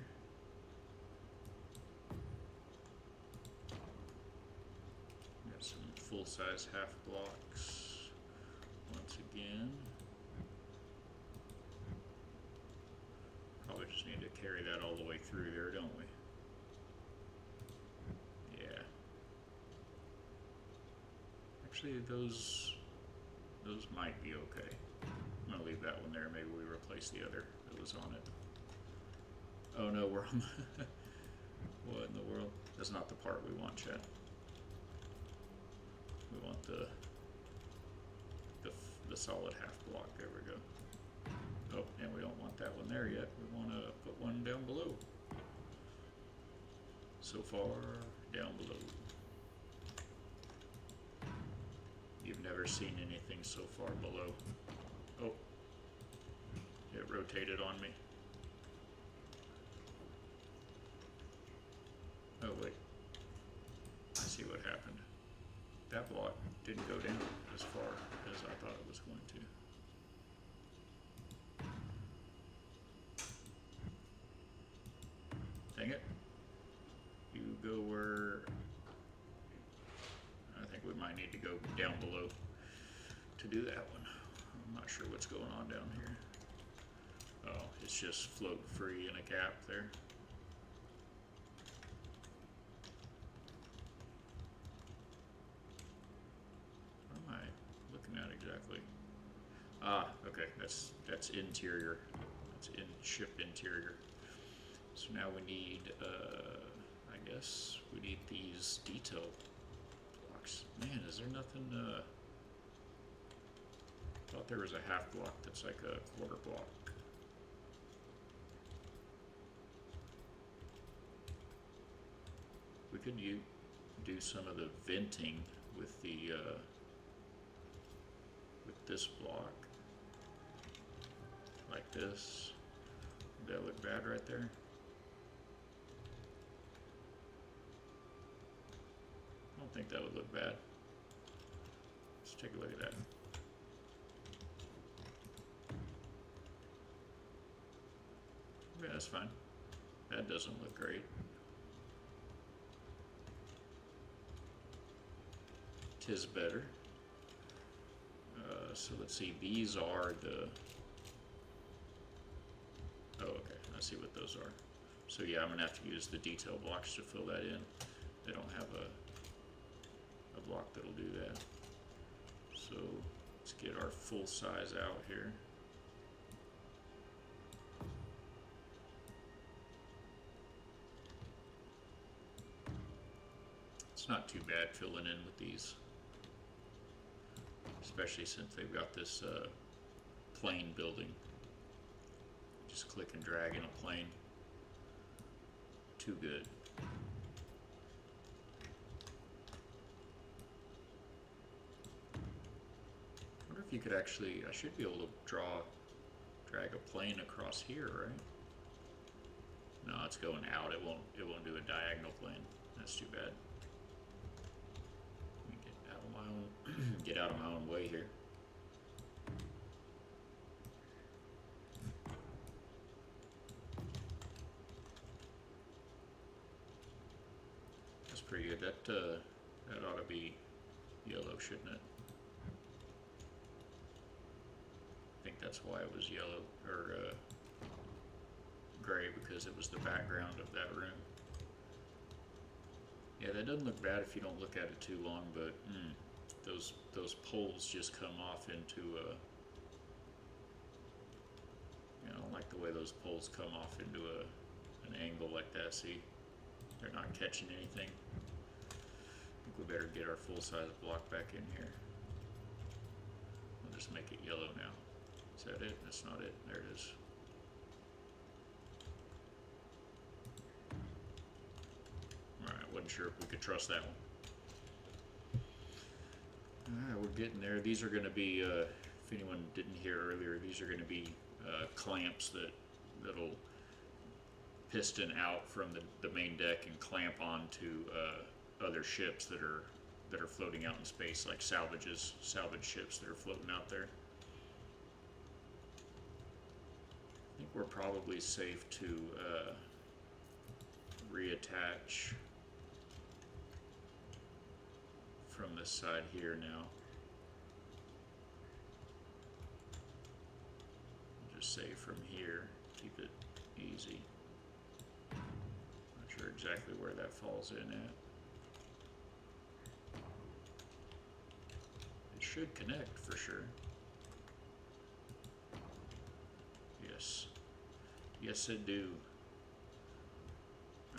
Got some full-size half blocks once again. Probably just need to carry that all the way through there, don't we? Yeah. Actually, those might be okay. I'm gonna leave that one there. Maybe we replace the other that was on it. Oh no, we're on the what in the world? That's not the part we want, chat. We want the solid half block. There we go. Oh, and we don't want that one there yet. We want to put one down below. So far, down below. You've never seen anything so far below. Oh, it rotated on me. Oh wait, I see what happened. That block didn't go down as far as I thought it was going to. Dang it. You go where... I think we might need to go down below to do that one. I'm not sure what's going on down here. Oh, it's just float free in a gap there. What am I looking at exactly? Ah, okay, that's interior. That's in ship interior. So now we need, I guess we need these detail blocks. Man, is there nothing? I thought there was a half block that's like a quarter block. We could do some of the venting with the with this block, like this. Would that look bad right there? I don't think that would look bad. Let's take a look at that. Yeah, that's fine. That doesn't look great. Tis better. So let's see, these are the... Oh, okay, I see what those are. So yeah, I'm gonna have to use the detail blocks to fill that in. They don't have a block that'll do that. So let's get our full size out here. It's not too bad filling in with these, especially since they've got this plane building. Just click and drag in a plane. Too good. I wonder if you could actually, I should be able to drag a plane across here, right? No, it's going out. It won't do a diagonal plane. That's too bad. Let me get out of my own get out of my own way here. That's pretty good. That ought to be yellow, shouldn't it? I think that's why it was yellow or gray, because it was the background of that room. Yeah, that doesn't look bad if you don't look at it too long, but those poles just come off into a... I don't like the way those poles come off into an angle like that. See, they're not catching anything. I think we better get our full-size block back in here. We'll just make it yellow now. Is that it? That's not it. There it is. Alright, wasn't sure if we could trust that one. Alright, we're getting there. These are going to be, if anyone didn't hear earlier, these are going to be clamps that'll piston out from the main deck and clamp onto other ships that are floating out in space, like salvage ships that are floating out there. I think we're probably safe to reattach from this side here now. Just say from here, keep it easy. Not sure exactly where that falls in at. It should connect for sure. Yes. Yes, it do.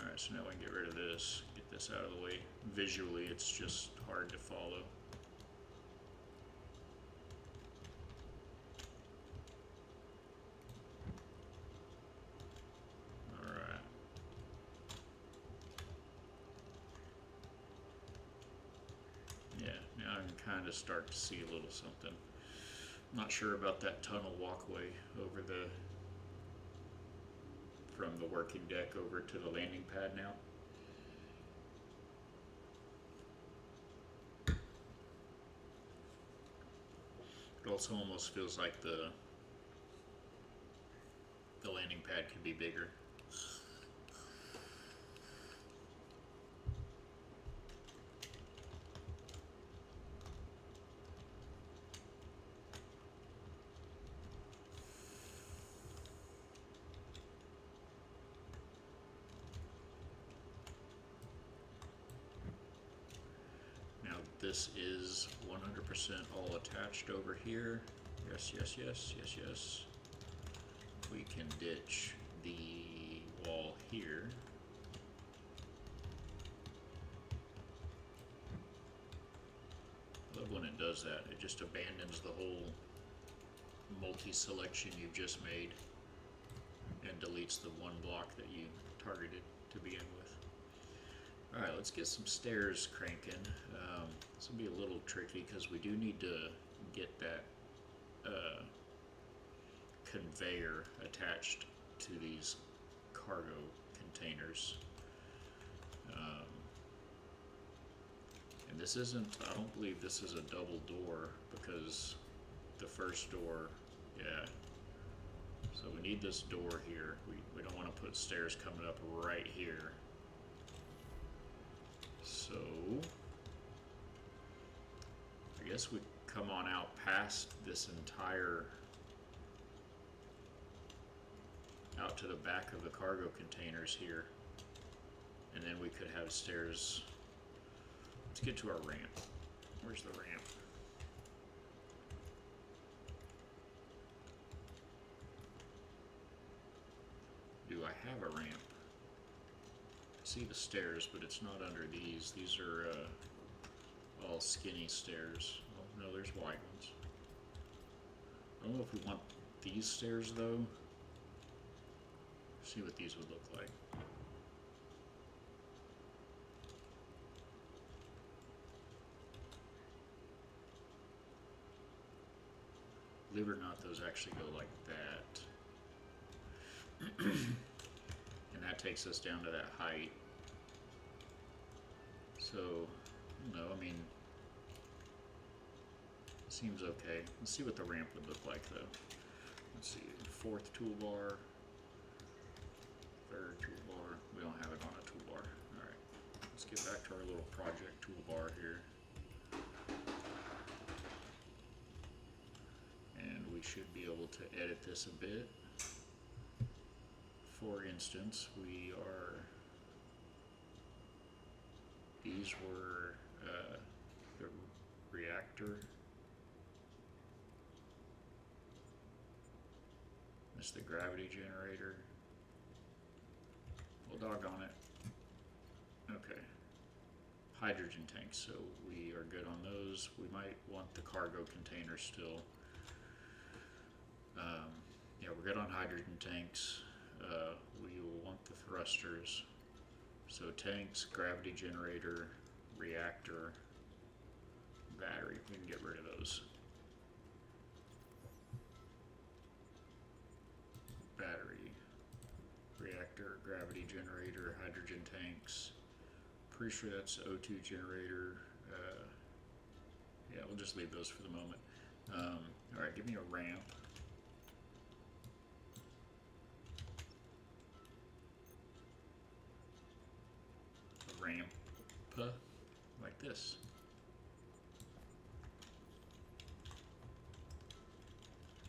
Alright, so now we can get rid of this, get this out of the way. Visually, it's just hard to follow. Alright. Yeah, now I can kind of start to see a little something. Not sure about that tunnel walkway over from the working deck over to the landing pad now. It also almost feels like the landing pad could be bigger. This is 100% all attached over here. Yes, yes, yes, yes, yes. We can ditch the wall here. I love when it does that. It just abandons the whole multi-selection you've just made and deletes the one block that you targeted to begin with. Alright, let's get some stairs cranking. This will be a little tricky because we do need to get that conveyor attached to these cargo containers. And this isn't, I don't believe this is a double door because the first door, yeah. So we need this door here. We don't want to put stairs coming up right here. So I guess we come on out past this entire, out to the back of the cargo containers here, and then we could have stairs. Let's get to our ramp. Where's the ramp? Do I have a ramp? I see the stairs, but it's not under these. These are all skinny stairs. Oh no, there's wide ones. I don't know if we want these stairs though. See what these would look like. Believe it or not, those actually go like that. And that takes us down to that height. So, no, I mean, seems okay. Let's see what the ramp would look like though. Let's see, fourth toolbar, third toolbar. We don't have it on a toolbar. Alright, let's get back to our little project toolbar here. And we should be able to edit this a bit. For instance, these were the reactor. This is the gravity generator. Well, doggone it. Okay. Hydrogen tanks, so we are good on those. We might want the cargo container still. Yeah, we're good on hydrogen tanks. We will want the thrusters. So tanks, gravity generator, reactor, battery. We can get rid of those. battery, reactor, gravity generator, hydrogen tanks. Pretty sure that's O2 generator. Yeah, we'll just leave those for the moment. Alright, give me a ramp. A ramp, like this.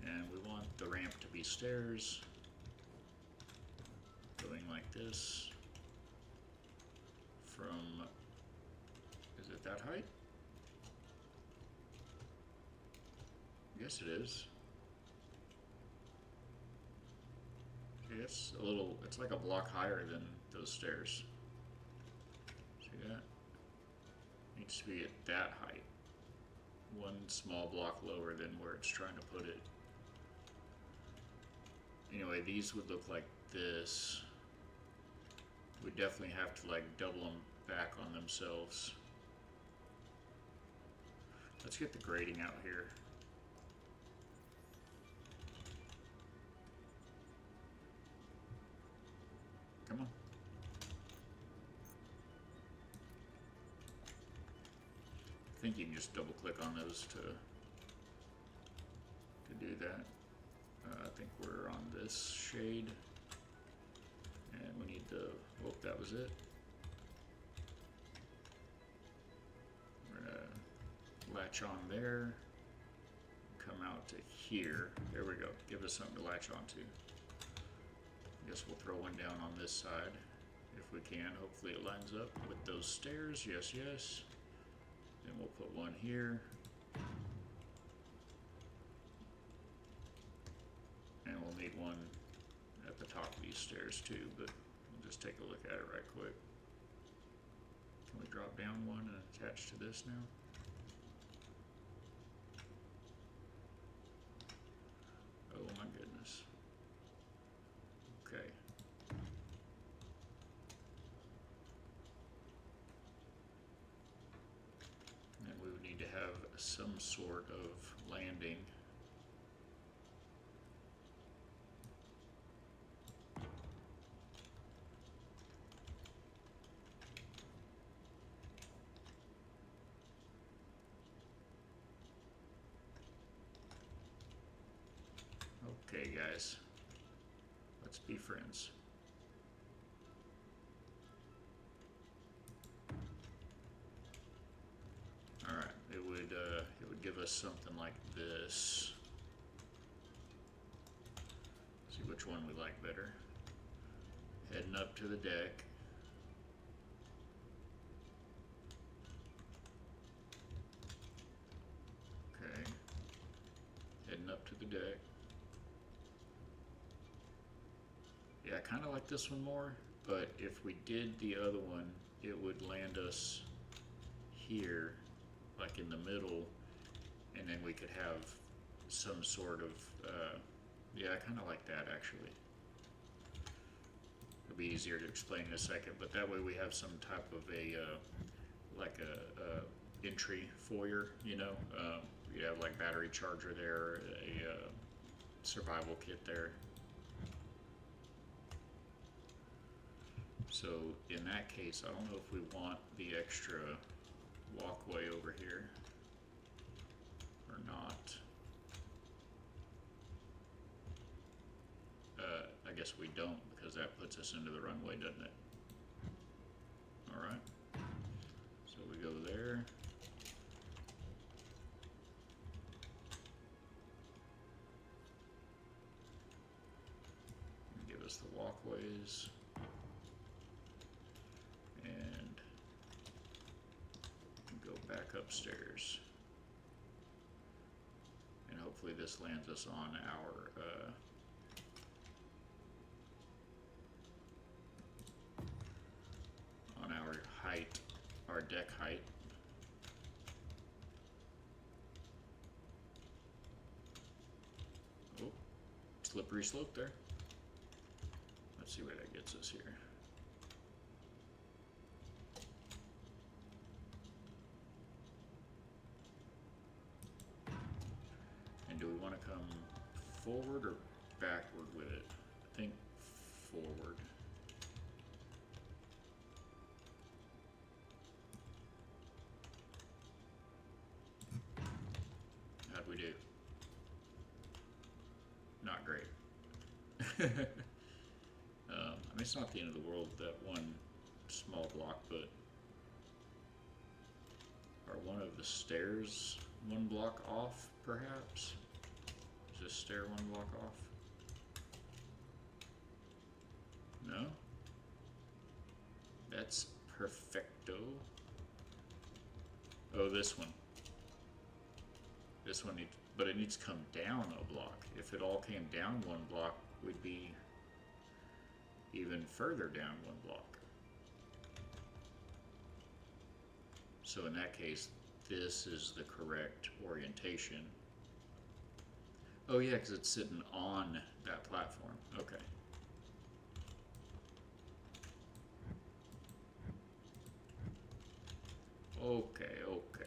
And we want the ramp to be stairs, going like this from, is it that height? Yes, it is. Okay, it's a little, it's like a block higher than those stairs. See that? Needs to be at that height. One small block lower than where it's trying to put it. Anyway, these would look like this. We definitely have to like double them back on themselves. Let's get the grading out here. Come on. I think you can just double click on those to do that. I think we're on this shade. And we need to, oh, that was it. We're gonna latch on there, come out to here. There we go. Give us something to latch onto. I guess we'll throw one down on this side if we can. Hopefully it lines up with those stairs. Yes, yes. Then we'll put one here. And we'll need one at the top of these stairs too, but we'll just take a look at it right quick. Can we drop down one and attach to this now? Oh my goodness. Okay. And we would need to have some sort of landing. Okay, guys, let's be friends. All right, it would give us something like this. See which one we like better. Heading up to the deck. Okay. Heading up to the deck. Yeah, I kind of like this one more, but if we did the other one, it would land us here, like in the middle, and then we could have some sort of, yeah, I kind of like that actually. It'll be easier to explain in a second, but that way we have some type of a, like a entry foyer, you know? You have like battery charger there, a survival kit there. So in that case, I don't know if we want the extra walkway over here or not. I guess we don't, because that puts us into the runway, doesn't it? Alright. So we go there. Give us the walkways. And go back upstairs. And hopefully this lands us on our height, our deck height. Oh, slippery slope there. Let's see where that gets us here. And do we want to come forward or backward with it? think forward. How'd we do? Not great. I mean, it's not the end of the world, that one small block, but are one of the stairs one block off, perhaps? Is this stair one block off? No? That's perfecto. Oh, this one. This one needs, but it needs to come down a block. If it all came down one block, we'd be even further down one block. So in that case, this is the correct orientation. Oh yeah, because it's sitting on that platform. Okay. Okay, okay.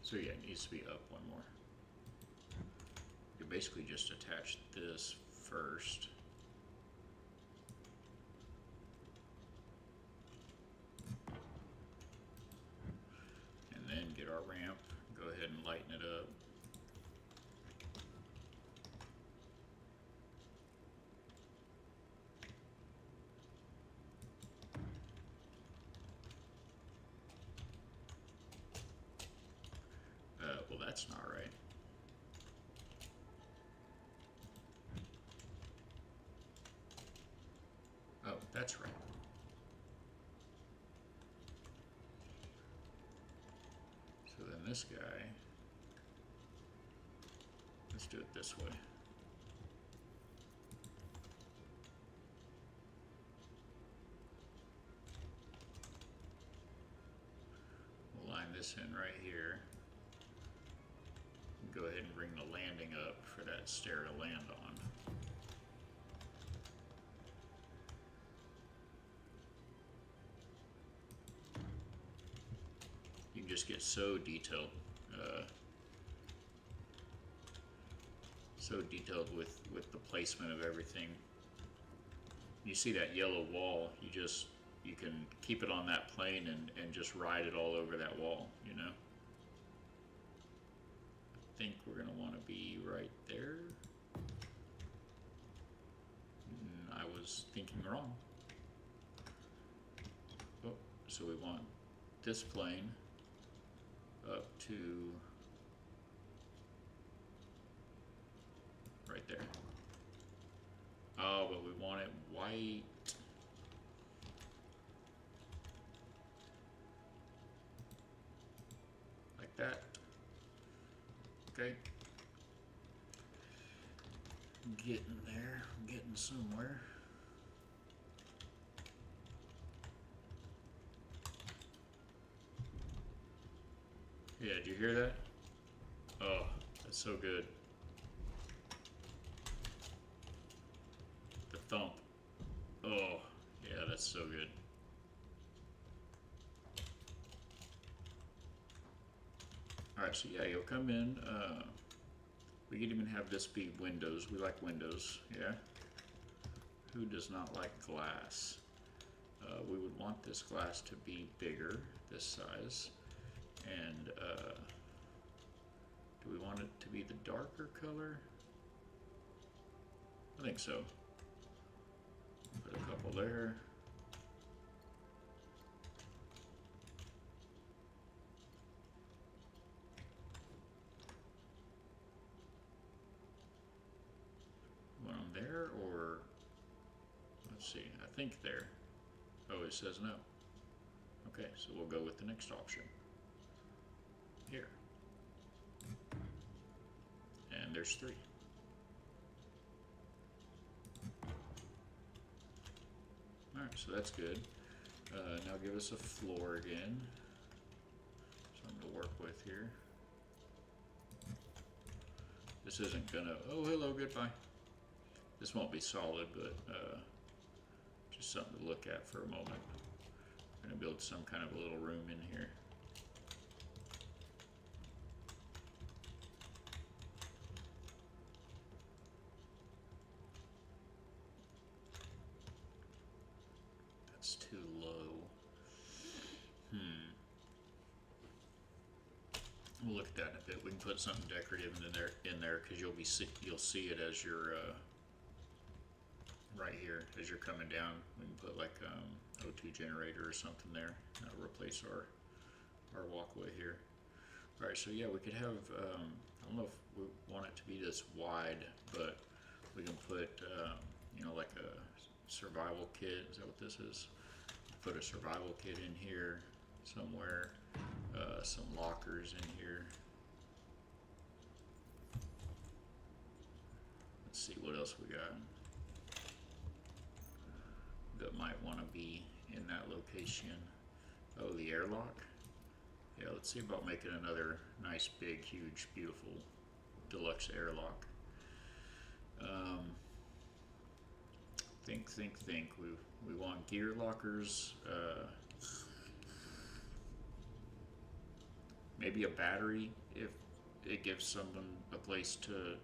So yeah, it needs to be up one more. You basically just attach this first. And then get our ramp, go ahead and lighten it up. Well, that's not right. Oh, that's right. So then this guy, let's do it this way. We'll line this in right here. Go ahead and bring the landing up for that stair to land on. You can just get so detailed, with the placement of everything. You see that yellow wall, you can keep it on that plane and just ride it all over that wall, you know? I think we're gonna want to be right there. I was thinking wrong. Oh, so we want this plane up to right there. Oh, but we want it white. Like that. Okay. I'm getting there. I'm getting somewhere. Yeah, did you hear that? Oh, that's so good. The thump. Oh, yeah, that's so good. Alright, so yeah, you'll come in. We could even have this be windows. We like windows, yeah? Who does not like glass? We would want this glass to be bigger, this size. And do we want it to be the darker color? I think so. Put a couple there. Want them there, or let's see, I think there. Oh, it says no. Okay, so we'll go with the next option. Here. And there's 3. Alright, so that's good. Now give us a floor again. Something to work with here. This isn't gonna, oh hello, goodbye. This won't be solid, but just something to look at for a moment. I'm gonna build some kind of a little room in here. It's too low. We'll look at that in a bit. We can put something decorative in there because you'll see it as you're right here as you're coming down. We can put like O2 generator or something there. That'll replace our walkway here. All right, so yeah, we could have. I don't know if we want it to be this wide, but we can put you know, like a survival kit. Is that what this is? Put a survival kit in here somewhere. Some lockers in here. Let's see what else we got that might want to be in that location. Oh, the airlock. Yeah, let's see about making another nice, big, huge, beautiful deluxe airlock. Think. We want gear lockers. Maybe a battery if it gives someone a place to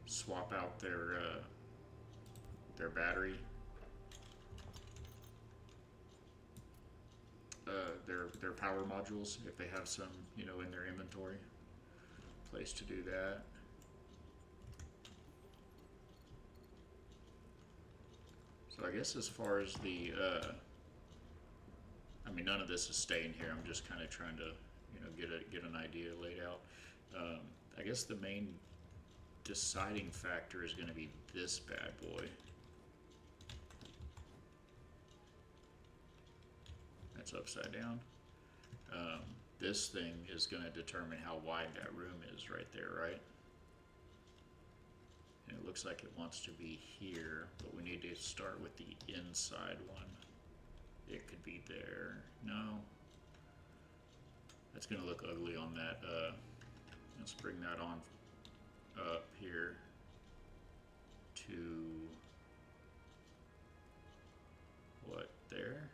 swap out their battery. Their power modules if they have some, you know, in their inventory. Place to do that. So I guess as far as the, I mean, none of this is staying here. I'm just kind of trying to, you know, get an idea laid out. I guess the main deciding factor is going to be this bad boy. That's upside down. This thing is going to determine how wide that room is right there, right? And it looks like it wants to be here, but we need to start with the inside one. It could be there. No. That's going to look ugly on that. Let's bring that on up here to what, there?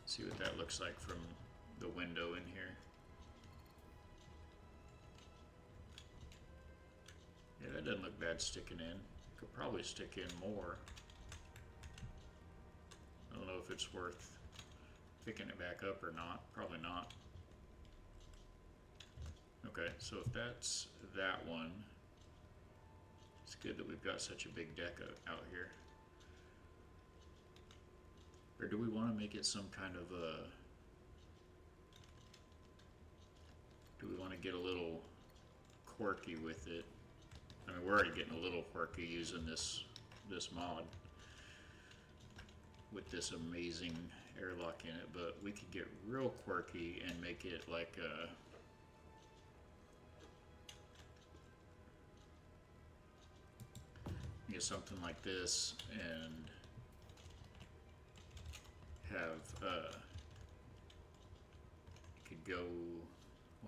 See what that looks like from the window in here. Yeah, that doesn't look bad sticking in. Could probably stick in more. I don't know if it's worth picking it back up or not. Probably not. Okay, so if that's that one, it's good that we've got such a big deck out here. Or do we want to make it some kind of a... Do we want to get a little quirky with it? I mean, we're already getting a little quirky using this mod with this amazing airlock in it, but we could get real quirky and make it like a... Get something like this and have it could go,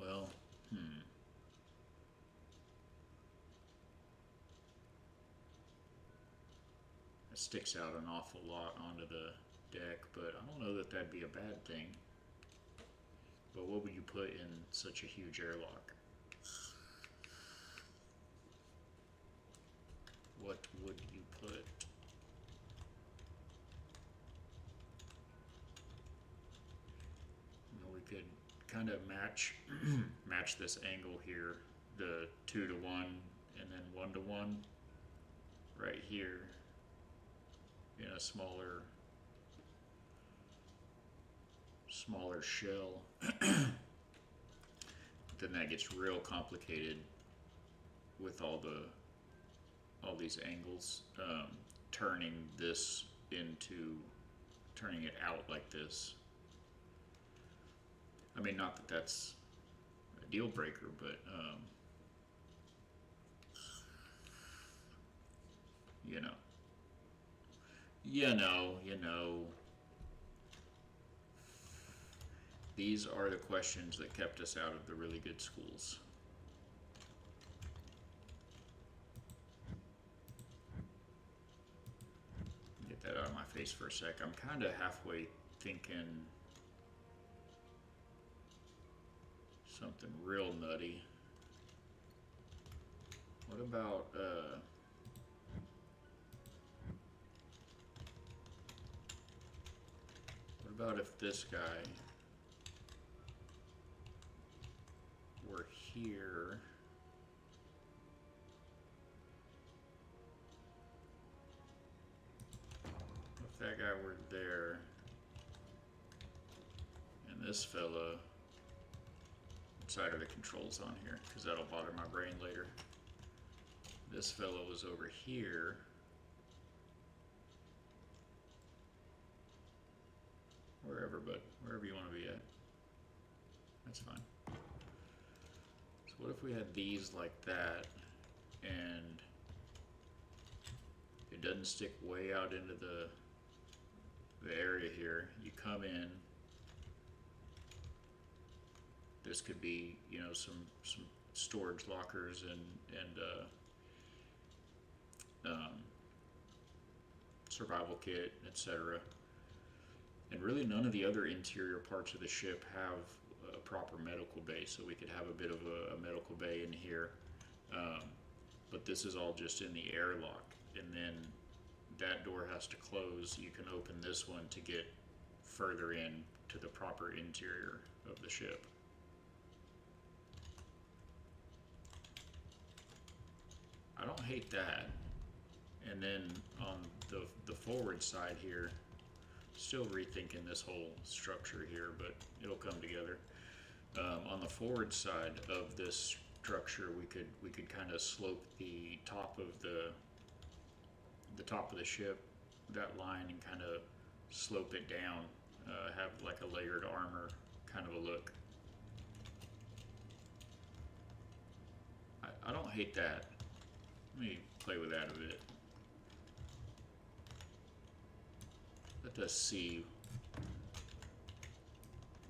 well, it sticks out an awful lot onto the deck, but I don't know that that'd be a bad thing. But what would you put in such a huge airlock? What would you put? You know, we could kind of match this angle here, the 2 to 1 and then 1 to 1 right here in a smaller shell. Then that gets real complicated with all these angles, turning it out like this. I mean, not that that's a deal breaker, but you know, these are the questions that kept us out of the really good schools. Get that out of my face for a sec. I'm kind of halfway thinking something real nutty. What about about if this guy were here? If that guy were there, and this fella, what side are the controls on here? Because that'll bother my brain later. This fella was over here. Wherever, but wherever you want to be at. That's fine. So what if we had these like that, and it doesn't stick way out into the area here. You come in. This could be, you know, some storage lockers and survival kit, etc. And really none of the other interior parts of the ship have a proper medical bay, so we could have a bit of a medical bay in here. But this is all just in the airlock, and then that door has to close. You can open this one to get further in to the proper interior of the ship. I don't hate that. And then on the forward side here, still rethinking this whole structure here, but it'll come together. On the forward side of this structure, we could kind of slope the top of the top of the ship, that line, and kind of slope it down, have like a layered armor kind of a look. I don't hate that. Let me play with that a bit. Let us see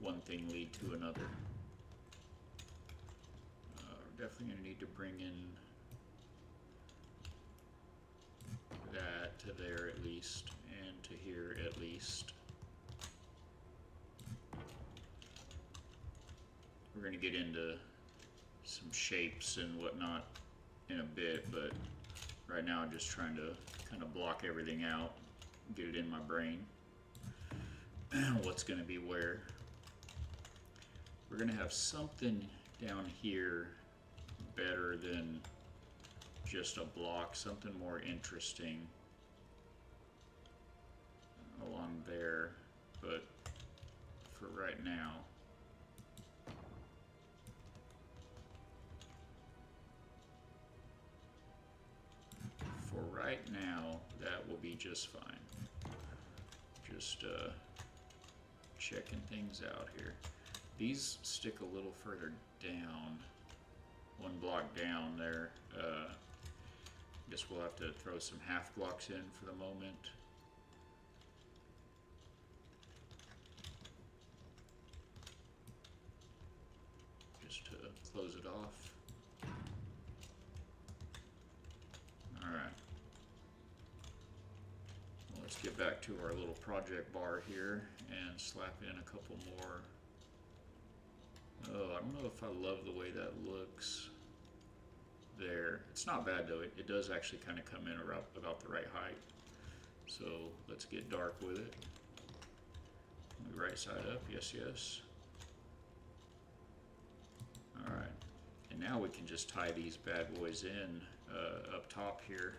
one thing lead to another. We're definitely going to need to bring in that to there at least, and to here at least. We're going to get into some shapes and whatnot in a bit, but right now I'm just trying to kind of block everything out, get it in my brain. What's going to be where. We're going to have something down here better than just a block, something more interesting along there, but for right now, that will be just fine. Just checking things out here. These stick a little further down, one block down there. Guess we'll have to throw some half blocks in for the moment. Just to close it off. Alright. Well, let's get back to our little project bar here and slap in a couple more. Oh, I don't know if I love the way that looks there. It's not bad though. It does actually kind of come in around about the right height. So let's get dark with it. Right side up, yes, yes. All right, and now we can just tie these bad boys in up top here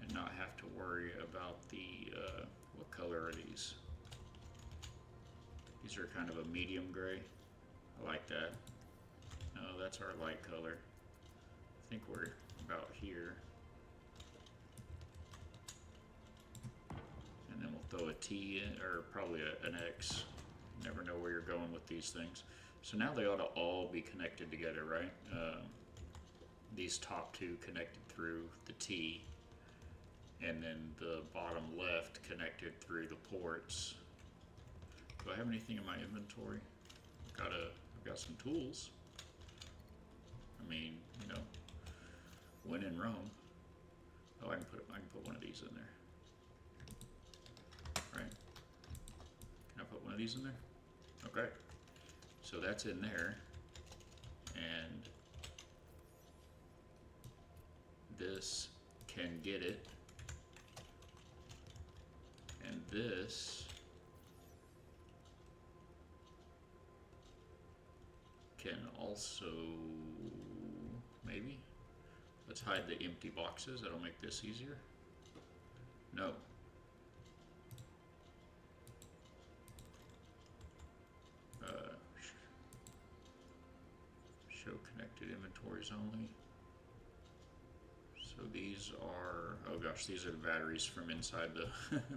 and not have to worry about the, what color are these? These are kind of a medium gray. I like that. No, that's our light color. I think we're about here. And then we'll throw a T in, or probably an X. Never know where you're going with these things. So now they ought to all be connected together, right? These top two connected through the T, and then the bottom left connected through the ports. Do I have anything in my inventory? I've got some tools. I mean, you know, when in Rome. Oh, I can put one of these in there. Right? Can I put one of these in there? Okay. So that's in there, and this can get it, and this can also, maybe, let's hide the empty boxes. That'll make this easier. No. Show connected inventories only. So these are, oh gosh, these are the batteries from inside the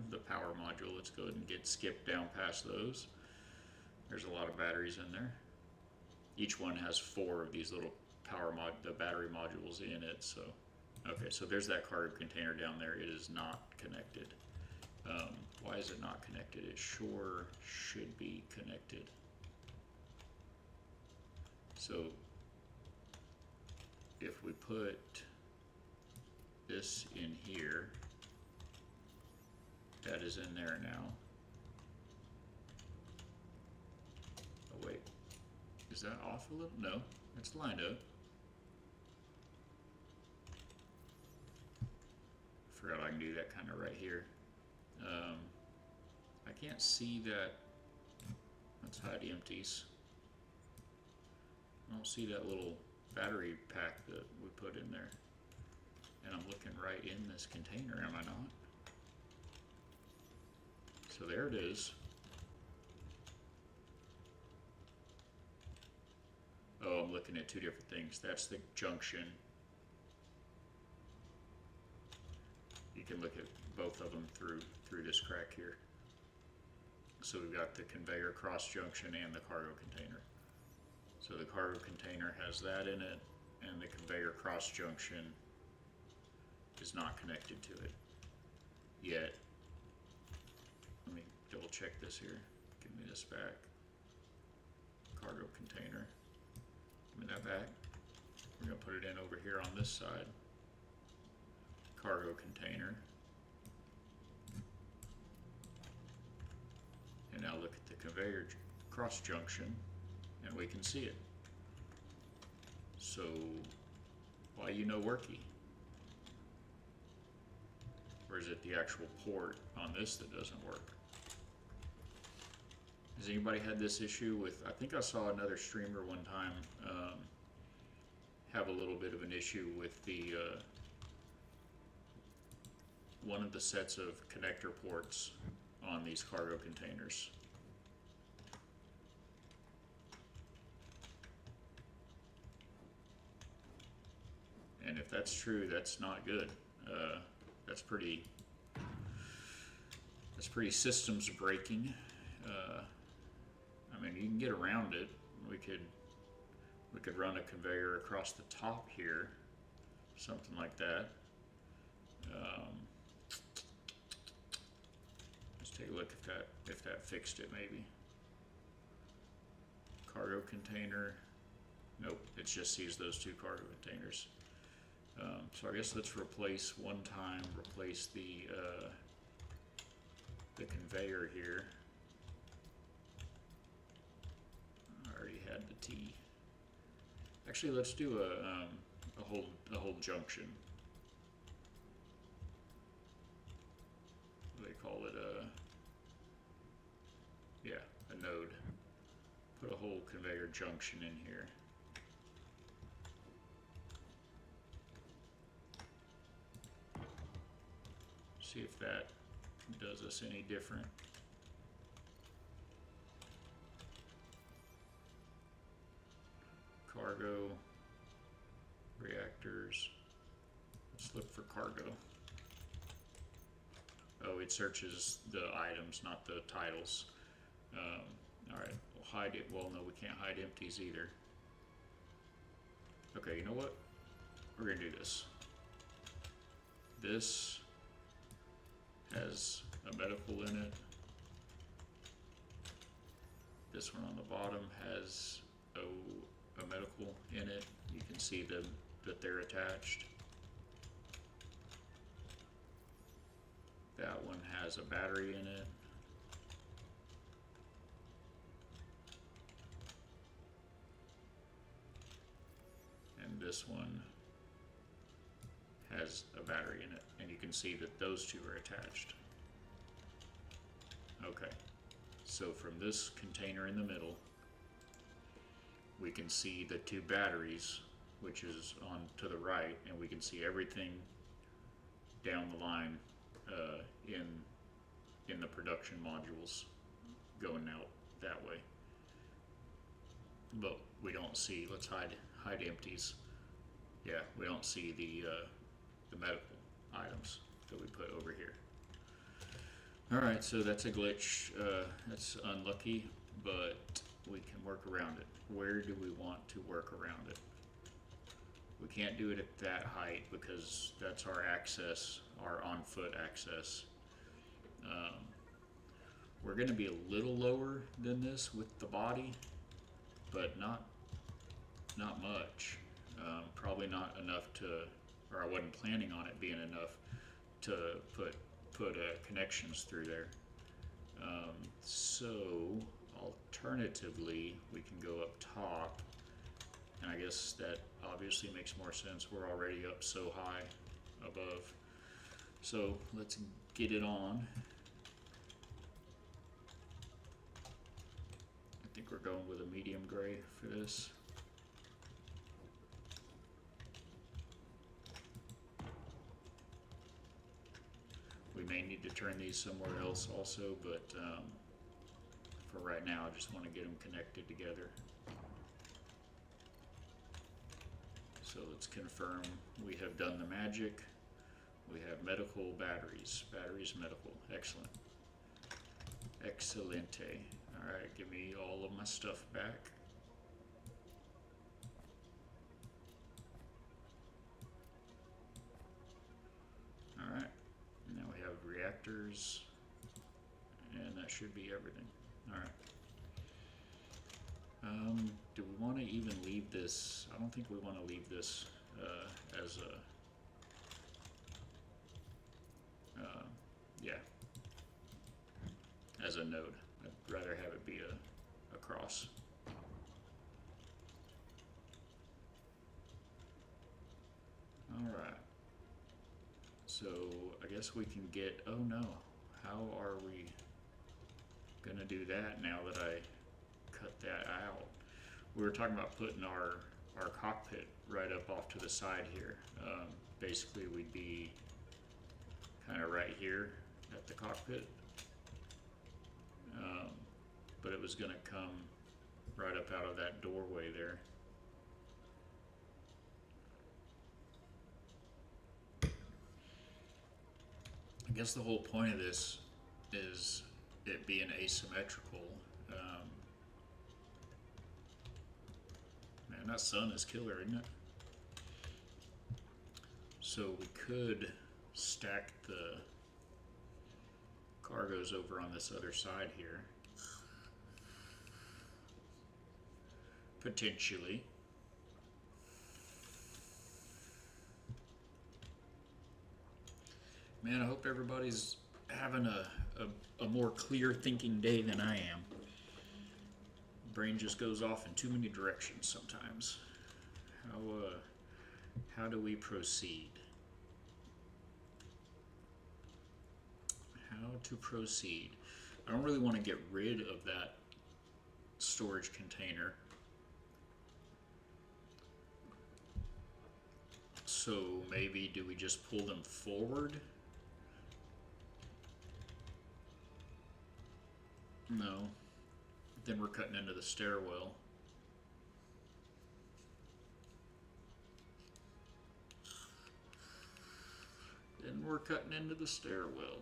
the power module. Let's go ahead and skip down past those. There's a lot of batteries in there. Each one has 4 of these little the battery modules in it. So, okay, so there's that cargo container down there. It is not connected. Why is it not connected? It sure should be connected. So if we put this in here, that is in there now. Oh wait, is that off a little? No, it's lined up. Forgot I can do that kind of right here. I can't see that. Let's hide empties. I don't see that little battery pack that we put in there. And I'm looking right in this container, am I not? So there it is. Oh, I'm looking at 2 different things. That's the junction. You can look at both of them through this crack here. So we've got the conveyor cross junction and the cargo container. So the cargo container has that in it, and the conveyor cross junction is not connected to it yet. Let me double check this here. Give me this back. Cargo container. Give me that back. We're going to put it in over here on this side. Cargo container. And now look at the conveyor cross junction, and we can see it. So why worky? Or is it the actual port on this that doesn't work? Has anybody had this issue with, I think I saw another streamer one time have a little bit of an issue with the one of the sets of connector ports on these cargo containers. And if that's true, that's not good. That's pretty systems breaking. I mean, you can get around it. We could run a conveyor across the top here, something like that. Let's take a look if that fixed it maybe. Cargo container. Nope, it just sees those 2 cargo containers. So I guess let's replace the conveyor here. I already had the T. Actually, let's do a whole junction. What do they call it? A node. Put a whole conveyor junction in here. See if that does us any different. Cargo, reactors. Let's look for cargo. Oh, it searches the items, not the titles. Alright, we'll hide it. Well, no, we can't hide empties either. Okay, you know what? We're going to do this. This has a medical in it. This one on the bottom has a medical in it. You can see that they're attached. That one has a battery in it. And this one has a battery in it. And you can see that those 2 are attached. Okay, so from this container in the middle, we can see the two batteries, which is on to the right, and we can see everything down the line in the production modules going out that way. But we don't see. Let's hide empties. Yeah, we don't see the medical items that we put over here. All right, so that's a glitch. That's unlucky, but we can work around it. Where do we want to work around it? We can't do it at that height because that's our access, our on-foot access. We're going to be a little lower than this with the body, but not much. Probably not enough to, or I wasn't planning on it being enough to put connections through there. So alternatively, we can go up top, and I guess that obviously makes more sense. We're already up so high above. So let's get it on. I think we're going with a medium gray for this. We may need to turn these somewhere else also, but for right now, I just want to get them connected together. So let's confirm we have done the magic. We have medical batteries. Batteries, medical. Excellent. Excelente. All right, give me all of my stuff back. All right. Now we have reactors, and that should be everything. All right. Do we want to even leave this? I don't think we want to leave this as a, yeah, as a node. I'd rather have it be a cross. All right. So I guess we can get, oh no, how are we gonna do that now that I cut that out? We were talking about putting our cockpit right up off to the side here. Basically we'd be kind of right here at the cockpit, but it was gonna come right up out of that doorway there. I guess the whole point of this is it being asymmetrical. Man, that sun is killer, isn't it? So we could stack the cargoes over on this other side here. Potentially. Man, I hope everybody's having a more clear thinking day than I am. Brain just goes off in too many directions sometimes. How do we proceed? How to proceed? I don't really want to get rid of that storage container. So maybe do we just pull them forward? No. Then we're cutting into the stairwell. Then we're cutting into the stairwell.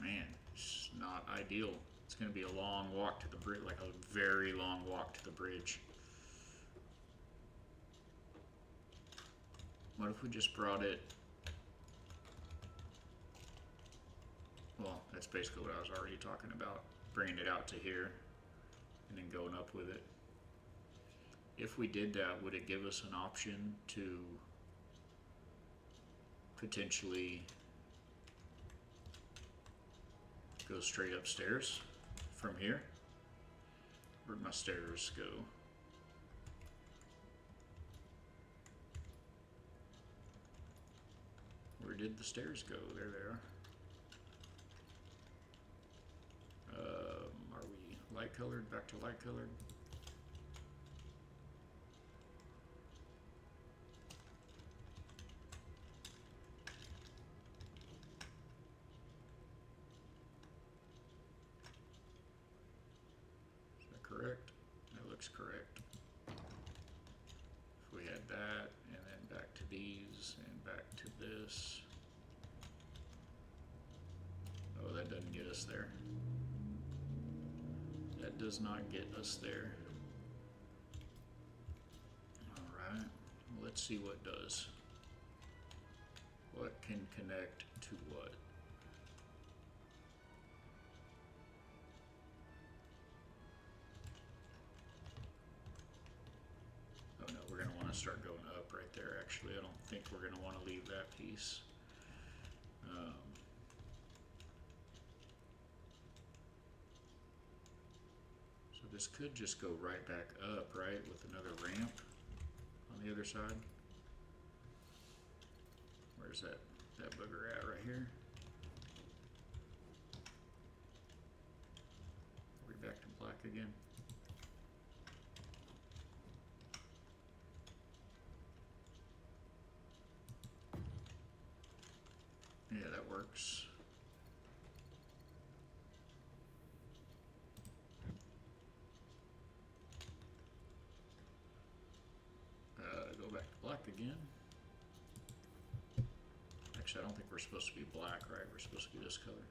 Man, it's not ideal. It's going to be a long walk to the bridge, like a very long walk to the bridge. What if we just brought it? Well, that's basically what I was already talking about. Bringing it out to here and then going up with it. If we did that, would it give us an option to potentially go straight upstairs from here? Where'd my stairs go? did the stairs go? There they are. Are we light colored? Back to light colored. Is that correct? That looks correct. If we had that, and then back to these, and back to this. Oh, that doesn't get us there. That does not get us there. Alright, well, let's see what does. What can connect to what? Oh no, we're going to want to start going up right there actually. I don't think we're going to want to leave that piece. So this could just go right back up, right, with another ramp on the other side. Where's that booger at right here? Are we back to black again? Yeah, that works. Go back to black again. Actually, I don't think we're supposed to be black, right? We're supposed to be this color.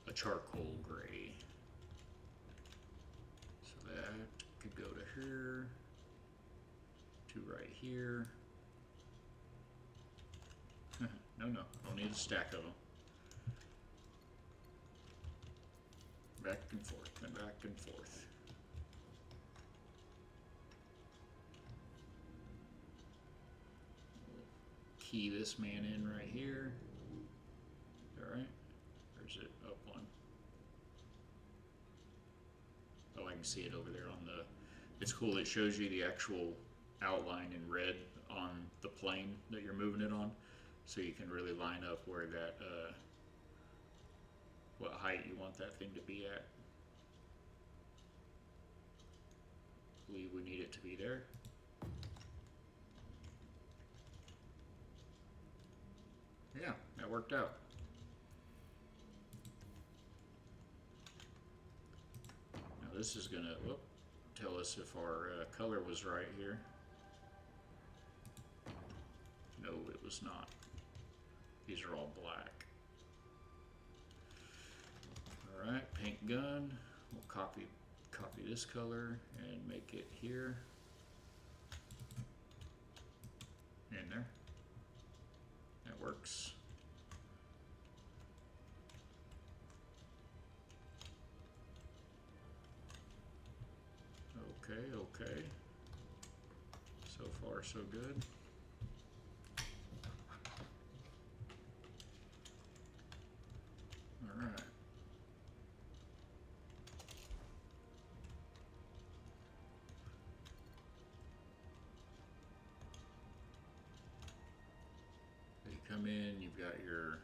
A charcoal gray. So that could go to here, to right here. No, don't need a stack of them. Back and forth, and back and forth. Key this man in right here. Alright. Or is it up one? Oh, I can see it over there on the... It's cool, it shows you the actual outline in red on the plane that you're moving it on. So you can really line up where that, what height you want that thing to be at. I believe we need it to be there. Yeah, that worked out. Now this is gonna tell us if our color was right here. No, it was not. These are all black. Alright, paint gun. We'll copy this color and make it here. In there. That works. Okay. So far, so good. All right. You come in, you've got your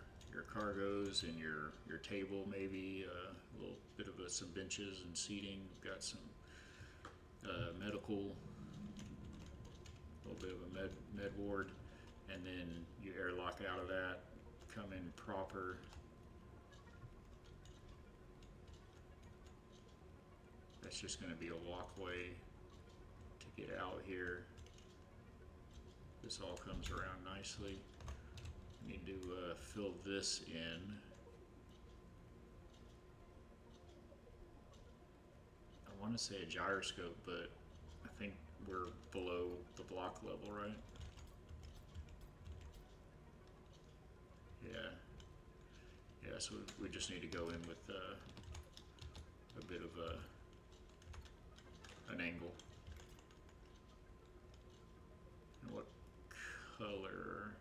cargoes and your table, maybe a little bit of some benches and seating. You've got some medical, a little bit of a med ward, and then you airlock out of that, come in proper. That's just going to be a walkway to get out here. This all comes around nicely. Need to fill this in. I want to say a gyroscope, but I think we're below the block level, right? Yeah, so we just need to go in with a bit of an angle. And what color?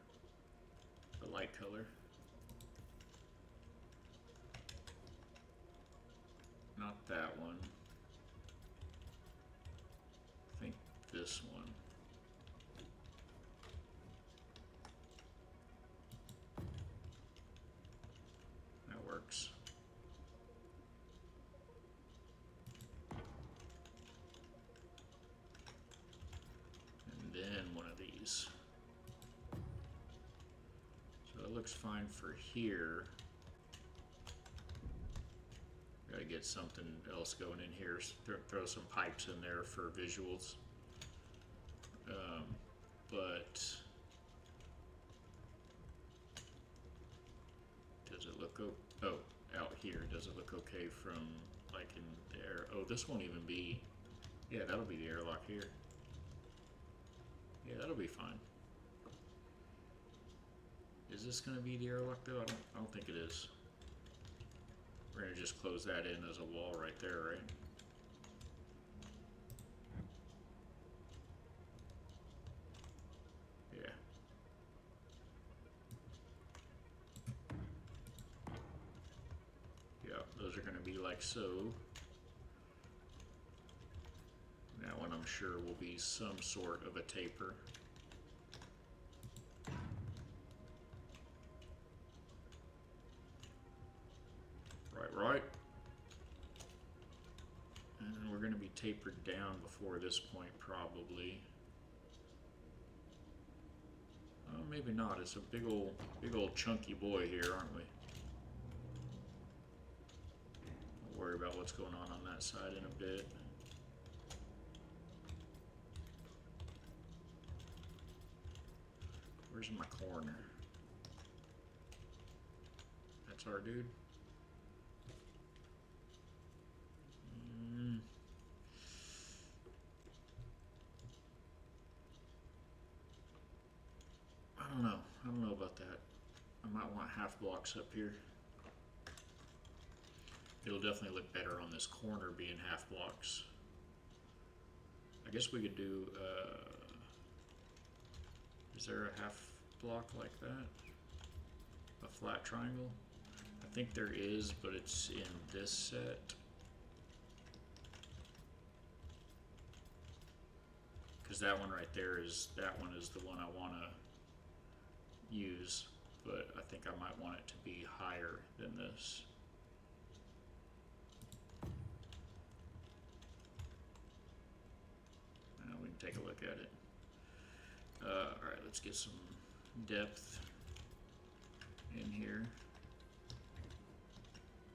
The light color. Not that one. I think this one. these. So it looks fine for here. Gotta get something else going in here. Throw some pipes in there for visuals. But does it look out here? Does it look okay from like in there? Oh, this won't even be. Yeah, that'll be the airlock here. Yeah, that'll be fine. Is this gonna be the airlock though? I don't think it is. We're gonna just close that in as a wall right there, right? Yeah. Yeah, those are gonna be like so. That one I'm sure will be some sort of a taper. Right. And we're going to be tapered down before this point, probably. Oh, maybe not. It's a big old chunky boy here, aren't we? We'll worry about what's going on that side in a bit. Where's my corner? That's our dude. I don't know about that. I might want half blocks up here. It'll definitely look better on this corner being half blocks. I guess we could do, is there a half block like that? A flat triangle? I think there is, but it's in this set. Because that one right there is, that one is the one I want to use, but I think I might want it to be higher than this. We can take a look at it. Alright, let's get some depth in here.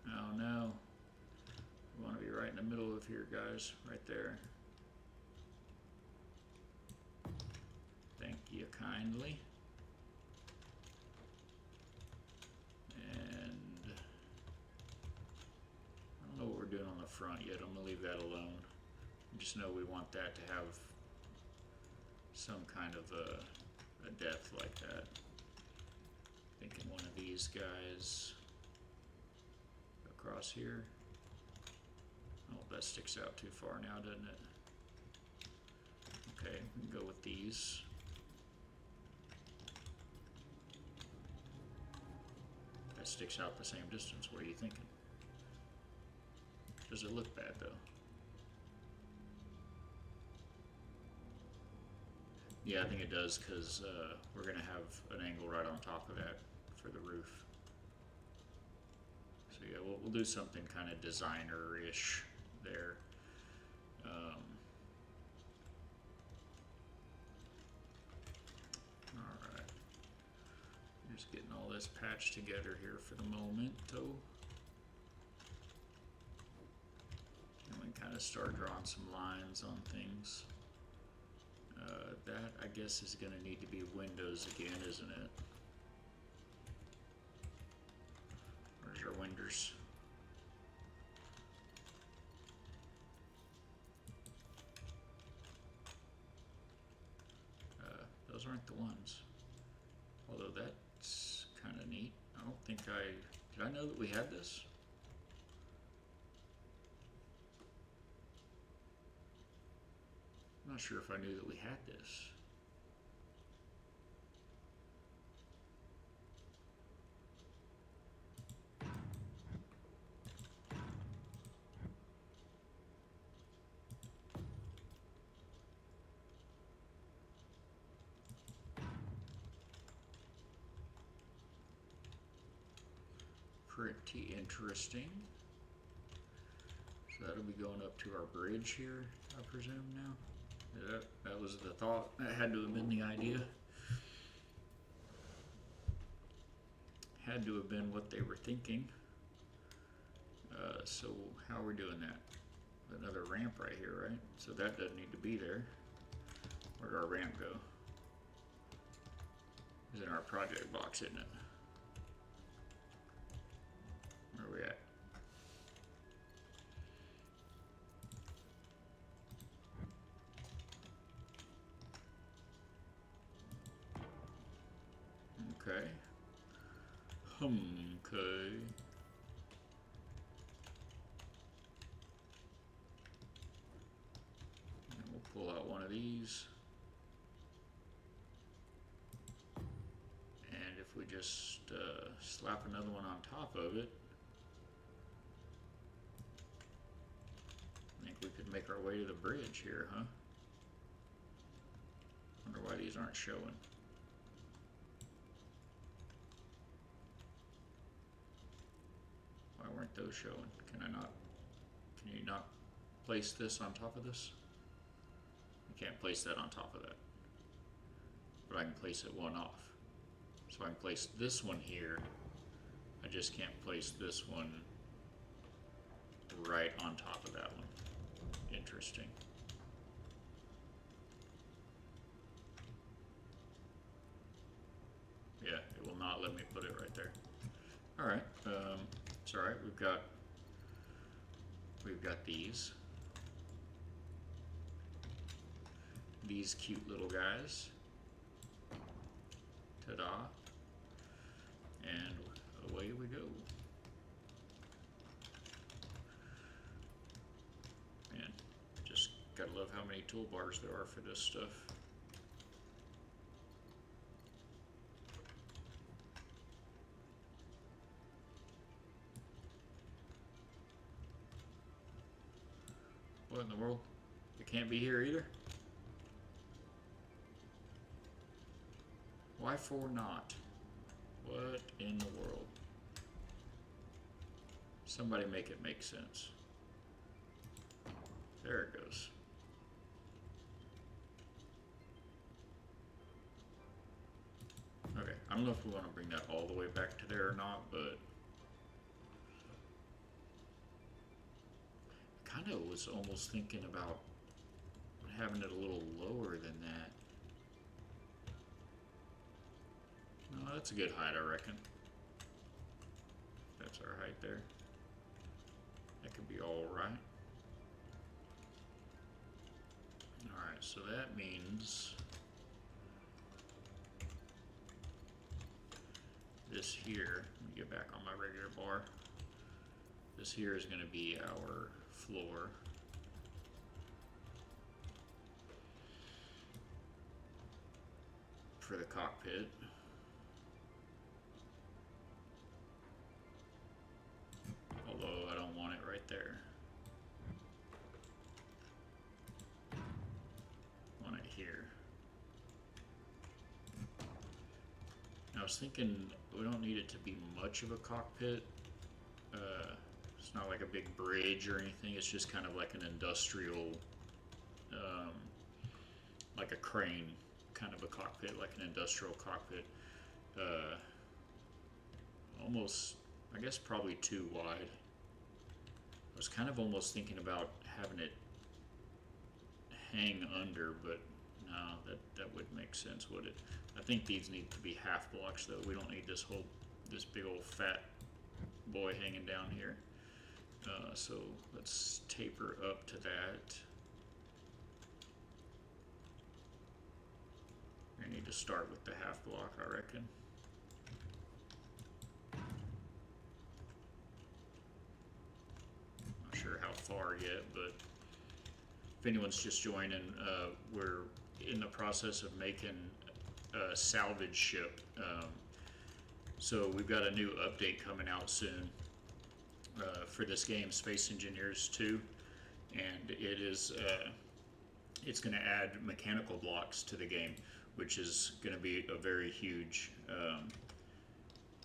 Oh no. We want to be right in the middle of here, guys. Right there. Thank you kindly. And I don't know what we're doing on the front yet. I'm going to leave that alone. Just know we want that to have some kind of a depth like that. Thinking one of these guys across here. Oh, that sticks out too far now, doesn't it? Okay, we can go with these. That sticks out the same distance. What are you thinking? Does it look bad though? Yeah, I think it does, because we're going to have an angle right on top of that for the roof. So yeah, we'll do something kind of designer-ish there. Alright. Just getting all this patched together here for the moment, though. And we can kind of start drawing some lines on things. That, I guess, is going to need to be windows again, isn't it? Where's our windows? Those aren't the ones. Although that's kind of neat. I don't think did I know that we had this? I'm not sure if I knew that we had this. Pretty interesting. So that'll be going up to our bridge here, I presume now. That was the thought. That had to have been the idea. Had to have been what they were thinking. So how are we doing that? Another ramp right here, right? So that doesn't need to be there. Where'd our ramp go? It's in our project box, isn't it? Where are we at? Okay. Okay. And we'll pull out one of these. And if we just slap another one on top of it, I think we could make our way to the bridge here, huh? Wonder why these aren't showing. Why weren't those showing? Can you not place this on top of this? You can't place that on top of that. But I can place it one off. So I can place this one here. I just can't place this one right on top of that one. Interesting. Yeah, it will not let me put it right there. All right, it's all right. We've got these cute little guys. Ta-da! And away we go. Man, just gotta love how many toolbars there are for this stuff. What in the world? It can't be here either? Why for not? What in the world? Somebody make it make sense. There it goes. Okay, I don't know if we want to bring that all the way back to there or not, but I kind of was almost thinking about having it a little lower than that. No, that's a good height, I reckon. That's our height there. That could be all right. All right, so that means this here, let me get back on my regular bar. This here is going to be our floor. For the cockpit. Although I don't want it right there. I want it here. I was thinking we don't need it to be much of a cockpit. It's not like a big bridge or anything. It's just kind of like an industrial, like a crane kind of a cockpit, like an industrial cockpit. Almost, I guess probably too wide. I was kind of almost thinking about having it hang under, but no, that wouldn't make sense, would it? I think these need to be half blocks though. We don't need this big old fat boy hanging down here. So let's taper up to that. I need to start with the half block, I reckon. Not sure how far yet, but if anyone's just joining, we're in the process of making a salvage ship. So we've got a new update coming out soon for this game, Space Engineers 2, and it is it's going to add mechanical blocks to the game, which is going to be a very huge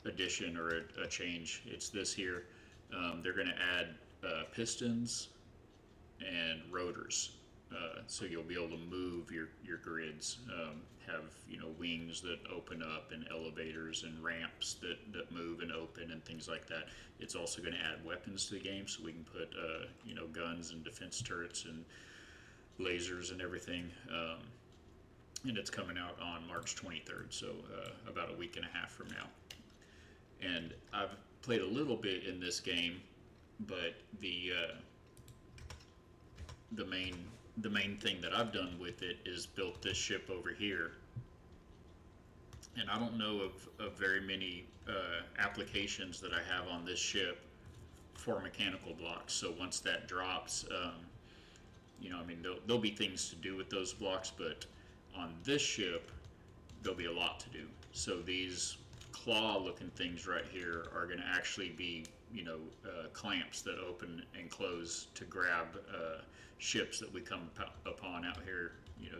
addition or a change. It's this here. They're going to add pistons and rotors So you'll be able to move your grids, have wings that open up and elevators and ramps that move and open and things like that. It's also going to add weapons to the game, so we can put guns and defense turrets and lasers and everything. And it's coming out on March 23rd, so about a week and a half from now. And I've played a little bit in this game, but the main thing that I've done with it is built this ship over here. And I don't know of very many applications that I have on this ship for mechanical blocks. So once that drops, there'll be things to do with those blocks, but on this ship, there'll be a lot to do. So these claw-looking things right here are going to actually be, clamps that open and close to grab ships that we come upon out here,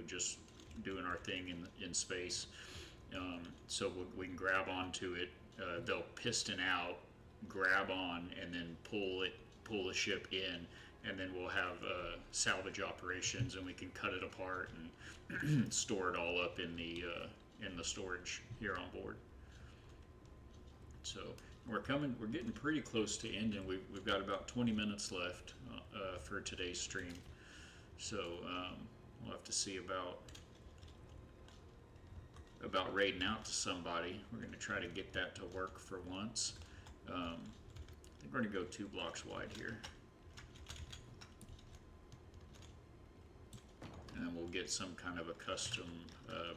just doing our thing in space. So we can grab onto it. They'll piston out, grab on, and then pull the ship in, and then we'll have salvage operations, and we can cut it apart and store it all up in the storage here on board. So we're getting pretty close to ending. We've got about 20 minutes left for today's stream. So we'll have to see about raiding out to somebody. We're going to try to get that to work for once. I think we're going to go 2 blocks wide here. And then we'll get some kind of a custom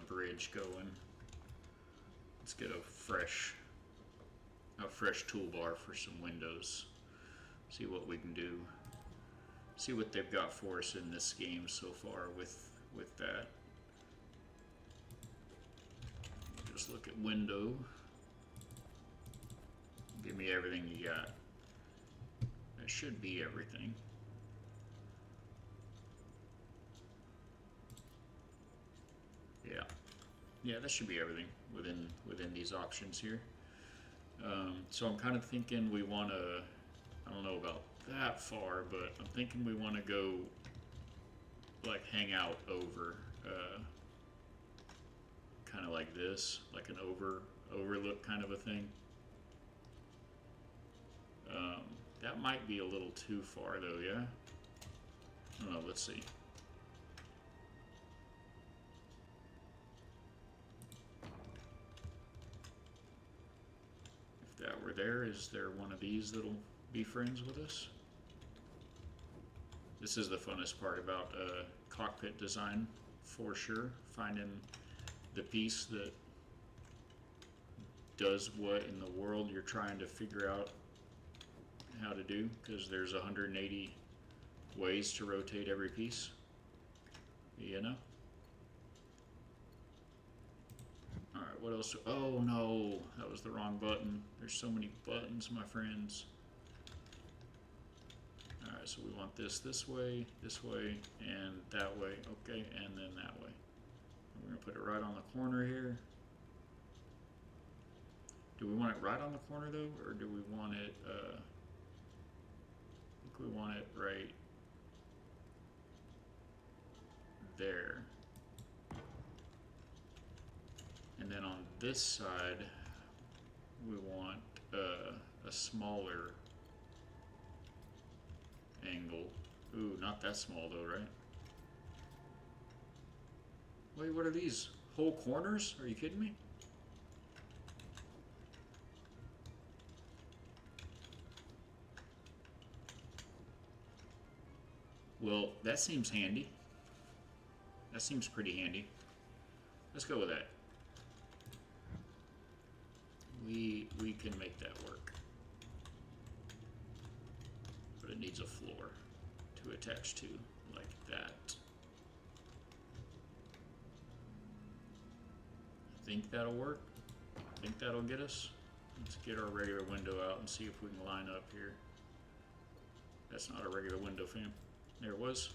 bridge going. Let's get a fresh toolbar for some windows. See what we can do. See what they've got for us in this game so far with that. Just look at window. Give me everything you got. That should be everything. Yeah, that should be everything within these options here. So I'm kind of thinking we want to, I don't know about that far, but I'm thinking we want to go like hang out over, kind of like this, like an overlook kind of a thing. That might be a little too far though, yeah? I don't know, let's see. If that were there, is there one of these that'll be friends with us? This is the funnest part about cockpit design, for sure. Finding the piece that does what in the world you're trying to figure out how to do, because there's 180 ways to rotate every piece, Alright, what else? Oh no, that was the wrong button. There's so many buttons, my friends. Alright, so we want this way, and that way. Okay, and then that way. We're going to put it right on the corner here. Do we want it right on the corner though, or do we want it, I think we want it right there. And then on this side, we want a smaller angle. Ooh, not that small though, right? Wait, what are these? Whole corners? Are you kidding me? Well, that seems handy. That seems pretty handy. Let's go with that. We can make that work. But it needs a floor to attach to, like that. I think that'll work. I think that'll get us. Let's get our regular window out and see if we can line up here. That's not a regular window, fam. There it was.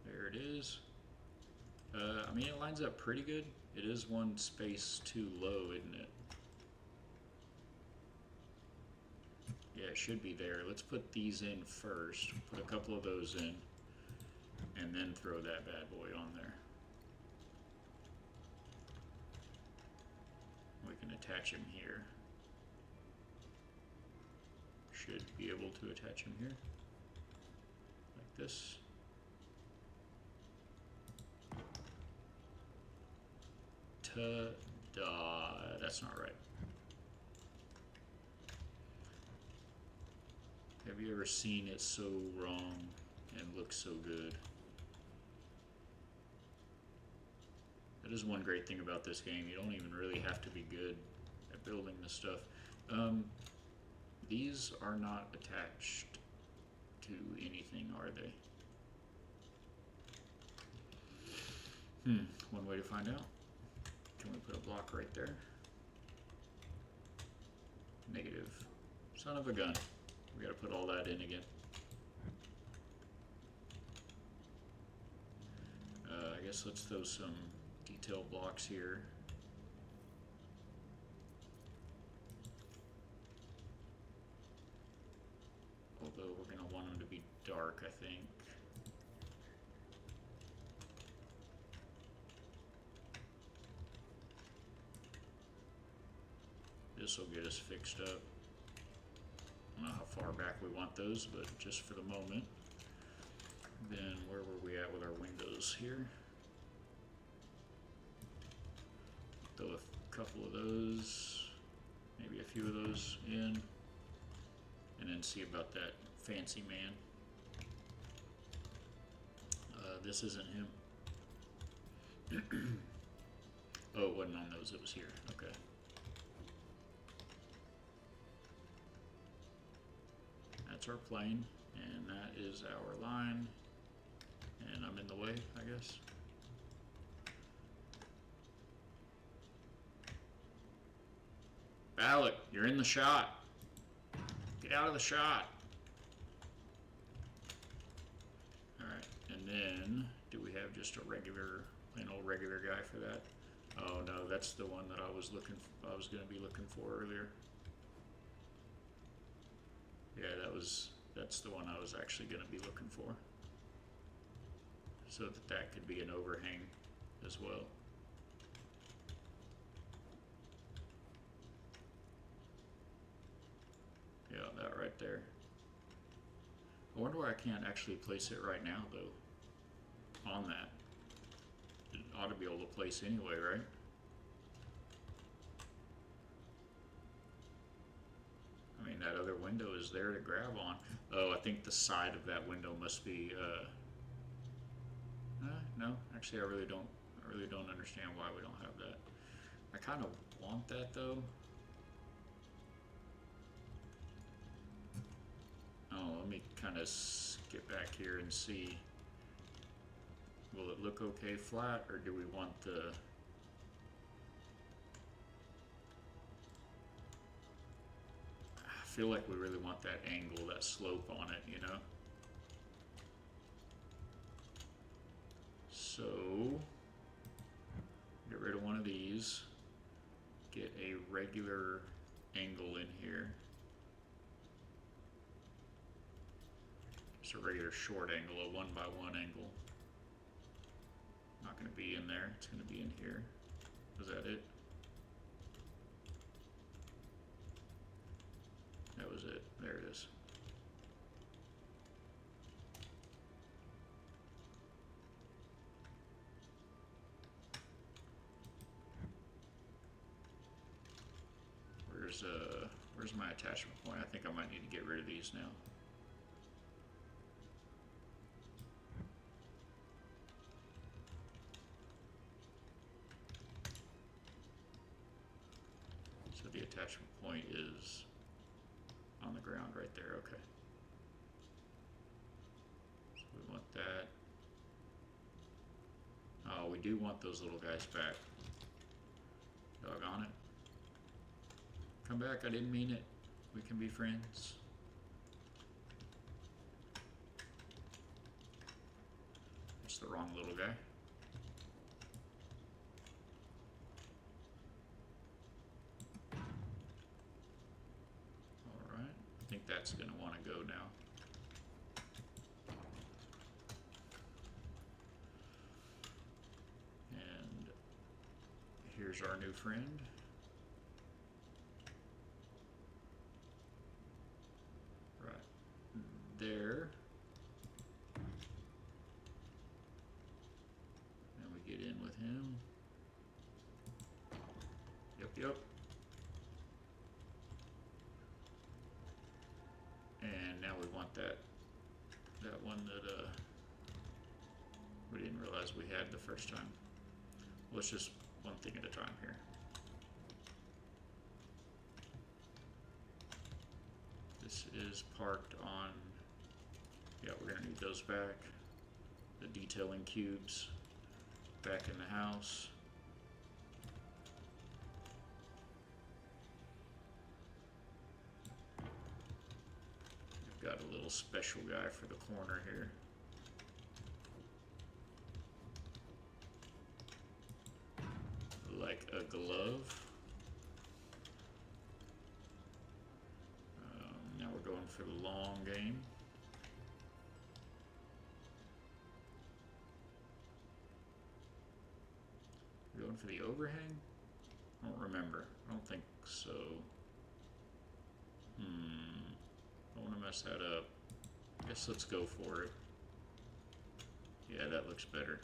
There it is. I mean, it lines up pretty good. It is one space too low, isn't it? Yeah, it should be there. Let's put these in first. Put a couple of those in, and then throw that bad boy on there. We can attach him here. Should be able to attach him here, like this. Ta-da! That's not right. Have you ever seen it so wrong and look so good? That is one great thing about this game. You don't even really have to be good at building this stuff. These are not attached to anything, are they? One way to find out. Can we put a block right there? Negative. Son of a gun. We gotta put all that in again. I guess let's throw some detail blocks here. Although we're gonna want them to be dark, I think. This will get us fixed up. I don't know how far back we want those, but just for the moment. Then where were we at with our windows here? Throw a couple of those, maybe a few of those in, and then see about that fancy man. This isn't him. Oh, it wasn't on those, it was here. Okay. That's our plane, and that is our line, and I'm in the way, I guess. Alec, you're in the shot. Get out of the shot. Alright, and then, do we have just a regular, plain old regular guy for that? Oh no, that's the one that I was going to be looking for earlier. Yeah, that's the one I was actually going to be looking for. So that could be an overhang as well. Yeah, that right there. I wonder why I can't actually place it right now, though, on that. It ought to be able to place anyway, right? I mean, that other window is there to grab on. Oh, I think the side of that window must be, no, actually I really don't understand why we don't have that. I kind of want that, though. Oh, let me kind of skip back here and see. Will it look okay flat, or do we want the... I feel like we really want that angle, that slope on it, you know? So, get rid of one of these. Get a regular angle in here. Just a regular short angle, a 1x1 angle. Not going to be in there, it's going to be in here. Was that it? That was it. There it is. Where's my attachment point? I think I might need to get rid of these now. So the attachment point is on the ground right there, okay. So we want that. Oh, we do want those little guys back. Doggone it. Come back, I didn't mean it. We can be friends. That's the wrong little guy. Alright, I think go now. And here's our new friend. Right there. And we get in with him. Yep. And now we want that one that we didn't realize we had the first time. Well, it's just one thing at a time here. This is parked on, yeah, we're gonna need those back. The detailing cubes back in the house. We've got a little special guy for the corner here. Like a glove. Now we're going for the long game. We're going for the overhang? I don't remember. I don't think so. I want to mess that up. I guess let's go for it. Yeah, that looks better.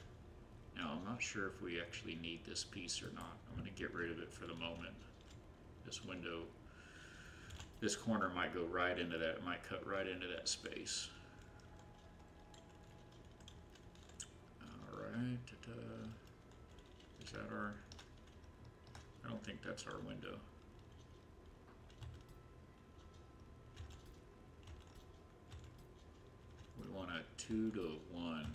Now, I'm not sure if we actually need this piece or not. I'm going to get rid of it for the moment. This window, this corner might go right into that. It might cut right into that space. Alright. Is that our... I don't think that's our window. We want a 2 to 1.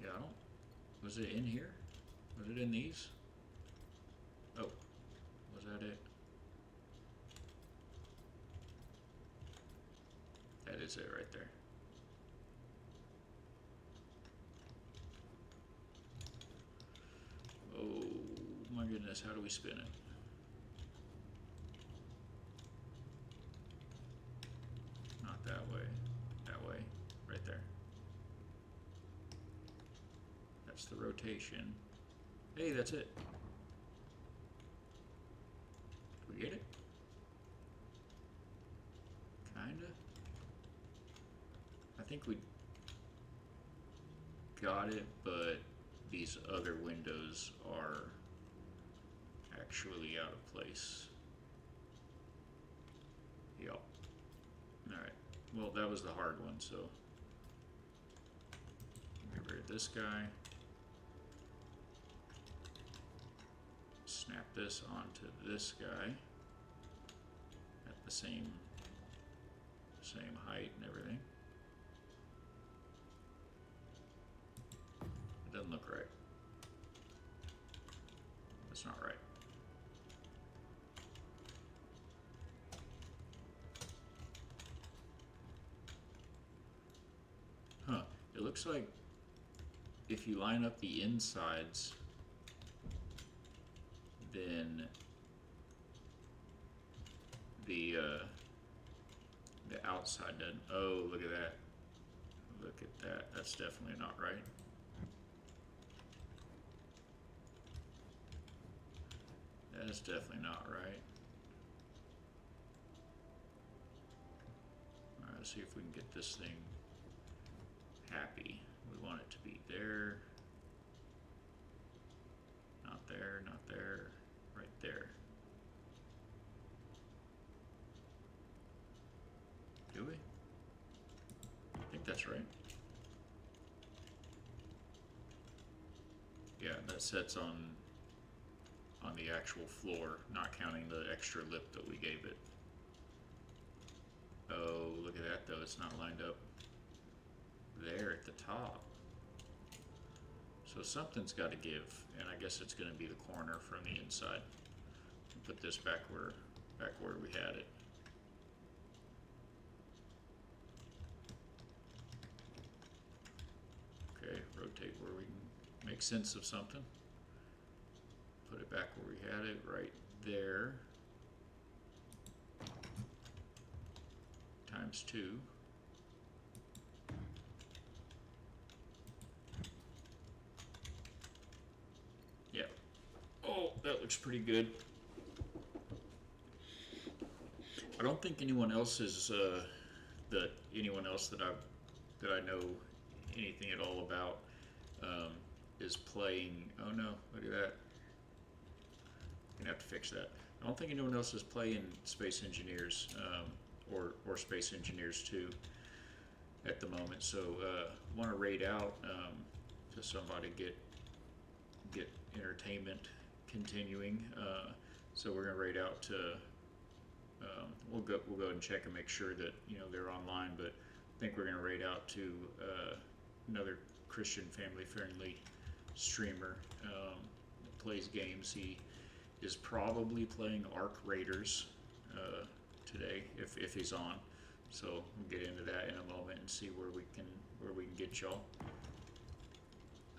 Yeah, I don't... Was it in here? Was it in these? Oh, was that it? That is it right there. Oh my goodness, how do we spin it? Not that way, right there. That's the rotation. Hey, that's it. Did we get it? Kinda. I think we got it, but these other windows are actually out of place. Yep. Alright. Well, that was the hard one, so get rid of this guy. Snap this onto this guy at the same height and everything. It doesn't look right. That's not right. Huh. It looks like if you line up the insides, then the outside doesn't. Oh, look at that. Look at that. That's definitely not right. That is definitely not right. Alright, let's see if we can get this thing happy. We want it to be there. Not there, not there. Right there. Do we? I think that's right. Yeah, that sets on the actual floor, not counting the extra lip that we gave it. Oh, look at that though, it's not lined up there at the top. So something's got to give, and I guess it's going to be the corner from the inside. Put this back where we had it. Okay, rotate where we can make sense of something. it back where we had it, right there. Times 2. Yeah. Oh, that looks pretty good. I don't think anyone else is that I know anything at all about is playing. Oh no, look at that. I'm gonna have to fix that. I don't think anyone else is playing Space Engineers or Space Engineers 2 at the moment. So want to raid out to somebody get entertainment continuing. So we're gonna raid out to. We'll go ahead and check and make sure that they're online. But I think we're gonna raid out to another Christian family-friendly streamer that plays games. He is probably playing Arc Raiders today if he's on. So we'll get into that in a moment and see where we can get y'all.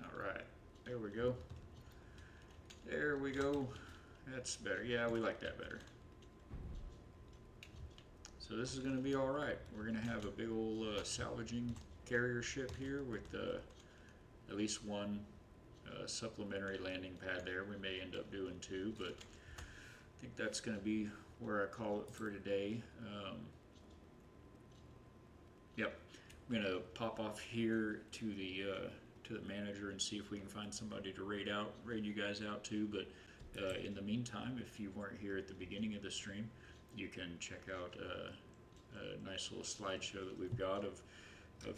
All right, there we go. There we go. That's better. Yeah, we like that better. So this is going to be all right. We're going to have a big old salvaging carrier ship here with at least one supplementary landing pad there. We may end up doing 2, but I think that's going to be where I call it for today. Yep, I'm going to pop off here to the manager and see if we can find somebody to raid you guys out to. But in the meantime, if you weren't here at the beginning of the stream, you can check out a nice little slideshow that we've got of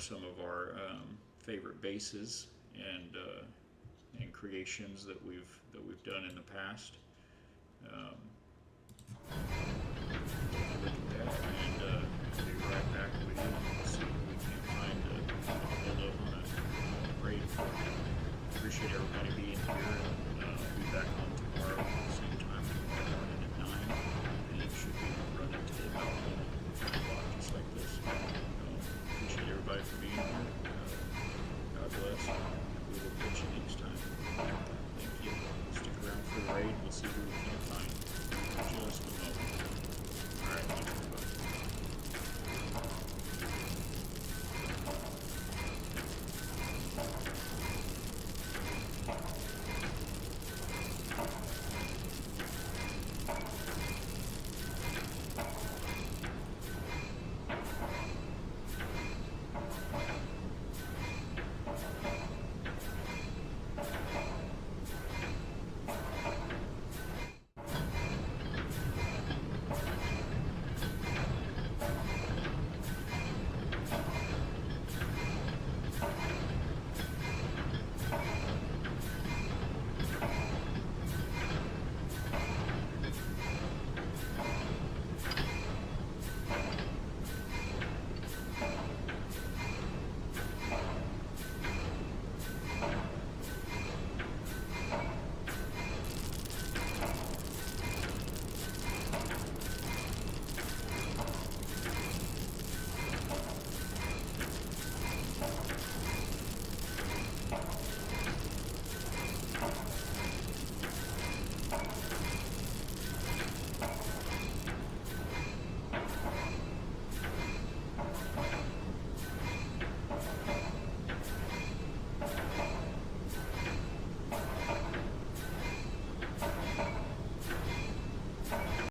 some of our favorite bases and creations that we've done in the past. Look at that, and I'll be right back with you and see if we can find a build up on a raid. Appreciate everybody being here